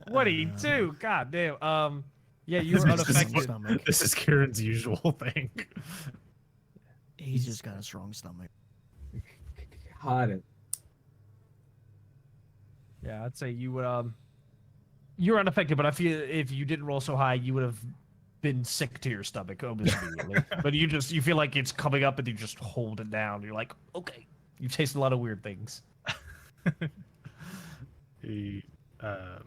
22. God damn. Yeah, you were This is unaffected. Stomach. This is Kieran's usual thing. He's just got a strong stomach. Got it. Yeah, I'd say you would you're unaffected, but I feel if you didn't roll so high, you would have been sick to your stomach almost immediately. But you feel like it's coming up and you just hold it down. You're like, okay. You've tasted a lot of weird things. He, oh,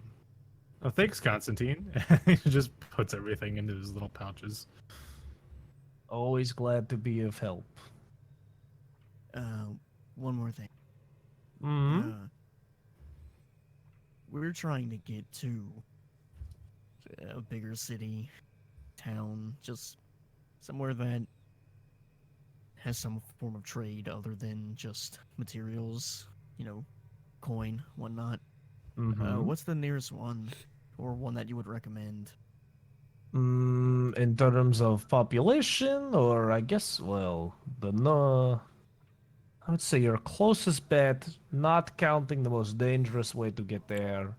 thanks, Constantine. He just puts everything into his little pouches. Always glad to be of help. One more thing. Mm-hmm. We're trying to get to a bigger city, town, just somewhere that has some form of trade other than just materials, coin, whatnot. What's the nearest one, or one that you would recommend? In terms of population, or I guess, well, I would say your closest bet, not counting the most dangerous way to get there,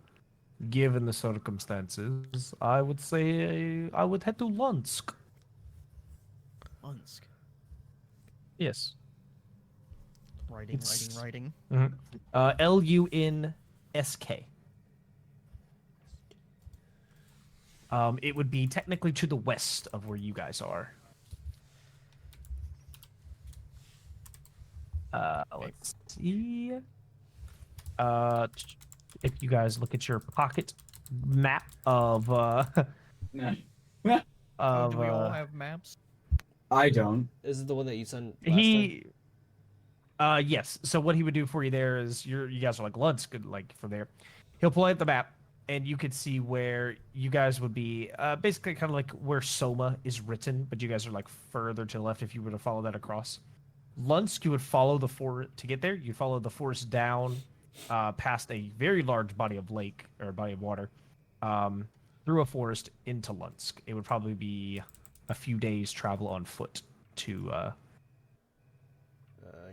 given the circumstances, I would say I would head to Lunsk. Lunsk. Yes. Writing. Lunsk. It would be technically to the west of where you guys are. Let's see. If you guys look at your pocket map of No, Oh, do we all have maps? I don't. This is the one that you sent last time? Yes. So what he would do for you there is you guys are like Lunsk, like from there. He'll pull out the map and you could see where you guys would be, basically kind of like where Soma is written, but you guys are like further to the left if you were to follow that across. Lunsk, you would follow the forest to get there. You follow the forest down past a very large body of lake or body of water, through a forest into Lunsk. It would probably be a few days travel on foot to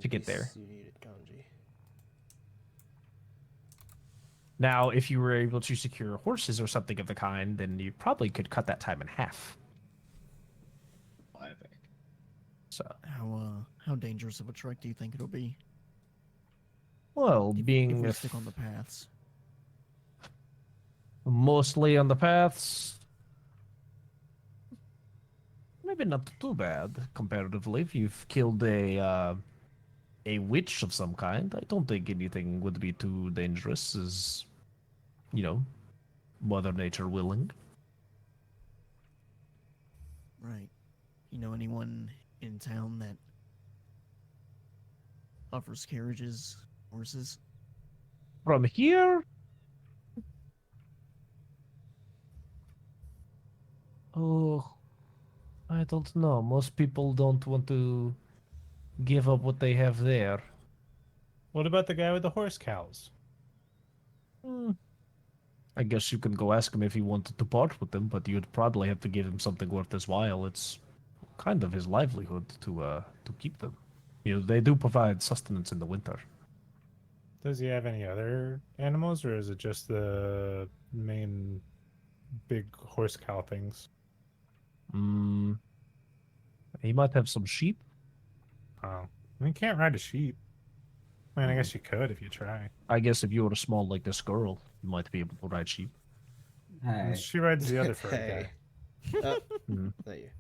In get there. case you needed kanji. Now, if you were able to secure horses or something of the kind, then you probably could cut that time in half. So, How dangerous of a trek do you think it'll be? well, If being we stick on the paths. mostly on the paths, maybe not too bad comparatively. If you've killed a witch of some kind, I don't think anything would be too dangerous, as Mother Nature willing. Right. You know anyone in town that offers carriages, horses? From here, oh, I don't know. Most people don't want to give up what they have there. What about the guy with the horse cows? Hmm. I guess you can go ask him if he wanted to part with them, but you'd probably have to give him something worth his while. It's kind of his livelihood to keep them. They do provide sustenance in the winter. Does he have any other animals, or is it just the main big horse cow things? Mm, he might have some sheep. Oh, I mean, you can't ride a sheep. I mean, I guess you could if you try. I guess if you were small like this girl, you might be able to ride sheep. Hey. She rides the other furry Hey. guy. Mhm. Not you.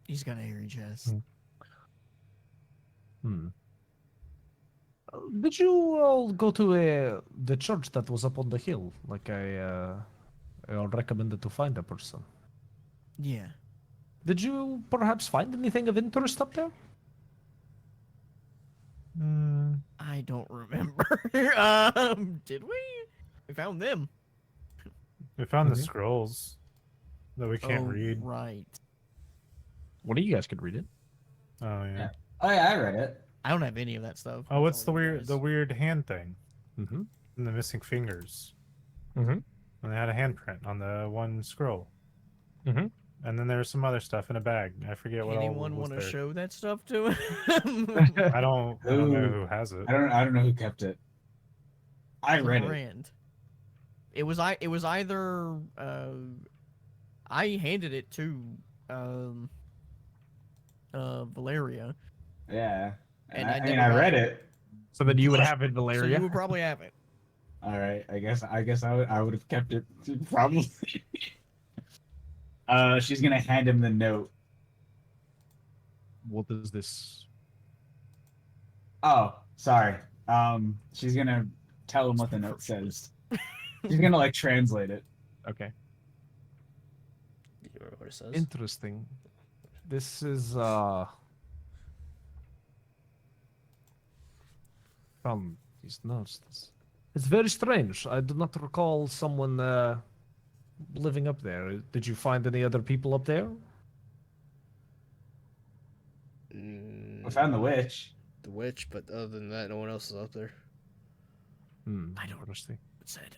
He's got a hairy chest. Hmm. Did you all go to the church that was up on the hill? Like I recommended to find a person. Yeah. Did you perhaps find anything of interest up there? I don't remember. Did we? We found them. We found the Mhm. scrolls that we can't read. Right. One of you guys could read it. Oh yeah. Yeah. Oh yeah, I read it. I don't have any of that stuff. Oh, what's That's the all you weird guys. weird hand thing Mm-hmm. and the missing fingers? Mm-hmm. And they had a handprint on the one scroll. Mm-hmm. And then there was some other stuff in a bag. I forget what all Anyone was want to there. show that stuff to him? I don't know Ooh. who has it. I don't know who kept it. I read it. Brand. It was either I handed it to Valeria, Yeah. and I I mean, never I got read it. it. So then you would have it, so Valeria. you would probably have it. All right. I guess I would have kept it probably. She's gonna hand him the note. What is this? Oh, sorry. She's gonna tell him what the note says. She's gonna like translate it. Okay. Do you remember what it says? Interesting. This is from these notes. It's very strange. I do not recall someone living up there. Did you find any other people up there? We found the witch. The witch, but other than that, no one else is up there. I don't Interesting. said.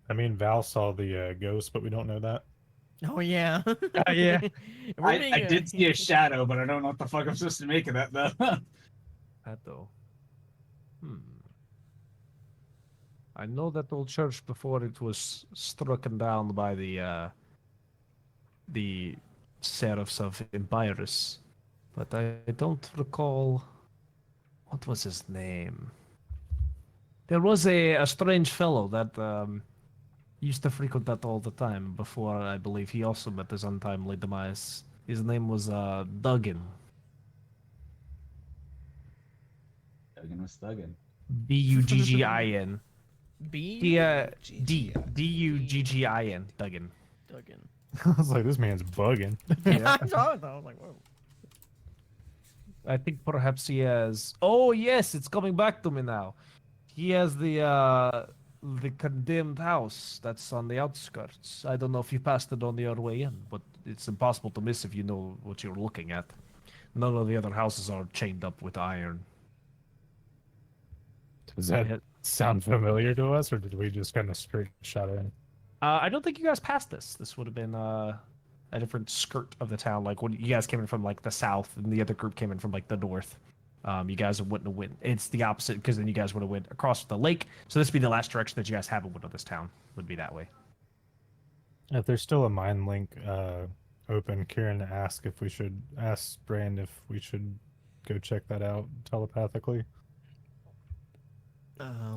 I mean, Val saw the ghost, but we don't know that. Oh yeah. Yeah. I did see a shadow, but I don't know what the fuck I'm supposed to make of that though. That though. I know that old church before it was struck down by the Seraphs of Empirus, but I don't recall what was his name. There was a strange fellow that used to frequent that all the time before I believe he also met his untimely demise. His name was Duggan. Duggan was thuggin. Duggin. B. Duggin. Duggan. Duggan. I was like, this man's bugging. Yeah, I saw it though. I was like, whoa. I think perhaps he has. Oh yes, it's coming back to me now. He has the condemned house that's on the outskirts. I don't know if you passed it on your way in, but it's impossible to miss if you know what you're looking at. None of the other houses are chained up with iron. Does that Yeah. sound familiar to us, or did we just kind of straight shot in? I don't think you guys passed this. This would have been a different skirt of the town. Like when you guys came in from like the south, and the other group came in from like the north. You guys wouldn't have went. It's the opposite because then you guys would have went across the lake. So this would be the last direction that you guys haven't went of this town. Would be that way. If there's still a mind link open, Kieran ask Brand if we should go check that out telepathically.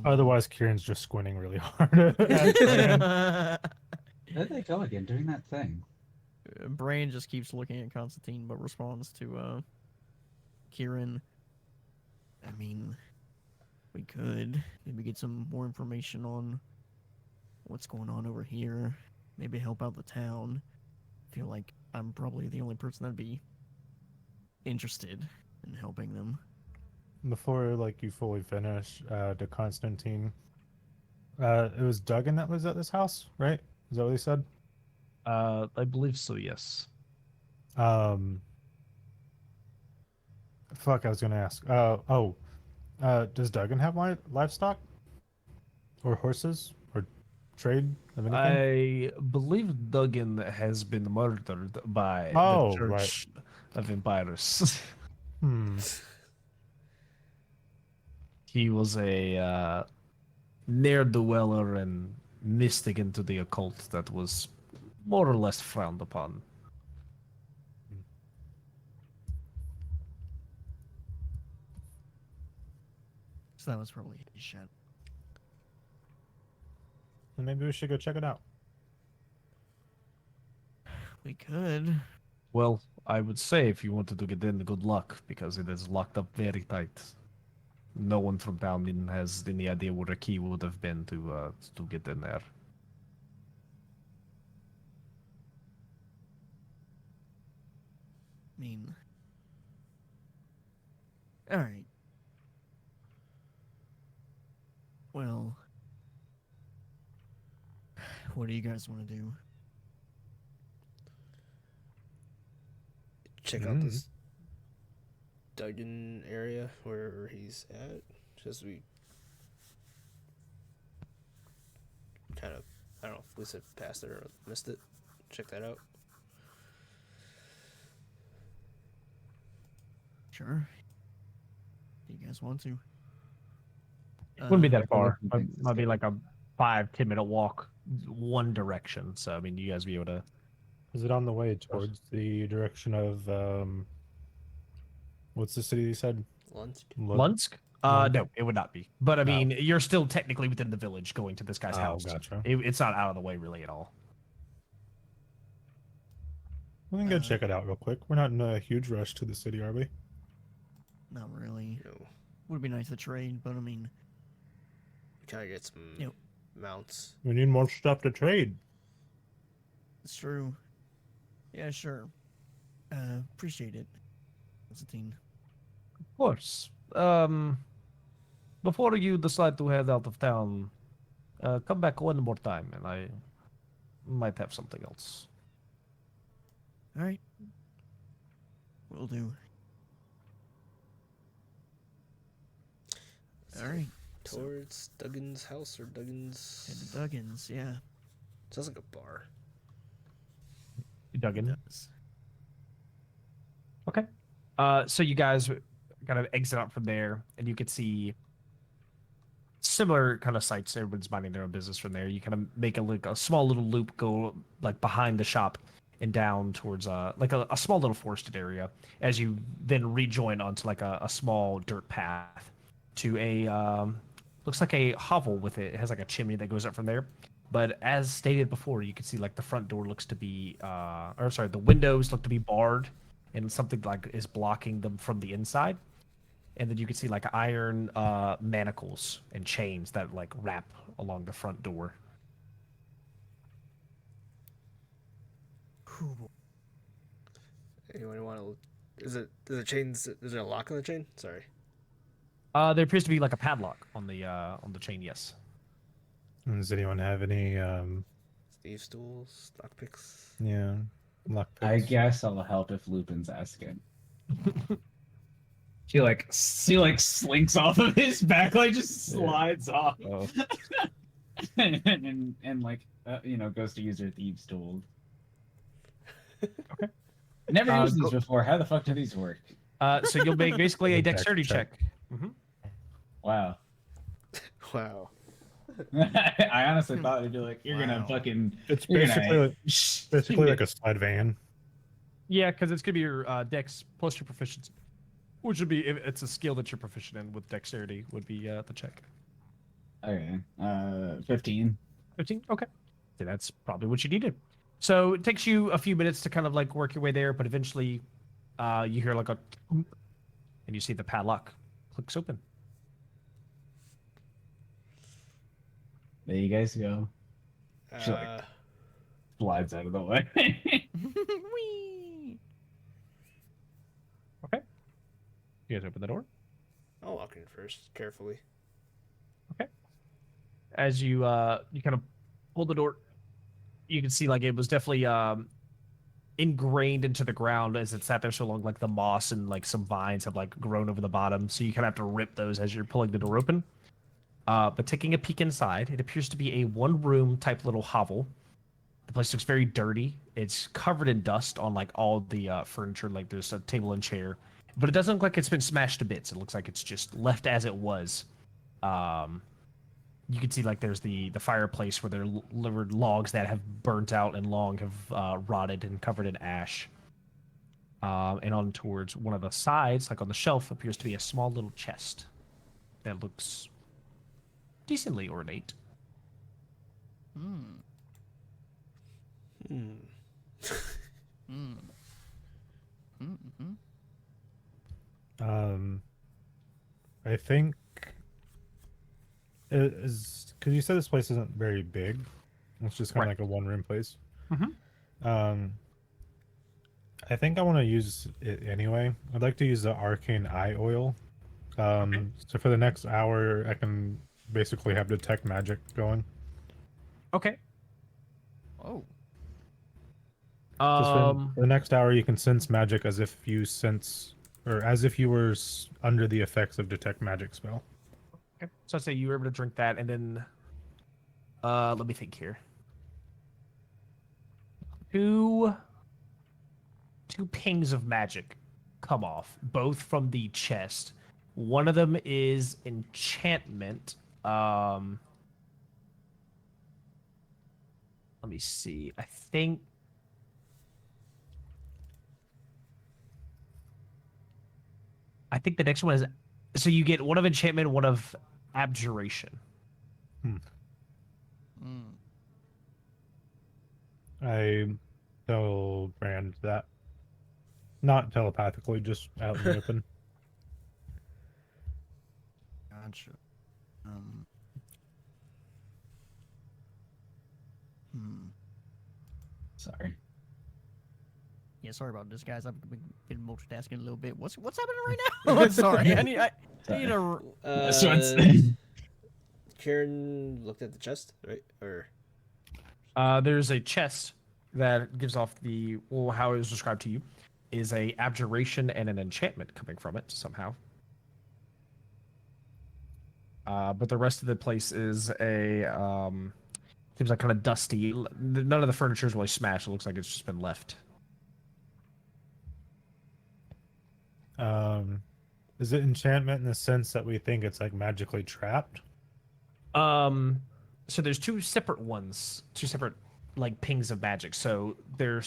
Otherwise, Kieran's just squinting really hard at Brand. Where'd they go again doing that thing? Brain just keeps looking at Constantine, but responds to Kieran. I mean, we could maybe get some more information on what's going on over here. Maybe help out the town. I feel like I'm probably the only person that'd be interested in helping them. Before you fully finish, to Constantine, it was Duggan that was at this house, right? Is that what he said? I believe so. Yes. Fuck, I was gonna ask. Does Duggan have livestock or horses or trade of anything? I believe Duggan has been murdered by Oh, the right. Church of Empires. He was a ne'er-do-weller and mystic into the occult that was more or less frowned upon. So that was probably his shot. Then maybe we should go check it out. We could. Well, I would say if you wanted to get in, good luck, because it is locked up very tight. No one from town has any idea where a key would have been to get in there. I mean, all right. Well, what do you guys want to do? Check out this Duggan area where he's at. Just we kind of, I don't know if we said passed it or missed it. Check that out. Sure. Do you guys want to? Wouldn't be that far. thanks, Might be Scotty. like a 5-10 minute walk one direction. So I mean, you guys be able to. Is it on the way towards the direction of what's the city you said? Lunch. Lunsk? Lunsk. No, it would not be. But I No. mean, you're still technically within the village going to this guy's Oh, house. gotcha. It's not out of the way really at all. We can go check it out real quick. We're not in a huge rush to the city, are we? Not really. No, Would be nice to trade, but I mean, we kind of get some Yep. mounts. We need more stuff to trade. it's true. Yeah, sure. Appreciate it, Constantine. Of course. Before you decide to head out of town, come back one more time, and I might have something else. All right. Will do. All right. So, Towards Duggan's house or Duggan's. head to Duggan's, yeah. Sounds like a bar. Duggan. It does. Okay. So you guys kind of exit out from there, and you can see similar kind of sights. Everyone's minding their own business from there. You kind of make a small little loop, go like behind the shop and down towards like a small little forested area, as you then rejoin onto like a small dirt path to a looks like a hovel with it. It has like a chimney that goes up from there. But as stated before, you can see like the front door looks to be or sorry, the windows look to be barred, and something like is blocking them from the inside. And then you can see like iron manacles and chains that like wrap along the front door. Anyone want to? Is it chains? Is there a lock on the chain? Sorry. There appears to be like a padlock on the chain. Yes. Does anyone have any Steve stools, lockpicks. lock I picks? guess I'll help if Lupin's asking. he like slinks off of his back, like just slides off, Oh. and like you know, goes to use her thieves' tool. Okay. Never used these before. How the fuck do these work? So you'll make basically a Dex dexterity check. check. Wow. Wow. I honestly thought it'd be like, you're gonna Wow. fucking. It's You're gonna- basically like a sled van. Yeah, because it's gonna be your dex plus your proficiency, which would be if it's a skill that you're proficient in with dexterity would be the check. Okay. 15. 15. Okay. So that's probably what you needed. So it takes you a few minutes to kind of like work your way there, but eventually, you hear like a, and you see the padlock clicks open. There you guys go. She slides out of the way. Whee! Okay. You guys open the door. I'll walk in first, carefully. As you you kind of pull the door, you can see like it was definitely ingrained into the ground as it sat there so long. Like the moss and like some vines have like grown over the bottom, so you kind of have to rip those as you're pulling the door open. But taking a peek inside, it appears to be a one-room type little hovel. The place looks very dirty. It's covered in dust on like all the furniture. Like there's a table and chair, but it doesn't look like it's been smashed to bits. It looks like it's just left as it was. You can see like there's the fireplace where there are logs that have burnt out and long have rotted and covered in ash. And on towards one of the sides, like on the shelf, appears to be a small little chest that looks decently ornate. Hmm. Hmm. Hmm. Mm-hmm. I think it is because you said this place isn't very big. It's just kind of Right. like a one-room place. Mhm. I think I want to use it anyway. I'd like to use the arcane eye oil. So for the next hour, I can basically have detect magic going. Okay. Oh. Just for the next hour, you can sense magic as if you sense, or as if you were under the effects of detect magic spell. Okay. So I'd say you were able to drink that, and then let me think here. Two pings of magic come off, both from the chest. One of them is enchantment. Let me see. I think the next one is, so you get one of enchantment, one of abjuration. Hmm. I tell Brand that. Not telepathically, just out in the open. Gotcha. Hmm. Sorry. Yeah, sorry about this, guys. I've been multitasking a little bit. What's happening right now? Sorry. I need a. So it's Kieran looked at the chest, right? Or There's a chest that gives off the, well, how it was described to you is a abjuration and an enchantment coming from it somehow. But the rest of the place is a seems like kind of dusty. None of the furniture is really smashed. It looks like it's just been left. Is it enchantment in the sense that we think it's like magically trapped? So there's two separate ones, two separate like pings of magic. So the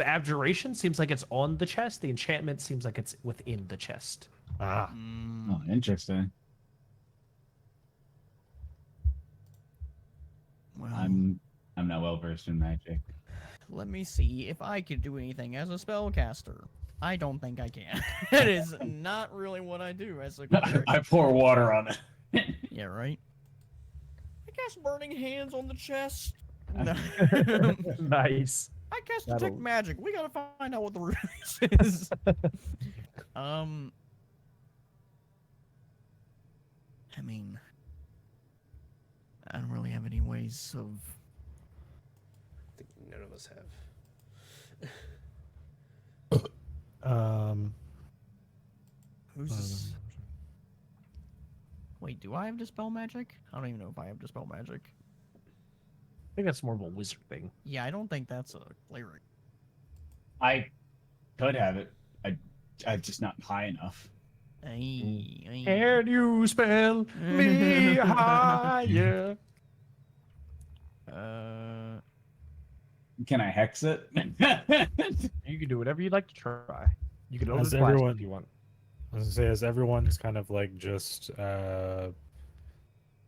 abjuration seems like it's on the chest. The enchantment seems like it's within the chest. Ah, oh, interesting. Well, I'm not well versed in magic. let me see if I can do anything as a spellcaster. I don't think I can. That is not really what I do as a cleric. I pour water on it. Yeah, right. I cast Burning Hands on the chest. No. Nice. I cast That'll- Detect Magic. We gotta find out what the release is. I mean, I don't really have any ways of. I think none of us have. um, Who's this? do I have Dispel Magic? I don't even know if I have Dispel Magic. I think that's more of a wizard thing. Yeah, I don't think that's a cleric. I could have it. I'm just not high enough. Can you spell me higher? Can I hex it? You can do whatever you'd like to try. You can As order the everyone- if you want. I was gonna say, as everyone's kind of like just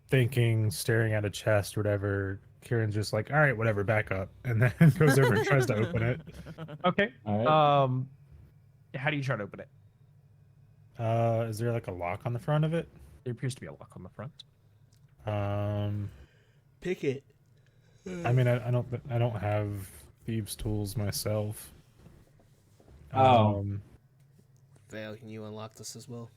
thinking, staring at a chest, whatever, Kieran's just like, all right, whatever, back up, and then goes over and tries to open it. Okay. All right. How do you try to open it? Is there like a lock on the front of it? There appears to be a lock on the front. Pick it. I mean, I don't have thieves' tools myself. Oh. Val, can you unlock this as well?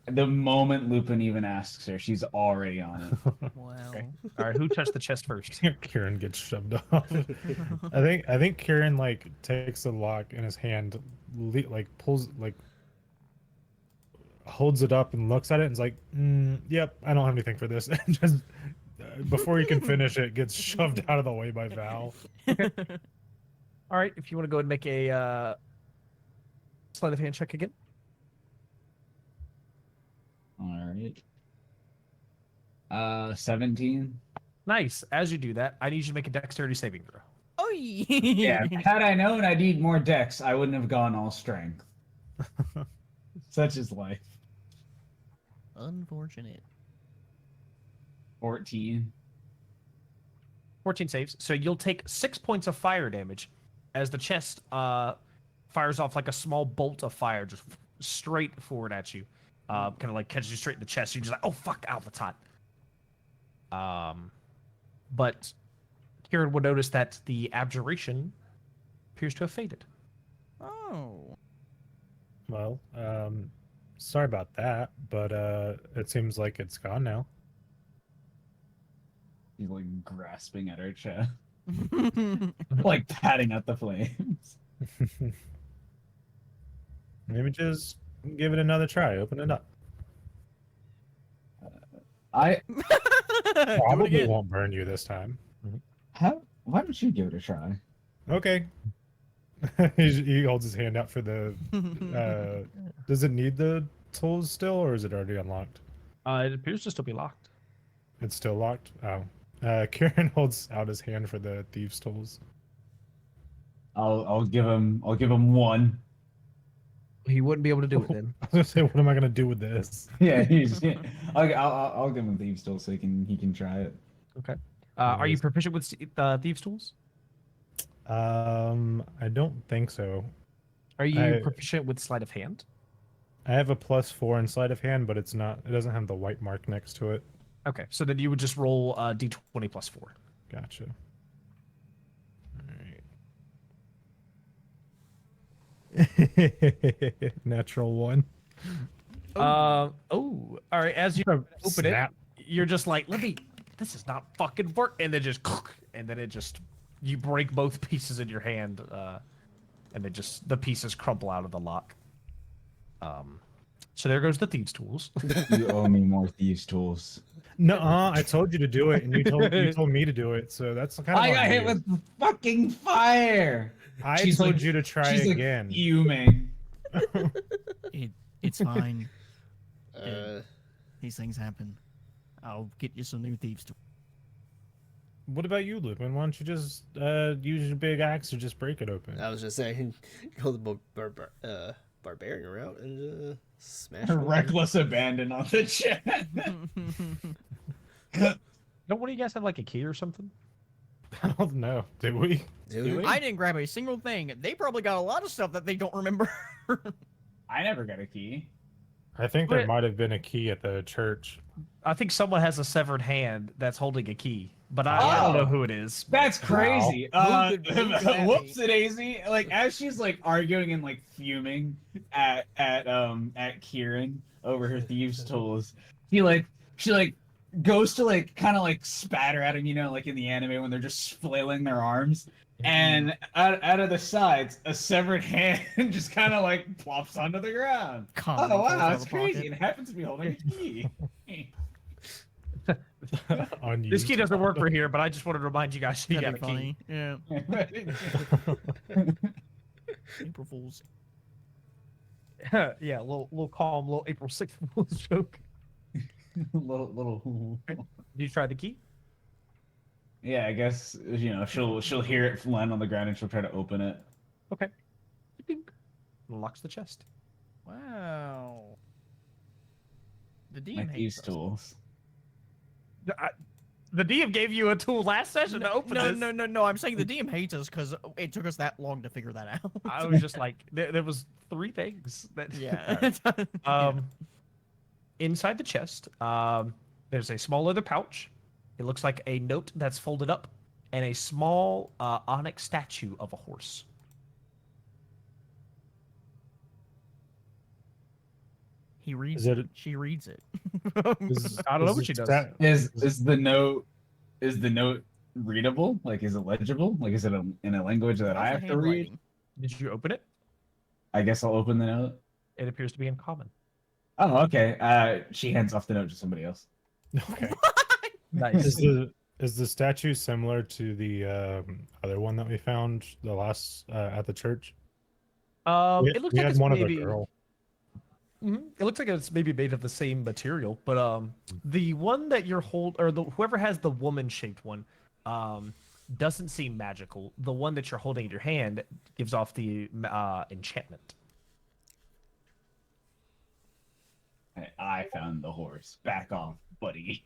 The moment Lupin even asks her, she's already on it. Well, All right, who touched the chest first? Kieran gets shoved off. I think Kieran like takes the lock in his hand, like pulls like holds it up and looks at it and is like, "Yep, I don't have anything for this." And just before he can finish it, gets shoved out of the way by Val. All right, if you want to go ahead and make a sleight of hand check again. All right. 17. Nice. As you do that, I need you to make a dexterity saving throw. oh Yeah. Had I known I need more dex, I wouldn't have gone all strength. Such is life. Unfortunate. 14. 14 saves. So you'll take 6 points of fire damage as the chest fires off like a small bolt of fire just straight forward at you. Kind of like catches you straight in the chest. You're just like, oh, fuck, ow, that's hot. But Kieran would notice that the abjuration appears to have faded. Oh. Well, sorry about that, but it seems like it's gone now. He's like grasping at her chest, like patting at the flames. Maybe just give it another try. Open it up. I Probably won't burn you this time. why don't you give it a try? Okay. He holds his hand out for the. Does it need the tools still, or is it already unlocked? It appears to still be locked. It's still locked. Oh. Kieran holds out his hand for the thieves' tools. I'll give him one. He wouldn't be able to do it then. I was gonna say, what am I gonna do with this? Yeah, I'll give him thieves tools so he can try it. Okay. Are you proficient with thieves' tools? I don't think so. Are you proficient with sleight of hand? I have a +4 in sleight of hand, but it's not. It doesn't have the white mark next to it. Okay, so then you would just roll d20 plus 4. Gotcha. Alright. Natural 1. All right. As you open Snap. it, you're just like, this is not fucking work, and then you break both pieces in your hand, and then just the pieces crumple out of the lock. So there goes the thieves' tools. You owe me more thieves tools. No, I told you to do it, and you told me to do it. So that's kind of. I got on hit you. with fucking fire. I She's told like- you to try She's again. like fuming. It's fine. Uh, These things happen. I'll get you some new thieves tools. What about you, Lupin? Why don't you just use your big axe or just break it open? I was just saying, go the barbarian route and smash. A it open. reckless abandon on the chat. Don't one of you guys have like a key or something? I don't know. Did we? Dude, I didn't grab a single thing. They probably got a lot of stuff that they don't remember. I never got a key. I think there But- might have been a key at the church. I think someone has a severed hand that's holding a key, but I don't know who it is. That's crazy. Wow. Who could that be? Whoops, Daisy. Like as she's like arguing and like fuming at Kieran over her thieves' tools, she goes to like kind of like spatter at him, you know, like in the anime when they're just flailing their arms. and out of the sides, a severed hand just kind of like plops onto the ground. Comedy Oh falls out wow, of it's the crazy! pocket. It happens to be holding a key. This key doesn't work for here, but I just wanted to remind you guys you got That'd a be key. funny. Yeah. April Fools. Yeah, little calm, little April 6th Fool's joke. little. Did you try the key? Yeah, I guess she'll hear it land on the ground and she'll try to open it. Okay. Ding. Unlocks the chest. Wow. The My DM hates thieves' us. tools. The DM gave you a tool last session to open this. No. I'm saying the DM hates us because it took us that long to figure that out. I was just like, there was 3 things that. Yeah. Inside the chest, there's a small leather pouch. It looks like a note that's folded up, and a small onyx statue of a horse. He reads Is it. it- She reads it. I don't know what she does. Is the note readable? Like, is it legible? Like, is it in a language that I How's have the to read? handwriting? Did you open it? I guess I'll open the note. It appears to be in common. Oh, okay. She hands off the note to somebody else. Okay. Nice. Is the statue similar to the other one that we found the last at the church? It looks we like had it's one maybe. of a girl. It looks like it's maybe made of the same material, but the one that you're whoever has the woman-shaped one, doesn't seem magical. The one that you're holding in your hand gives off the enchantment. I found the horse. Back off, buddy.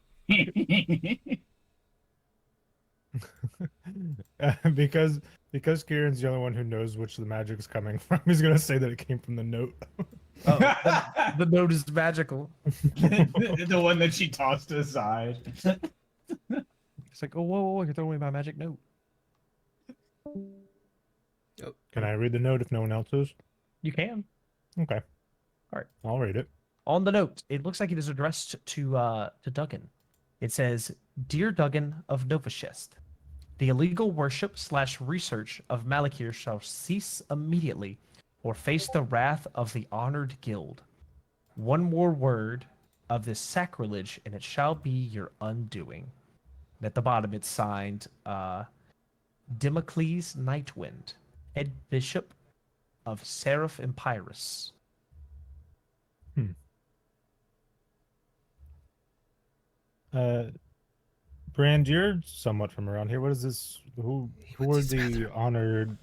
because Kieran's the only one who knows which the magic is coming from. He's gonna say that it came from the note. Oh, the note is magical. The one that she tossed aside. It's like, oh, whoa, you're throwing away my magic note. Can I read the note if no one else is? You can. Okay. All right. I'll read it. On the note, it looks like it is addressed to Duggan. It says, "Dear Duggan of Novashest, the illegal worship / research of Malakir shall cease immediately, or face the wrath of the honored guild. One more word of this sacrilege, and it shall be your undoing." And at the bottom, it's signed Dimocles Nightwind, head bishop of Seraph Empirus. Brand, you're somewhat from around here. What is this? Who are the honored?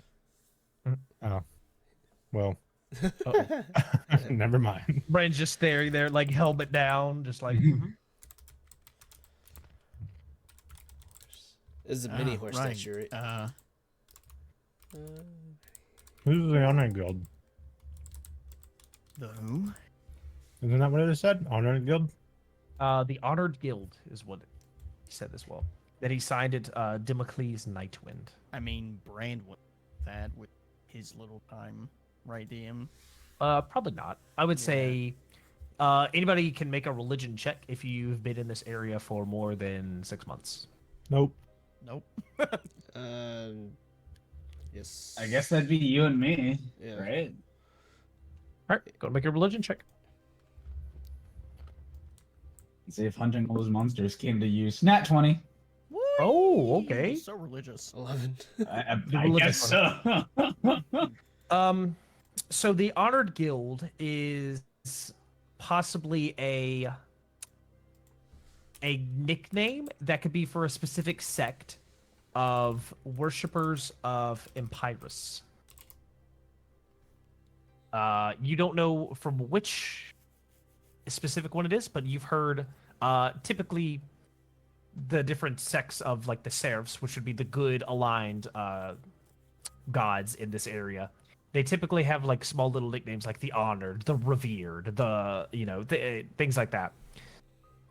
Oh, well, never mind. Brand's just staring there, like helmet down, just like. This is a mini horse right. statue, right? Who's the honored guild? The who? Isn't that what it said? Honored guild. The Honored Guild is what he said as well. That he signed it, Dimocles Nightwind. I mean, Brand went that with his little time, right, DM? Probably not. I would say anybody can make a religion check if you've been in this area for more than 6 months. Nope. Nope. Yes. I guess that'd be you and me, Yeah. right? All right, go make a religion check. See if hunting all those monsters came to use. Nat 20. Oh, okay. So religious. 11. I guess so. So the Honored Guild is possibly a nickname that could be for a specific sect of worshippers of Empirus. You don't know from which specific one it is, but you've heard typically the different sects of like the Seraphs, which would be the good aligned gods in this area. They typically have like small little nicknames like the Honored, the Revered, the things like that.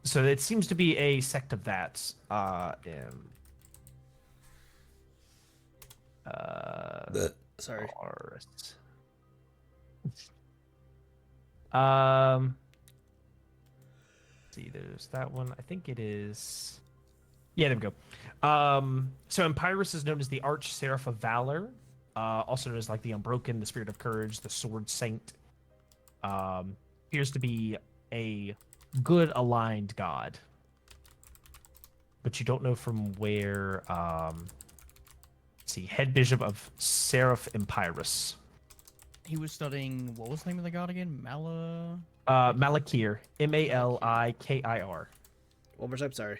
So it seems to be a sect of that. Sorry. See, there's that one. I think it is. Yeah, there we go. So Empyrus is known as the Arch Seraph of Valor, also known as like the Unbroken, the Spirit of Courage, the Sword Saint. Appears to be a good aligned god, but you don't know from where. Let's see, head bishop of Seraph Empyrus. He was studying, what was the name of the god again? Malakir, Malikir. One more time, sorry.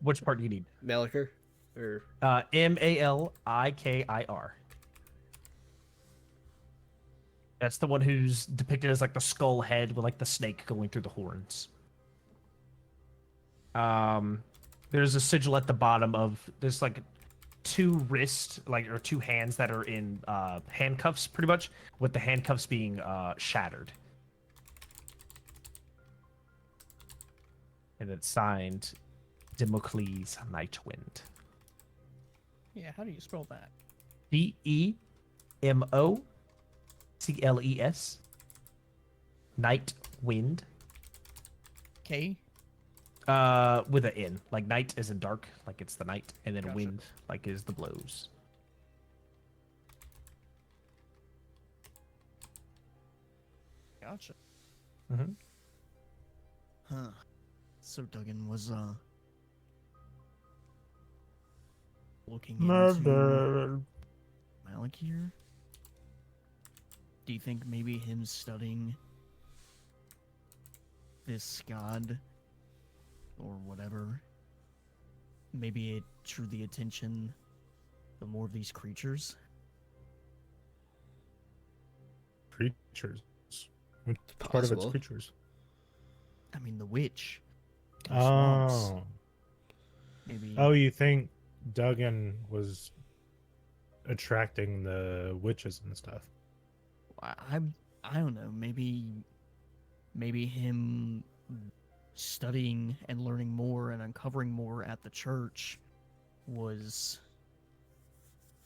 Which part do you need? Malakir? Or Malikir. That's the one who's depicted as like the skull head with like the snake going through the horns. There's a sigil at the bottom of there's like two wrists, like or two hands that are in handcuffs, pretty much, with the handcuffs being shattered. And it's signed Democles Nightwind. Yeah, how do you spell that? Democles. Nightwind. K? With an N. Like night is in dark, like it's the night, and then Gotcha. wind, like is the blows. Gotcha. Mm-hmm. Huh. So Duggan was, looking into Malakir? Do you think maybe him studying this god or whatever, maybe it drew the attention of more of these creatures? Creatures. What part of it's Possible. creatures? I mean, the witch. in the swamps. Oh. Maybe. Oh, you think Duggan was attracting the witches and stuff? I don't know. Maybe him studying and learning more and uncovering more at the church was,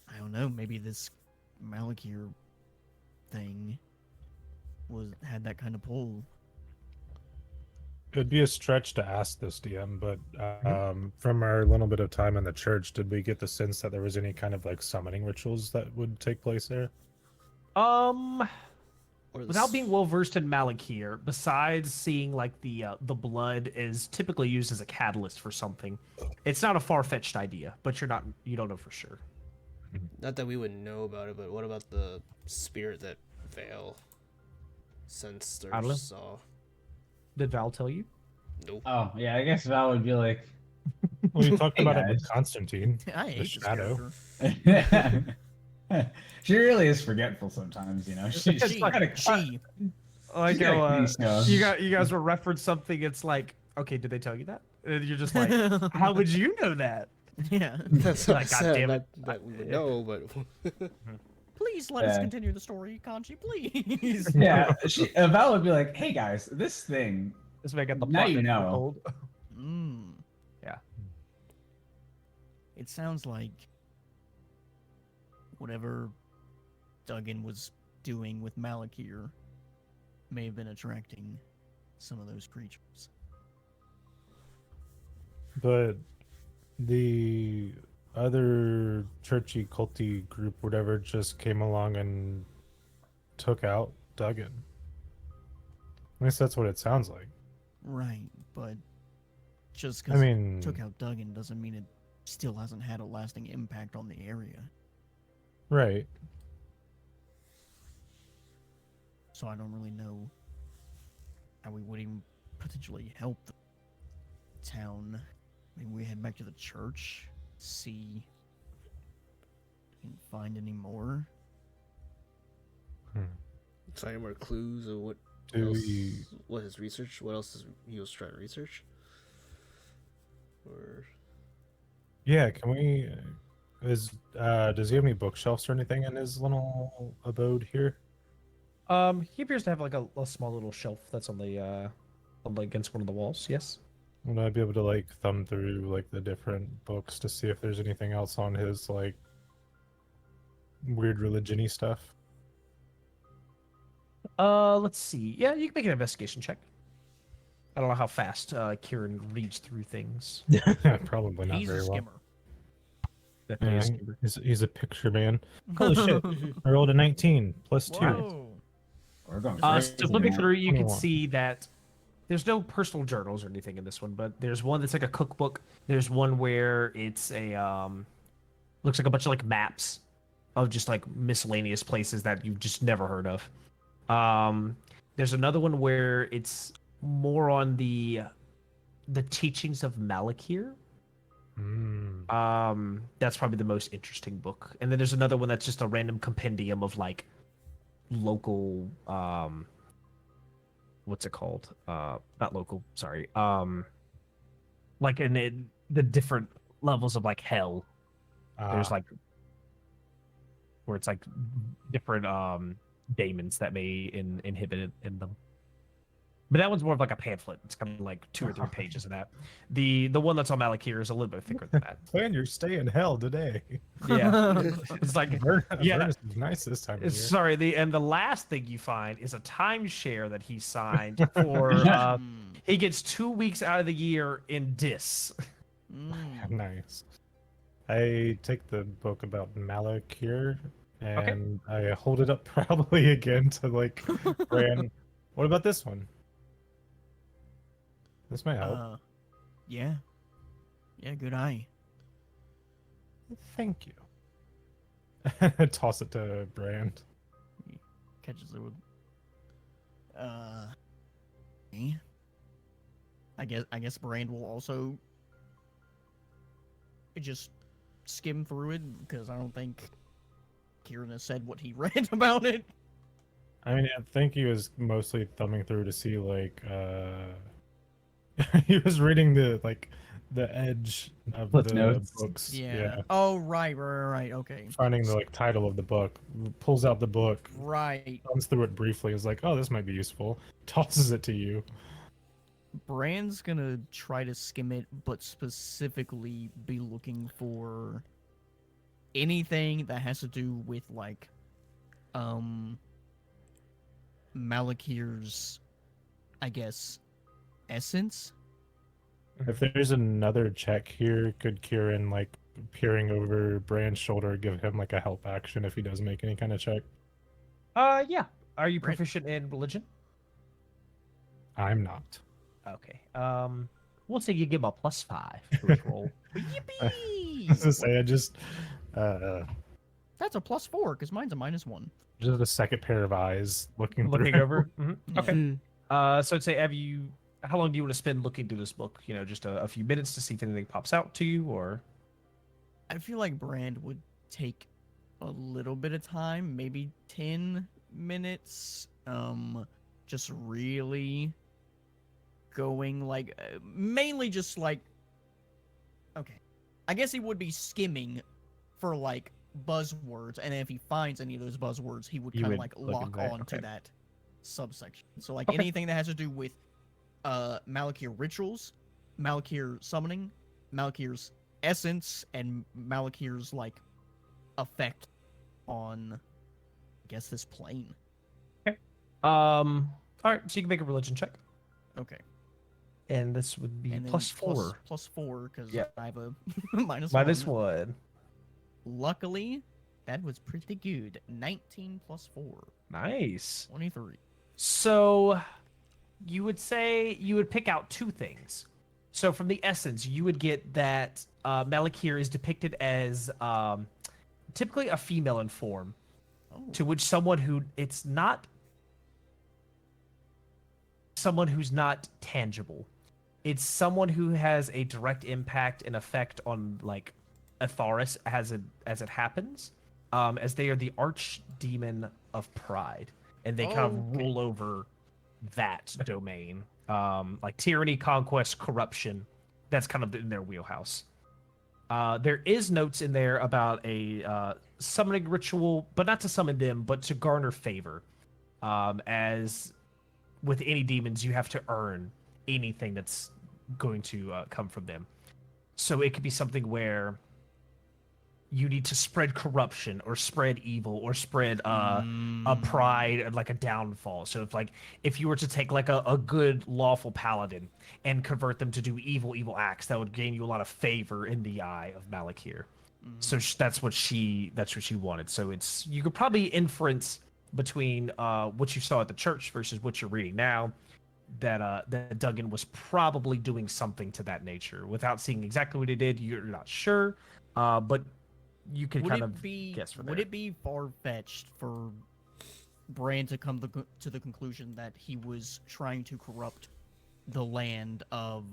I don't know, maybe this Malakir thing had that kind of pull. It'd be a stretch to ask this DM, but from our little bit of time in the church, did we get the sense that there was any kind of like summoning rituals that would take place there? Or the Without being well versed in Malakir, besides seeing like the blood is typically used as a catalyst for something, it's not a far fetched idea. But you don't know for sure. Not that we would know about it, but what about the spirit that Vale sensed I or don't know. saw? Did Val tell you? Nope. Oh, yeah, I guess Val would be like, Well, you talked Hey, about it with guys. Constantine. I hate this shadow. character. she really is forgetful sometimes, you know. She's She, she. Like got a case of- you guys will reference something. It's like, okay, did they tell you that? And you're just like, how would you know that? Yeah. That's what I Like, God said. damn Not it. that we would know, but Please let us Yeah. continue the story, Kanji, please. Yeah, Val would be like, hey guys, this thing. This way I got the Now plot you that know. told. Mm. Yeah. It sounds like whatever Duggan was doing with Malakir may have been attracting some of those creatures. But the other churchy culty group, whatever, just came along and took out Duggan. At least that's what it sounds like. Right, but just I because mean, it took out Duggan doesn't mean it still hasn't had a lasting impact on the area. right. So I don't really know how we would even potentially help the town. Maybe we head back to the church, see if we can find any more. find any more clues of what Do else, we? what his research, what else he was trying to research, or Yeah, can we? Does he have any bookshelves or anything in his little abode here? He appears to have like a small little shelf that's on the against one of the walls. Yes. Would I be able to like thumb through like the different books to see if there's anything else on his like weird religion-y stuff? Let's see. Yeah, you can make an investigation check. I don't know how fast Kieran reads through things. Probably not He's very a well. skimmer. Definitely Yeah, is- he's a picture man. Holy shit! I rolled a 19 plus 2. Whoa. We're going So crazy flipping now. through, you can 21. see that there's no personal journals or anything in this one, but there's one that's like a cookbook. There's one where it's a looks like a bunch of like maps of just like miscellaneous places that you've just never heard of. There's another one where it's more on the teachings of Malakir. That's probably the most interesting book. And then there's another one that's just a random compendium of like local what's it called? Not local, sorry. Like in the different levels of like hell. There's like where it's like different daemons that may inhibit it in them. But that one's more of like a pamphlet. It's kind of like 2 or 3 pages of that. The one that's on Malakir is a little bit thicker than that. Plan your stay in hell today. Yeah, it's like yeah. Avernus is nice this time of year. Sorry, the last thing you find is a timeshare that he signed for. He gets 2 weeks out of the year in Dis. Nice. I take the book about Malakir and I hold it up proudly again to like Bran. What about this one? This might help. Yeah. Yeah, good eye. Thank you. Toss it to Brand. Catches it with me. I guess Brand will also just skim through it because I don't think Kieran has said what he read about it. I mean, I think he was mostly thumbing through to see like he was reading the edge of Cliff the notes. books. Yeah. Oh, right. Okay. Finding the like title of the book, pulls out the book, Right. runs through it briefly, is like, oh, this might be useful, tosses it to you. Brand's gonna try to skim it, but specifically be looking for anything that has to do with like Malakir's, I guess, essence. If there's another check here, could Kieran, like, peering over Brand's shoulder, give him, like, a help action if he does make any kind of check? Yeah. Are you proficient in religion? I'm not. Okay. We'll say you give him a +5 to his roll. Yippee! As I say, I just, That's a +4 because mine's a -1. just a second pair of eyes looking Looking through. over. Yeah. Okay. So I'd say, how long do you want to spend looking through this book? You know, just a few minutes to see if anything pops out to you, or? I feel like Brand would take a little bit of time, maybe 10 minutes. Just really going like mainly just like okay. I guess he would be skimming for like buzzwords, and if he finds any of those buzzwords, he would You kind would of like look lock into that, on to okay. that subsection. So like anything that has to do with Malakir rituals, Malakir summoning, Malakir's essence, and Malakir's like effect on I guess this plane. All right. So you can make a religion check, Okay. and this would be And then +4. +4 because Yeah. I have a -1. -1. Luckily, that was pretty good. 19 + 4, Nice. 23. So you would say you would pick out 2 things. So from the essence, you would get that Malakir is depicted as typically a female in form, Oh. to which someone who's not tangible. It's someone who has a direct impact and effect on like Atharis as it happens, as they are the archdemon of pride, and they kind of Okay. rule over that domain, like tyranny, conquest, corruption. That's kind of in their wheelhouse. There is notes in there about a summoning ritual, but not to summon them, but to garner favor. As with any demons, you have to earn anything that's going to come from them. So it could be something where you need to spread corruption or spread evil or spread a pride and like a downfall. So if you were to take like a good lawful paladin and convert them to do evil acts, that would gain you a lot of favor in the eye of Malakir. So that's what she wanted. So you could probably inference between what you saw at the church versus what you're reading now, that Duggan was probably doing something to that nature. Without seeing exactly what he did, you're not sure, but you can kind of guess from there. Would it be far-fetched for Bran to come to the conclusion that he was trying to corrupt the land of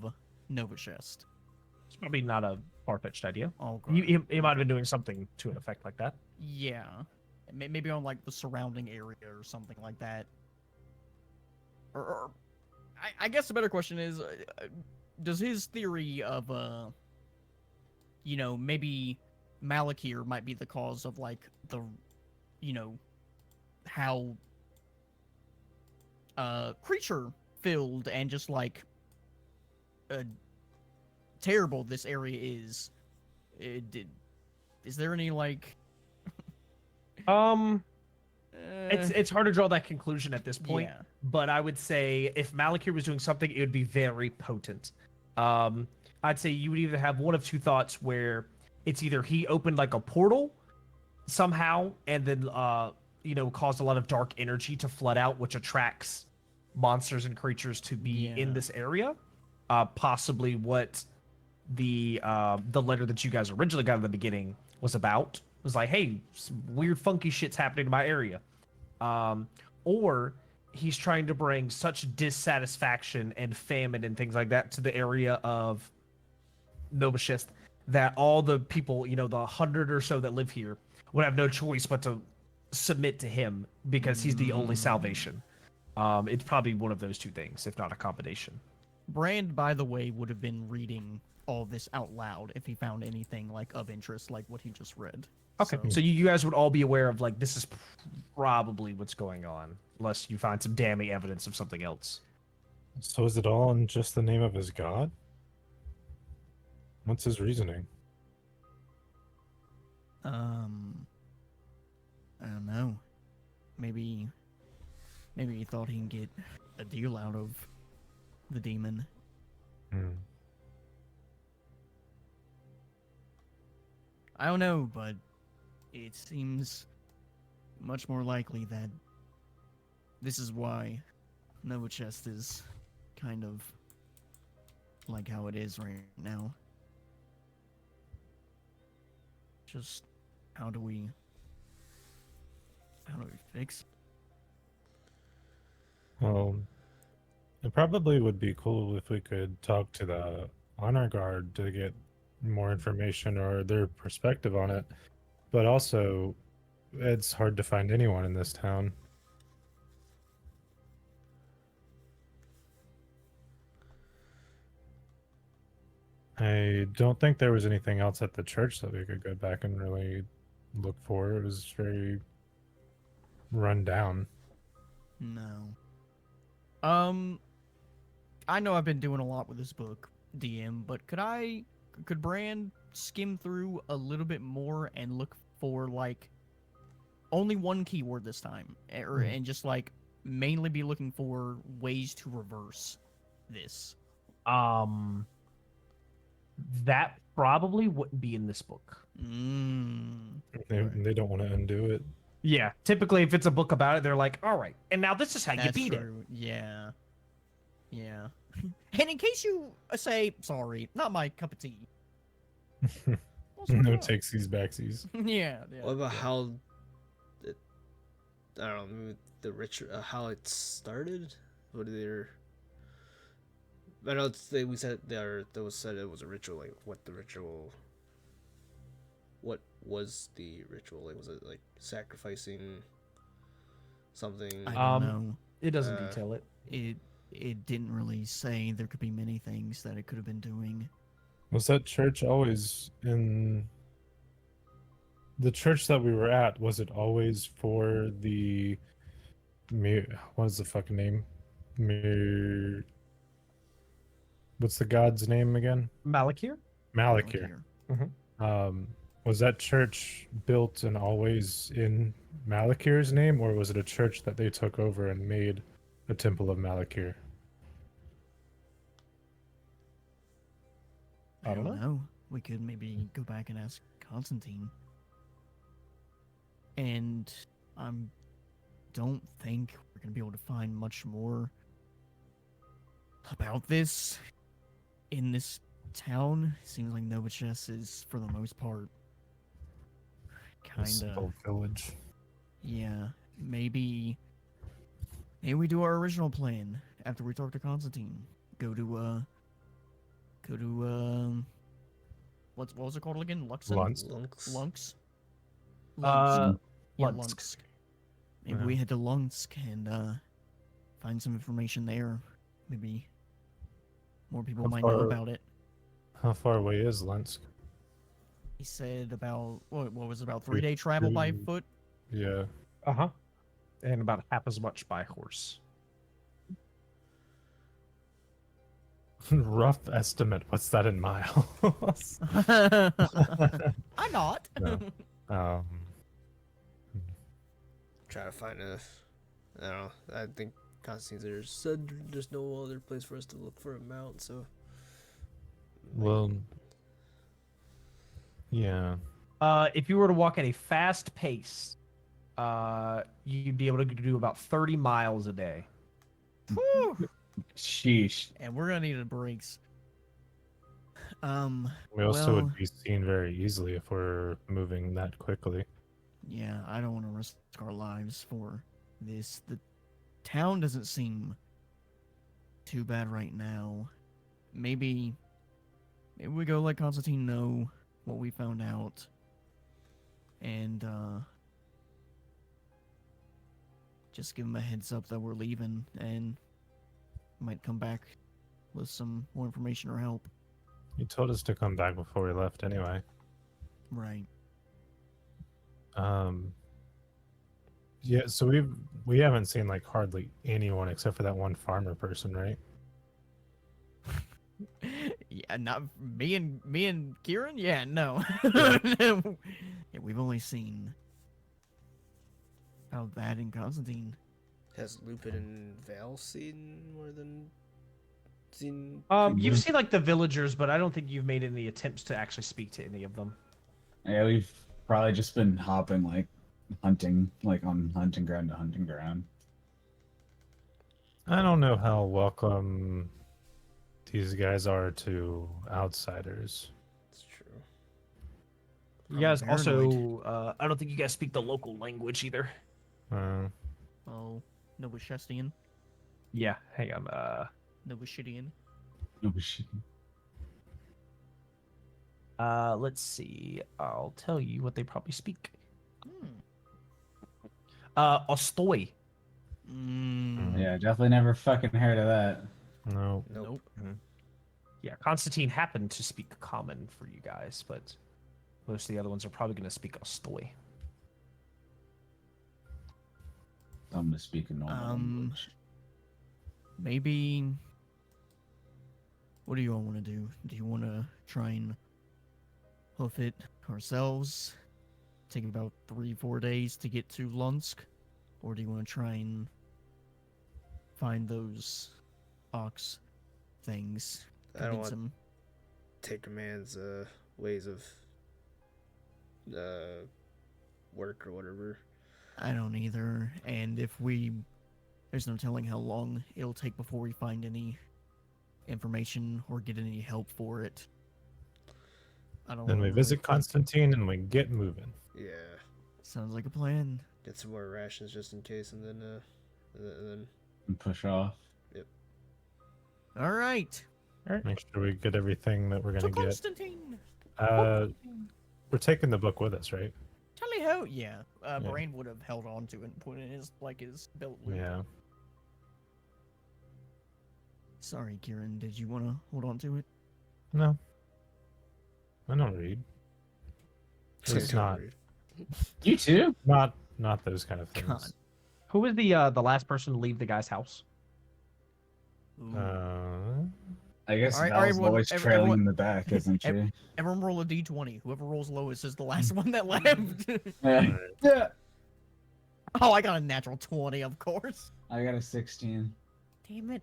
Novachest? It's probably not a far-fetched idea. Okay. He might have been doing something to an effect like that. Yeah. Maybe on like the surrounding area or something like that. Or I guess the better question is, does his theory of, maybe Malakir might be the cause of like how creature filled and just like terrible this area is. Is there any like it's hard to draw that conclusion at this point, yeah. but I would say if Malakir was doing something, it would be very potent. I'd say you would either have one of two thoughts, where it's either he opened like a portal somehow and then caused a lot of dark energy to flood out, which attracts monsters and creatures to be in this area. Possibly what the letter that you guys originally got in the beginning was about. It was like, hey, some weird funky shit's happening in my area. Or he's trying to bring such dissatisfaction and famine and things like that to the area of Novachist that all the people, the 100 or so that live here, would have no choice but to submit to him because he's the only salvation. It's probably one of those two things, if not a combination. Brand, by the way, would have been reading all this out loud if he found anything like of interest, like what he just read. Okay, so you guys would all be aware of like this is probably what's going on, unless you find some damning evidence of something else. So is it all in just the name of his god? What's his reasoning? I don't know. Maybe he thought he can get a deal out of the demon. I don't know, but it seems much more likely that this is why Novachest is kind of like how it is right now. Just how do we fix it? Well, it probably would be cool if we could talk to the honor guard to get more information or their perspective on it. But also, it's hard to find anyone in this town. I don't think there was anything else at the church that we could go back and really look for. It was very run down. No. I know I've been doing a lot with this book, DM, but could Brand skim through a little bit more and look for like only one keyword this time, and just like mainly be looking for ways to reverse this? That probably wouldn't be in this book. They don't want to undo it. Yeah, typically if it's a book about it, they're like, all right, and now this is how you beat it. Yeah. And in case you say, sorry, not my cup of tea. No takesies backsies. Yeah. What about how I don't know, maybe the ritual, how it started? What are their? I know we said there was said it was a ritual. Like, what the ritual? What was the ritual? Like, was it like sacrificing something? I don't know. It doesn't detail it. It didn't really say. There could be many things that it could have been doing. Was that church always in the church that we were at? Was it always for the what is the fucking name? What's the god's name again? Malakir. Malakir. Was that church built and always in Malakir's name, or was it a church that they took over and made a temple of Malakir? I don't know. We could maybe go back and ask Constantine. And I don't think we're gonna be able to find much more about this in this town. Seems like Novichess is, for the most part, A kinda. simple village. Yeah, maybe we do our original plan after we talk to Constantine. Go to what was it called again? Luxon? Lunch. Lunks. Lunks? Yeah, Lunsk. Lunsk. Maybe we head to Lunsk and find some information there. Maybe more people How might know far- about it. How far away is Lensk? He said about what was it, about 3-day travel by Three- foot? Yeah. Uh-huh. And about half as much by horse. Rough estimate. What's that in miles? I'm not. No. um, Try to find a. I don't know. I think Constantine there said there's no other place for us to look for a mount, so. well, yeah. If you were to walk at a fast pace, you'd be able to do about 30 miles a day. Whew. Sheesh. And we're gonna need the brakes. We also well, would be seen very easily if we're moving that quickly. yeah, I don't want to risk our lives for this. The town doesn't seem too bad right now. Maybe we go let Constantine know what we found out, and just give him a heads up that we're leaving, and might come back with some more information or help. He told us to come back before we left anyway. Right. Yeah, so we haven't seen like hardly anyone except for that one farmer person, right? Yeah, not me and Kieran. Yeah, no. Yeah, we've only seen about that in Constantine. Has Lupin and Val seen more than seen? You've seen like the villagers, but I don't think you've made any attempts to actually speak to any of them. Yeah, we've probably just been hopping, like, hunting, like, on hunting ground to hunting ground. I don't know how welcome these guys are to outsiders. It's true. You guys Paranoid. also, I don't think you guys speak the local language either. Oh, Novoshestian. Yeah, hang on. Novoshidian. Oh, shit. Let's see. I'll tell you what they probably speak. Hmm. Ostoy. Yeah, definitely never fucking heard of that. No. Nope. Yeah, Constantine happened to speak common for you guys, but most of the other ones are probably going to speak Ostoy. I'm gonna speak a normal language. Maybe. What do you all want to do? Do you want to try and hoof it ourselves? Take about 3-4 days to get to Lunsk? Or do you want to try and find those ox things? I don't Convince want him. to take a man's ways of work or whatever. I don't either. And there's no telling how long it'll take before we find any information or get any help for it. I don't Then we wanna visit really fuck- Constantine and we get moving. Yeah. Sounds like a plan. Get some more rations just in case, and then And push off. All right. Make sure we get everything that we're To gonna get. Constantine. We're taking the book with us, right? Tally ho. Yeah. Yeah. Brain would have held on to it and put it in his belt loop. Yeah. Sorry, Kieran. Did you want to hold on to it? No. I don't read. It's not. You too? Not those kind of things. God. Who was the last person to leave the guy's house? Ooh. I guess All right, Val's everyone- always ev- trailing everyone- in the back, isn't she? Everyone roll a d20. Whoever rolls lowest is the last one that left. Yeah. Oh, I got a natural 20, of course. I got a 16. Damn it.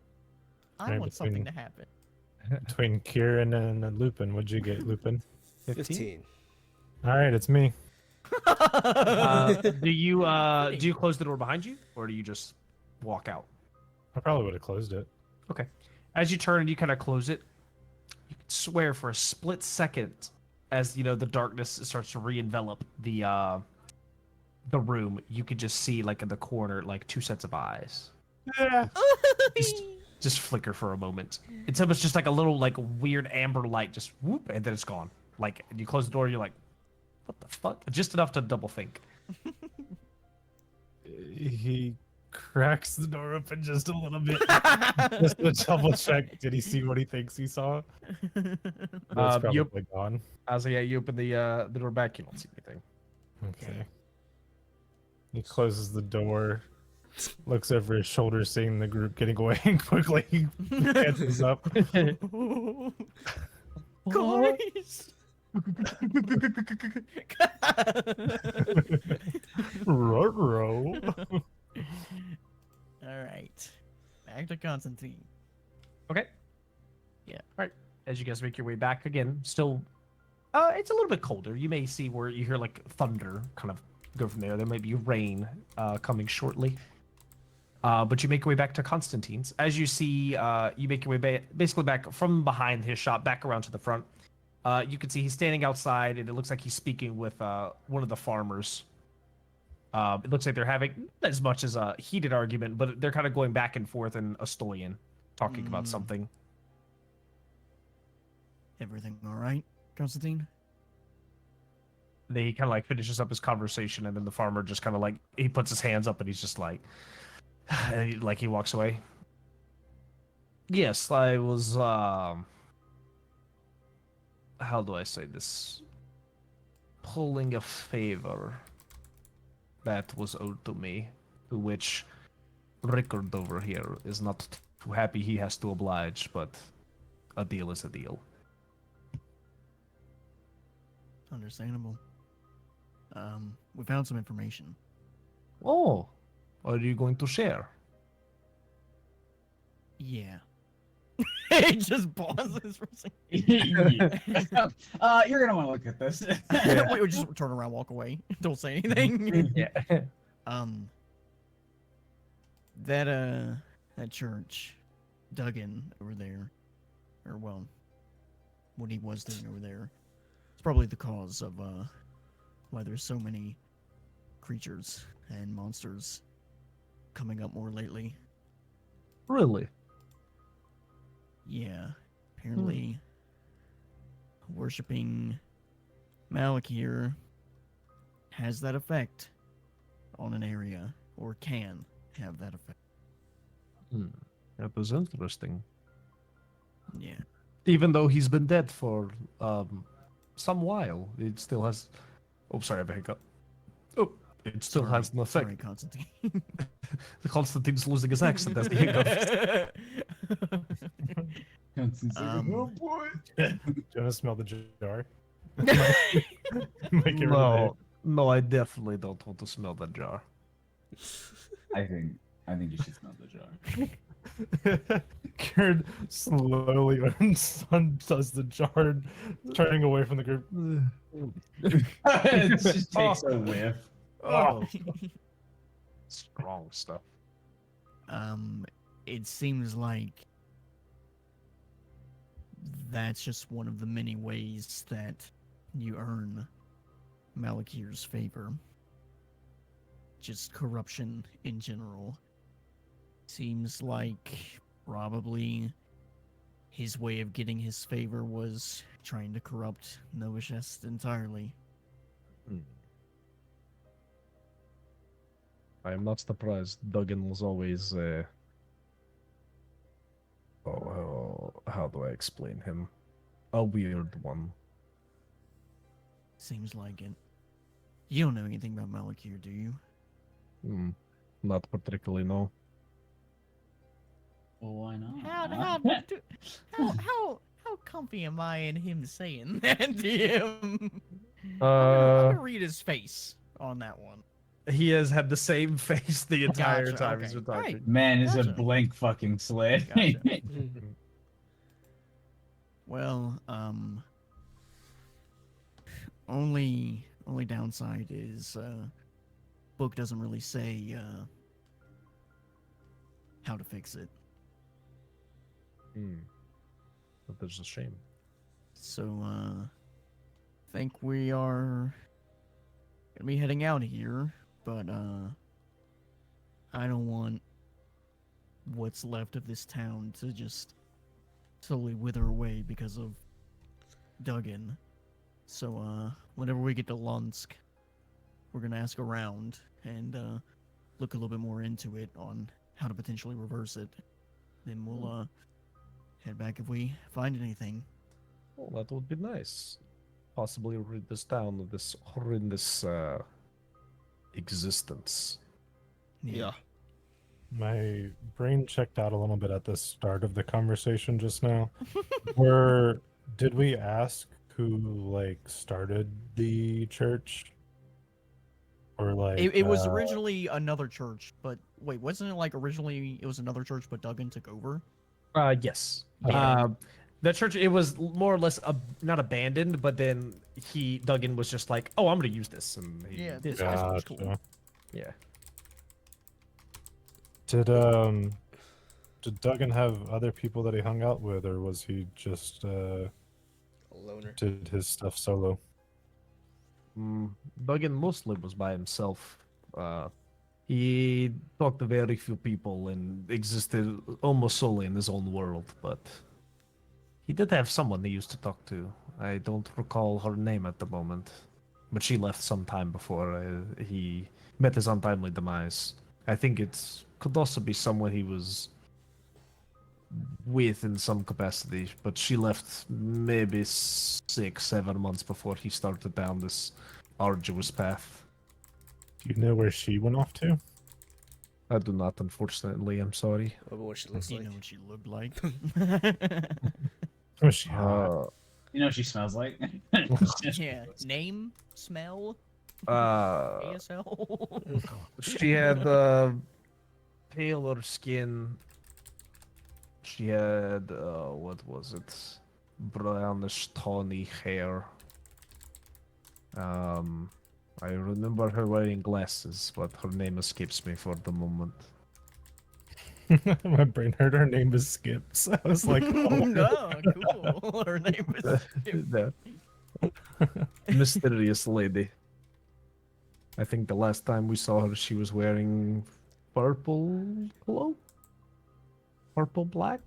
I Alright, want something to happen. Between Kieran and Lupin, what'd you get, Lupin? 15. All right, it's me. Do you close the door behind you, or do you just walk out? I probably would have closed it. Okay. As you turn and you kind of close it, you can swear for a split second, as the darkness starts to re-envelop the room, you could just see like in the corner like two sets of eyes. Just flicker for a moment. It's almost just like a little like weird amber light, just whoop, and then it's gone. Like you close the door, you're like, what the fuck? Just enough to double think. He cracks the door open just a little bit, just to double check. Did he see what he thinks he saw? That's probably gone. I was like, yeah, you open the door back, you don't see anything. Okay. He closes the door, looks over his shoulder, seeing the group getting away, and quickly dances up. Guys! Ruh-roh. Alright. Back to Constantine. Okay. Yeah. All right. As you guys make your way back again, still, it's a little bit colder. You may see where you hear like thunder kind of go from there. There might be rain coming shortly. But you make your way back to Constantine's. As you see, you make your way basically back from behind his shop, back around to the front. You can see he's standing outside, and it looks like he's speaking with one of the farmers. It looks like they're having not as much as a heated argument, but they're kind of going back and forth in Estonian, talking about something. Everything alright, Constantine? He kind of like finishes up his conversation, and then the farmer just kind of like he puts his hands up, and he's just like, and he walks away. Yes, I was. How do I say this? Pulling a favor that was owed to me, to which Rickard over here is not too happy he has to oblige, but a deal is a deal. Understandable. We found some information. Oh, are you going to share? Yeah. He just pauses for a second. You're gonna want to look at this. Wait, we just turn around, walk away. Don't say anything. Yeah. That church, Duggan over there, or well, what he was doing over there, it's probably the cause of why there's so many creatures and monsters coming up more lately. Really? Yeah, apparently worshipping Malakir has that effect on an area, or can have that effect. That was interesting. Yeah. Even though he's been dead for some while, it still has. Oh, sorry, I have a hiccup. Oh, it still Sorry- has an effect. Sorry, Constantine. The Constantine's losing his accent as the hiccup. Oh boy. Do you want to smell the jar? Make it No, I definitely don't want to smell that jar. I think you should smell the jar. Kieran slowly undoes the jar, turning away from the group. It just takes a whiff. Oh, strong stuff. It seems like that's just one of the many ways that you earn Malakir's favor. Just corruption in general. Seems like probably his way of getting his favor was trying to corrupt Novishest entirely. I am not surprised. Duggan was always how do I explain him? A weird one. Seems like it. You don't know anything about Malakir, do you? Not particularly, no. Well, why not? How comfy am I in him saying that to him? I'm Uh, gonna read his face on that one. he has had the same face the entire Gotcha, time he's okay. been talking. Alright. Man is a Gotcha. blank fucking slate. Gotcha. Mhm. Well, only downside is book doesn't really say how to fix it. But there's a shame. So think we are gonna be heading out here, but I don't want what's left of this town to just slowly wither away because of Duggan. So whenever we get to Lunsk, we're gonna ask around and look a little bit more into it on how to potentially reverse it. Then we'll head back if we find anything. Well, that would be nice. Possibly rid this town of this horrendous existence. Yeah. My brain checked out a little bit at the start of the conversation just now. Did we ask who like started the church? Or like It was originally another church, but wait, wasn't it like originally it was another church, but Duggan took over? Yes. Yeah. The church, it was more or less not abandoned, but then Duggan was just like, "Oh, I'm gonna use this," and he Yeah, did. this was cool. Gotcha. Yeah. Did Duggan have other people that he hung out with, or was he just A loner. did his stuff solo? Duggan mostly was by himself. He talked to very few people and existed almost solely in his own world, but he did have someone he used to talk to. I don't recall her name at the moment, but she left some time before he met his untimely demise. I think it could also be someone he was with in some capacity, but she left maybe 6-7 months before he started down this arduous path. Do you know where she went off to? I do not, unfortunately. I'm sorry. What she looks You like. know what she looked like. Was she hot? You know what she smells like? Yeah. Name, smell, Uh, ASL. she had paler skin. She had what was it? Brownish, tawny hair. I remember her wearing glasses, but her name escapes me for the moment. My brain heard her name was Skips. I was like, oh. no, cool. Her name was. The mysterious lady. I think the last time we saw her, she was wearing purple cloak, purple black.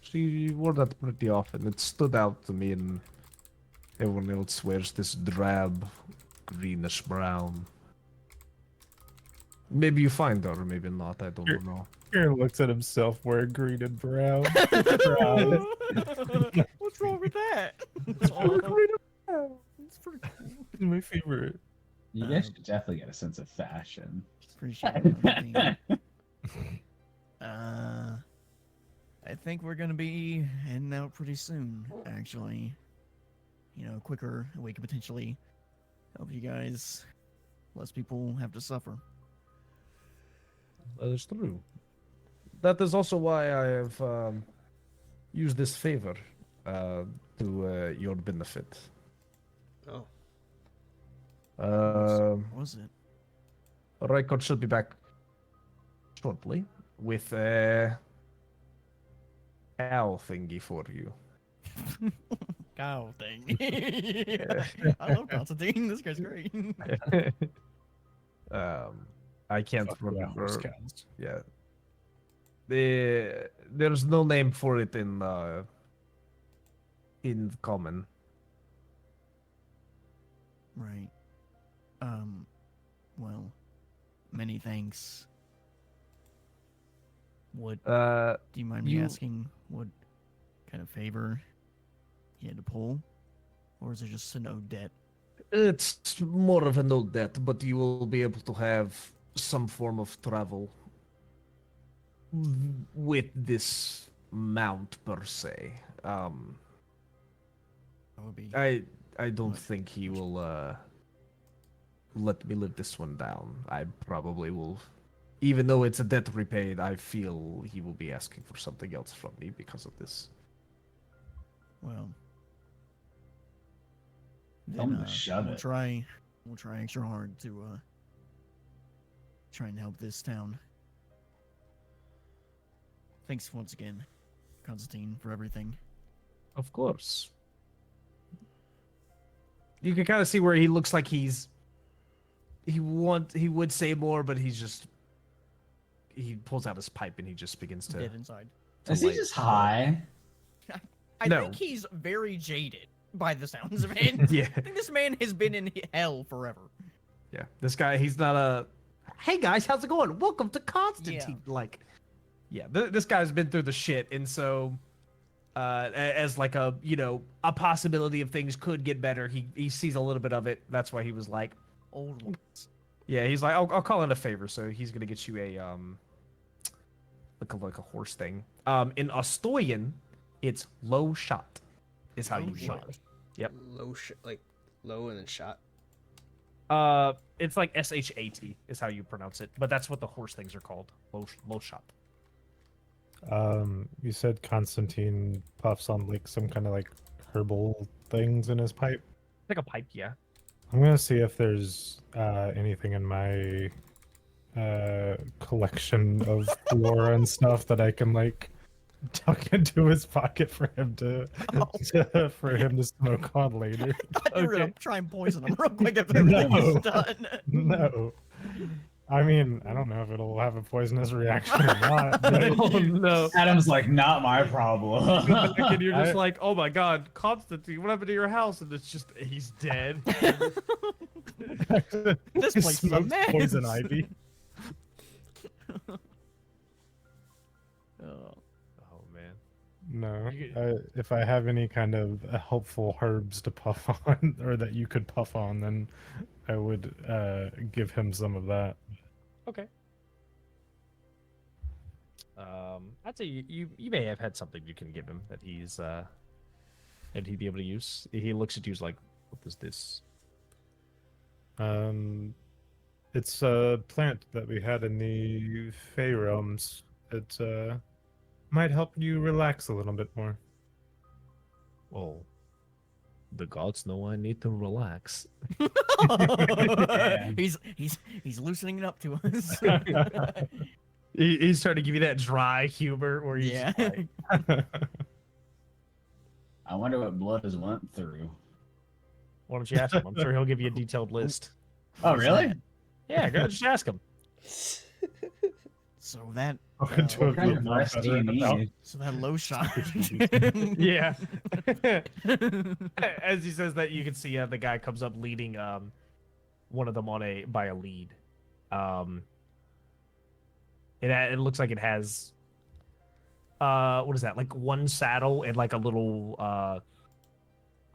She wore that pretty often. It stood out to me, and everyone else wears this drab, greenish brown. Maybe you find her, maybe not. I don't know. Aaron looks at himself wearing green and brown. What's wrong with that? It's pretty cool. My favorite. You guys should definitely get a sense of fashion. Appreciate it. I think we're gonna be heading out pretty soon, actually. You know, quicker, we could potentially help you guys. Less people have to suffer. That is true. That is also why I have used this favor to your benefit. Oh. What was it? Record should be back shortly with a owl thingy for you. Cow thing. I love Constantine. This guy's great. I can't Fuck remember. owls, cows. Yeah. There's no name for it in common. Right. Well, many thanks. What do you mind me asking what kind of favor you had to pull? Or is it just an owed debt? It's more of an old debt, but you will be able to have some form of travel. with this mount per se. That would be. I don't What? think he will let me live this one down. I probably will, even though it's a debt repaid. I feel he will be asking for something else from me because of this. Well. Tell him Then, to shove we'll it. try. We'll try extra hard to try and help this town. Thanks once again, Constantine, for everything. Of course. You can kind of see where he looks like he would say more, but he pulls out his pipe and he just begins to. Dead inside. Is he light just the- high? I No. think he's very jaded by the sounds of it. Yeah. I think this man has been in hell forever. Yeah, this guy, he's not a. Hey guys, how's it going? Welcome to Constantine. Like, yeah, this guy's been through the shit, and so, as like a a possibility of things could get better, he sees a little bit of it. That's why he was like, Old ones. yeah, he's like, I'll call in a favor. So he's gonna get you a like a horse thing. In Ostoyan, it's low shot, is how Low you shot. shot. Yep. Like low and then shot. It's like SHAT is how you pronounce it, but that's what the horse things are called. Low shot. You said Constantine puffs on like some kind of like herbal things in his pipe. Like a pipe, yeah. I'm gonna see if there's anything in my collection of flora and stuff that I can like tuck into his pocket for him to smoke on later. I thought you were gonna Okay. try and poison him real quick if everything was No. done. No. I mean, I don't know if it'll have a poisonous reaction or not. but- Oh no. Adam's like, not my problem. And you're just I- like, oh my god, Constantine, what happened to your house? And it's just, he's dead. This He place is a smokes mess. poison ivy. Oh. Oh man. No, You if I have any kind of helpful herbs to puff on, or that you could puff on, then I would give him some of that. Okay. I'd say you may have had something you can give him that he'd be able to use. He looks at you like, what is this? It's a plant that we had in the Fey realms. It might help you relax a little bit more. Oh, the gods know I need to relax. he's loosening it up to us. He's trying to give you that dry humor where he's Yeah. like, I wonder what blood has went through. why don't you ask him? I'm sure he'll give you a detailed list. Oh, really? Yeah, go ahead, just ask him. So that Welcome to a What kind group of not rest do better you about- need? so that low shot. Yeah. As he says that, you can see the guy comes up leading one of them by a lead. It looks like it has what is that? Like one saddle and like a little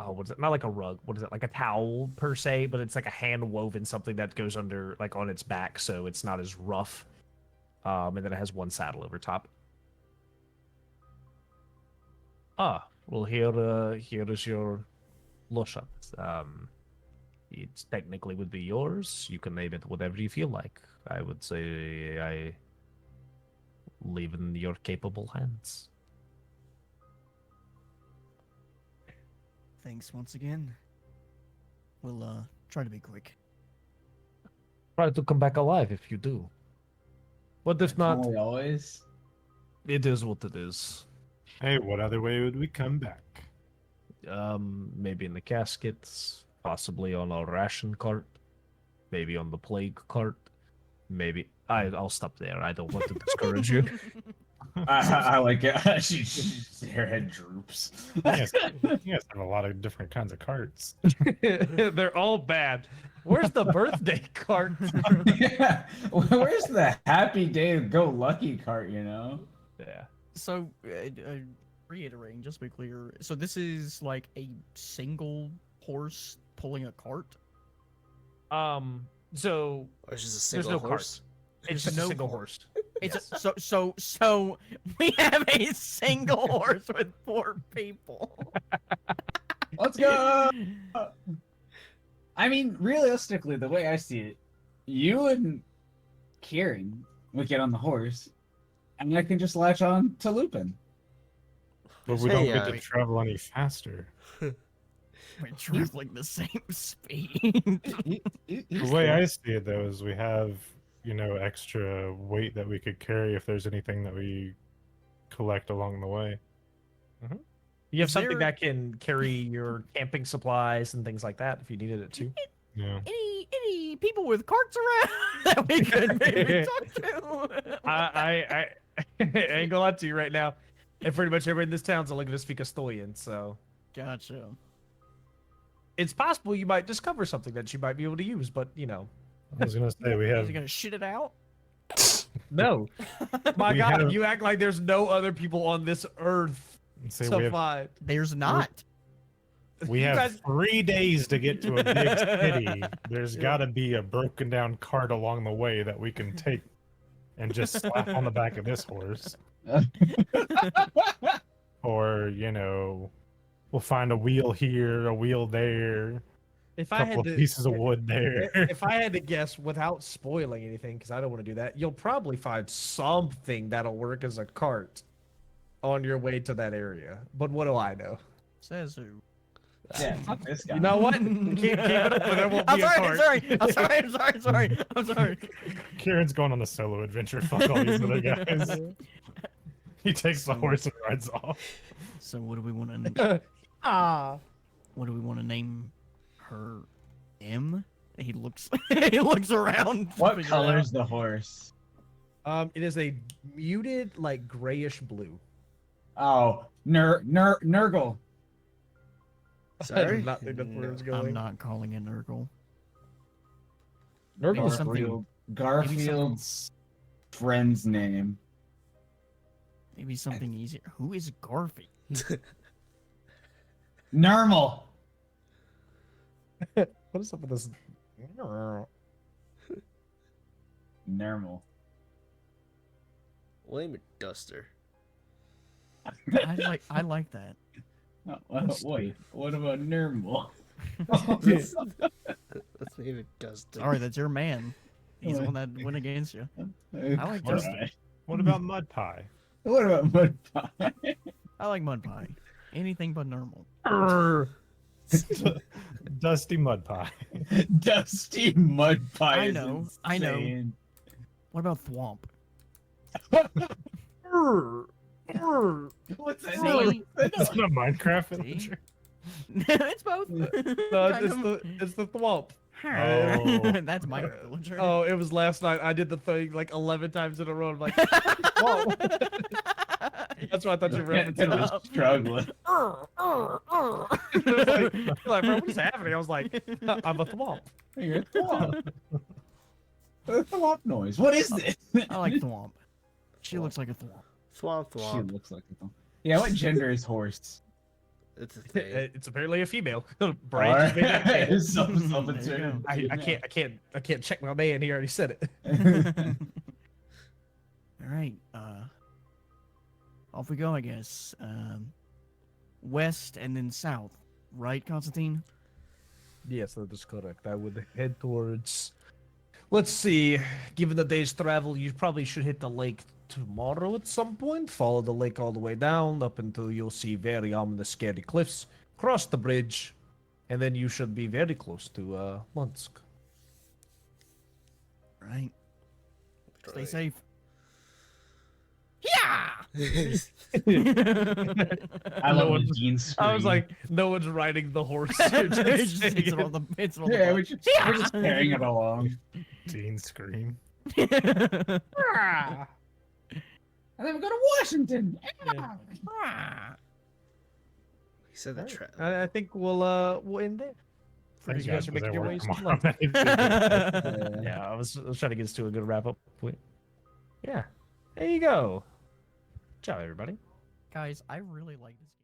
what is it? Not like a rug. What is it? Like a towel per se, but it's like a hand woven something that goes under like on its back, so it's not as rough. And then it has one saddle over top. Ah, well here is your lotion. It technically would be yours. You can name it whatever you feel like. I would say I leave in your capable hands. Thanks once again. We'll try to be quick. Try to come back alive if you do. But if not, Don't we always? it is what it is. Hey, what other way would we come back? Maybe in the caskets, possibly on a ration cart, maybe on the plague cart, maybe. I'll stop there. I don't want to discourage you. I like it. Her head droops. Yes, you guys have a lot of different kinds of carts. They're all bad. Where's the birthday cart? Yeah. Where's the happy day go lucky cart, you know? Yeah. So, reiterating, just to be clear, so this is like a single horse pulling a cart? So Or it's just a there's single no horse. cart. It's There's just a no single cart. horse. It's so we have a single horse with 4 people. Let's go. I mean, realistically, the way I see it, you and Kieran would get on the horse, and I can just latch on to Lupin. But we don't get to travel any faster. We're traveling the same speed. The way I see it, though, is we have, you know, extra weight that we could carry if there's anything that we collect along the way. You have Is something there- that can carry your camping supplies and things like that if you needed it too. Yeah. Any people with carts around that we could maybe talk to? I ain't gonna lie to you right now. And pretty much everybody in this town's only gonna speak Estoian, so Gotcha. it's possible you might discover something that you might be able to use, but you know. I was gonna say we Is have. he gonna shit it out? No. My We God, have- you act like there's no other people on this earth Say to we have, find. There's not. we You have guys- 3 days to get to a big city. There's got to be a broken down cart along the way that we can take and just slap on the back of this horse. Or, you know, we'll find a wheel here, a wheel there, If a I couple had of to, pieces of wood there. if I had to guess without spoiling anything, because I don't want to do that, you'll probably find something that'll work as a cart on your way to that area. But what do I know? Says who? Yeah, fuck this guy. You know what? Keep it up, but there won't I'm be a cart. sorry. I'm sorry. Kieran's going on a solo adventure. Fuck all these other guys. He takes the horse and rides off. So what do we want to? What do we want to name her? M. He looks. He looks around. to What figure color's out. the horse? It is a muted, like grayish blue. Oh, Nurgle. I Sorry? did not think that's where it was going. I'm not calling it Nurgle. Nurgle's something- green. Garfield's friend's name. Maybe something easier. Who is Garfield? Normal. What is up with this? Normal. William Duster. I like that. Oh, wait, what about normal? Let's name it Duster. Sorry, that's your man. He's the one that went against you. I like All Dustin. right. What about Mud Pie? What about mud pie? I like mud pie. Anything but normal. Dusty Mud Pie. Dusty mud pie. I is know, I know. insane. What about Thwomp? What's that? See? It's not a Minecraft See? adventure. It's both. No, Kind it's of. the thwomp. Oh. That's my villager. Oh, it was last night. I did the thing like 11 times in a row. I'm like, whoa. That's what I thought you were It referencing. was struggling. Like, bro, what is happening? I was like, I'm a thwomp. You're a thwomp. A thwomp noise. What is this? I like Thwomp. She looks like a Thwomp. Thwomp She thwomp. looks like a thwomp. Yeah, what gender is horse? It's a thing. It's apparently a female. Brian Alright. just made that clear. It's so There you self-inserted. I can't check my man. He already said it. All right. Off we go, I guess. West and then south, right, Constantine? Yes, that is correct. I would head towards. Let's see. Given the day's travel, you probably should hit the lake tomorrow at some point. Follow the lake all the way down up until you'll see very ominous, scary cliffs. Cross the bridge, and then you should be very close to Lunsk. Right. Stay Right. safe. Yeah! I No love one- the Dean scream. I was like, no one's riding the horse. You're just It's sitting it's on the it's on the yeah, butt. we're just carrying it along. Teen scream. And then we go to Washington. He said that trap. I think we'll end there. Thanks, You guys guys, are 'cause I making your work ways to tomorrow. Lunsk. Yeah, I was trying to get us to a good wrap up point. Yeah, there you go. Ciao, everybody. Guys, I really like this game.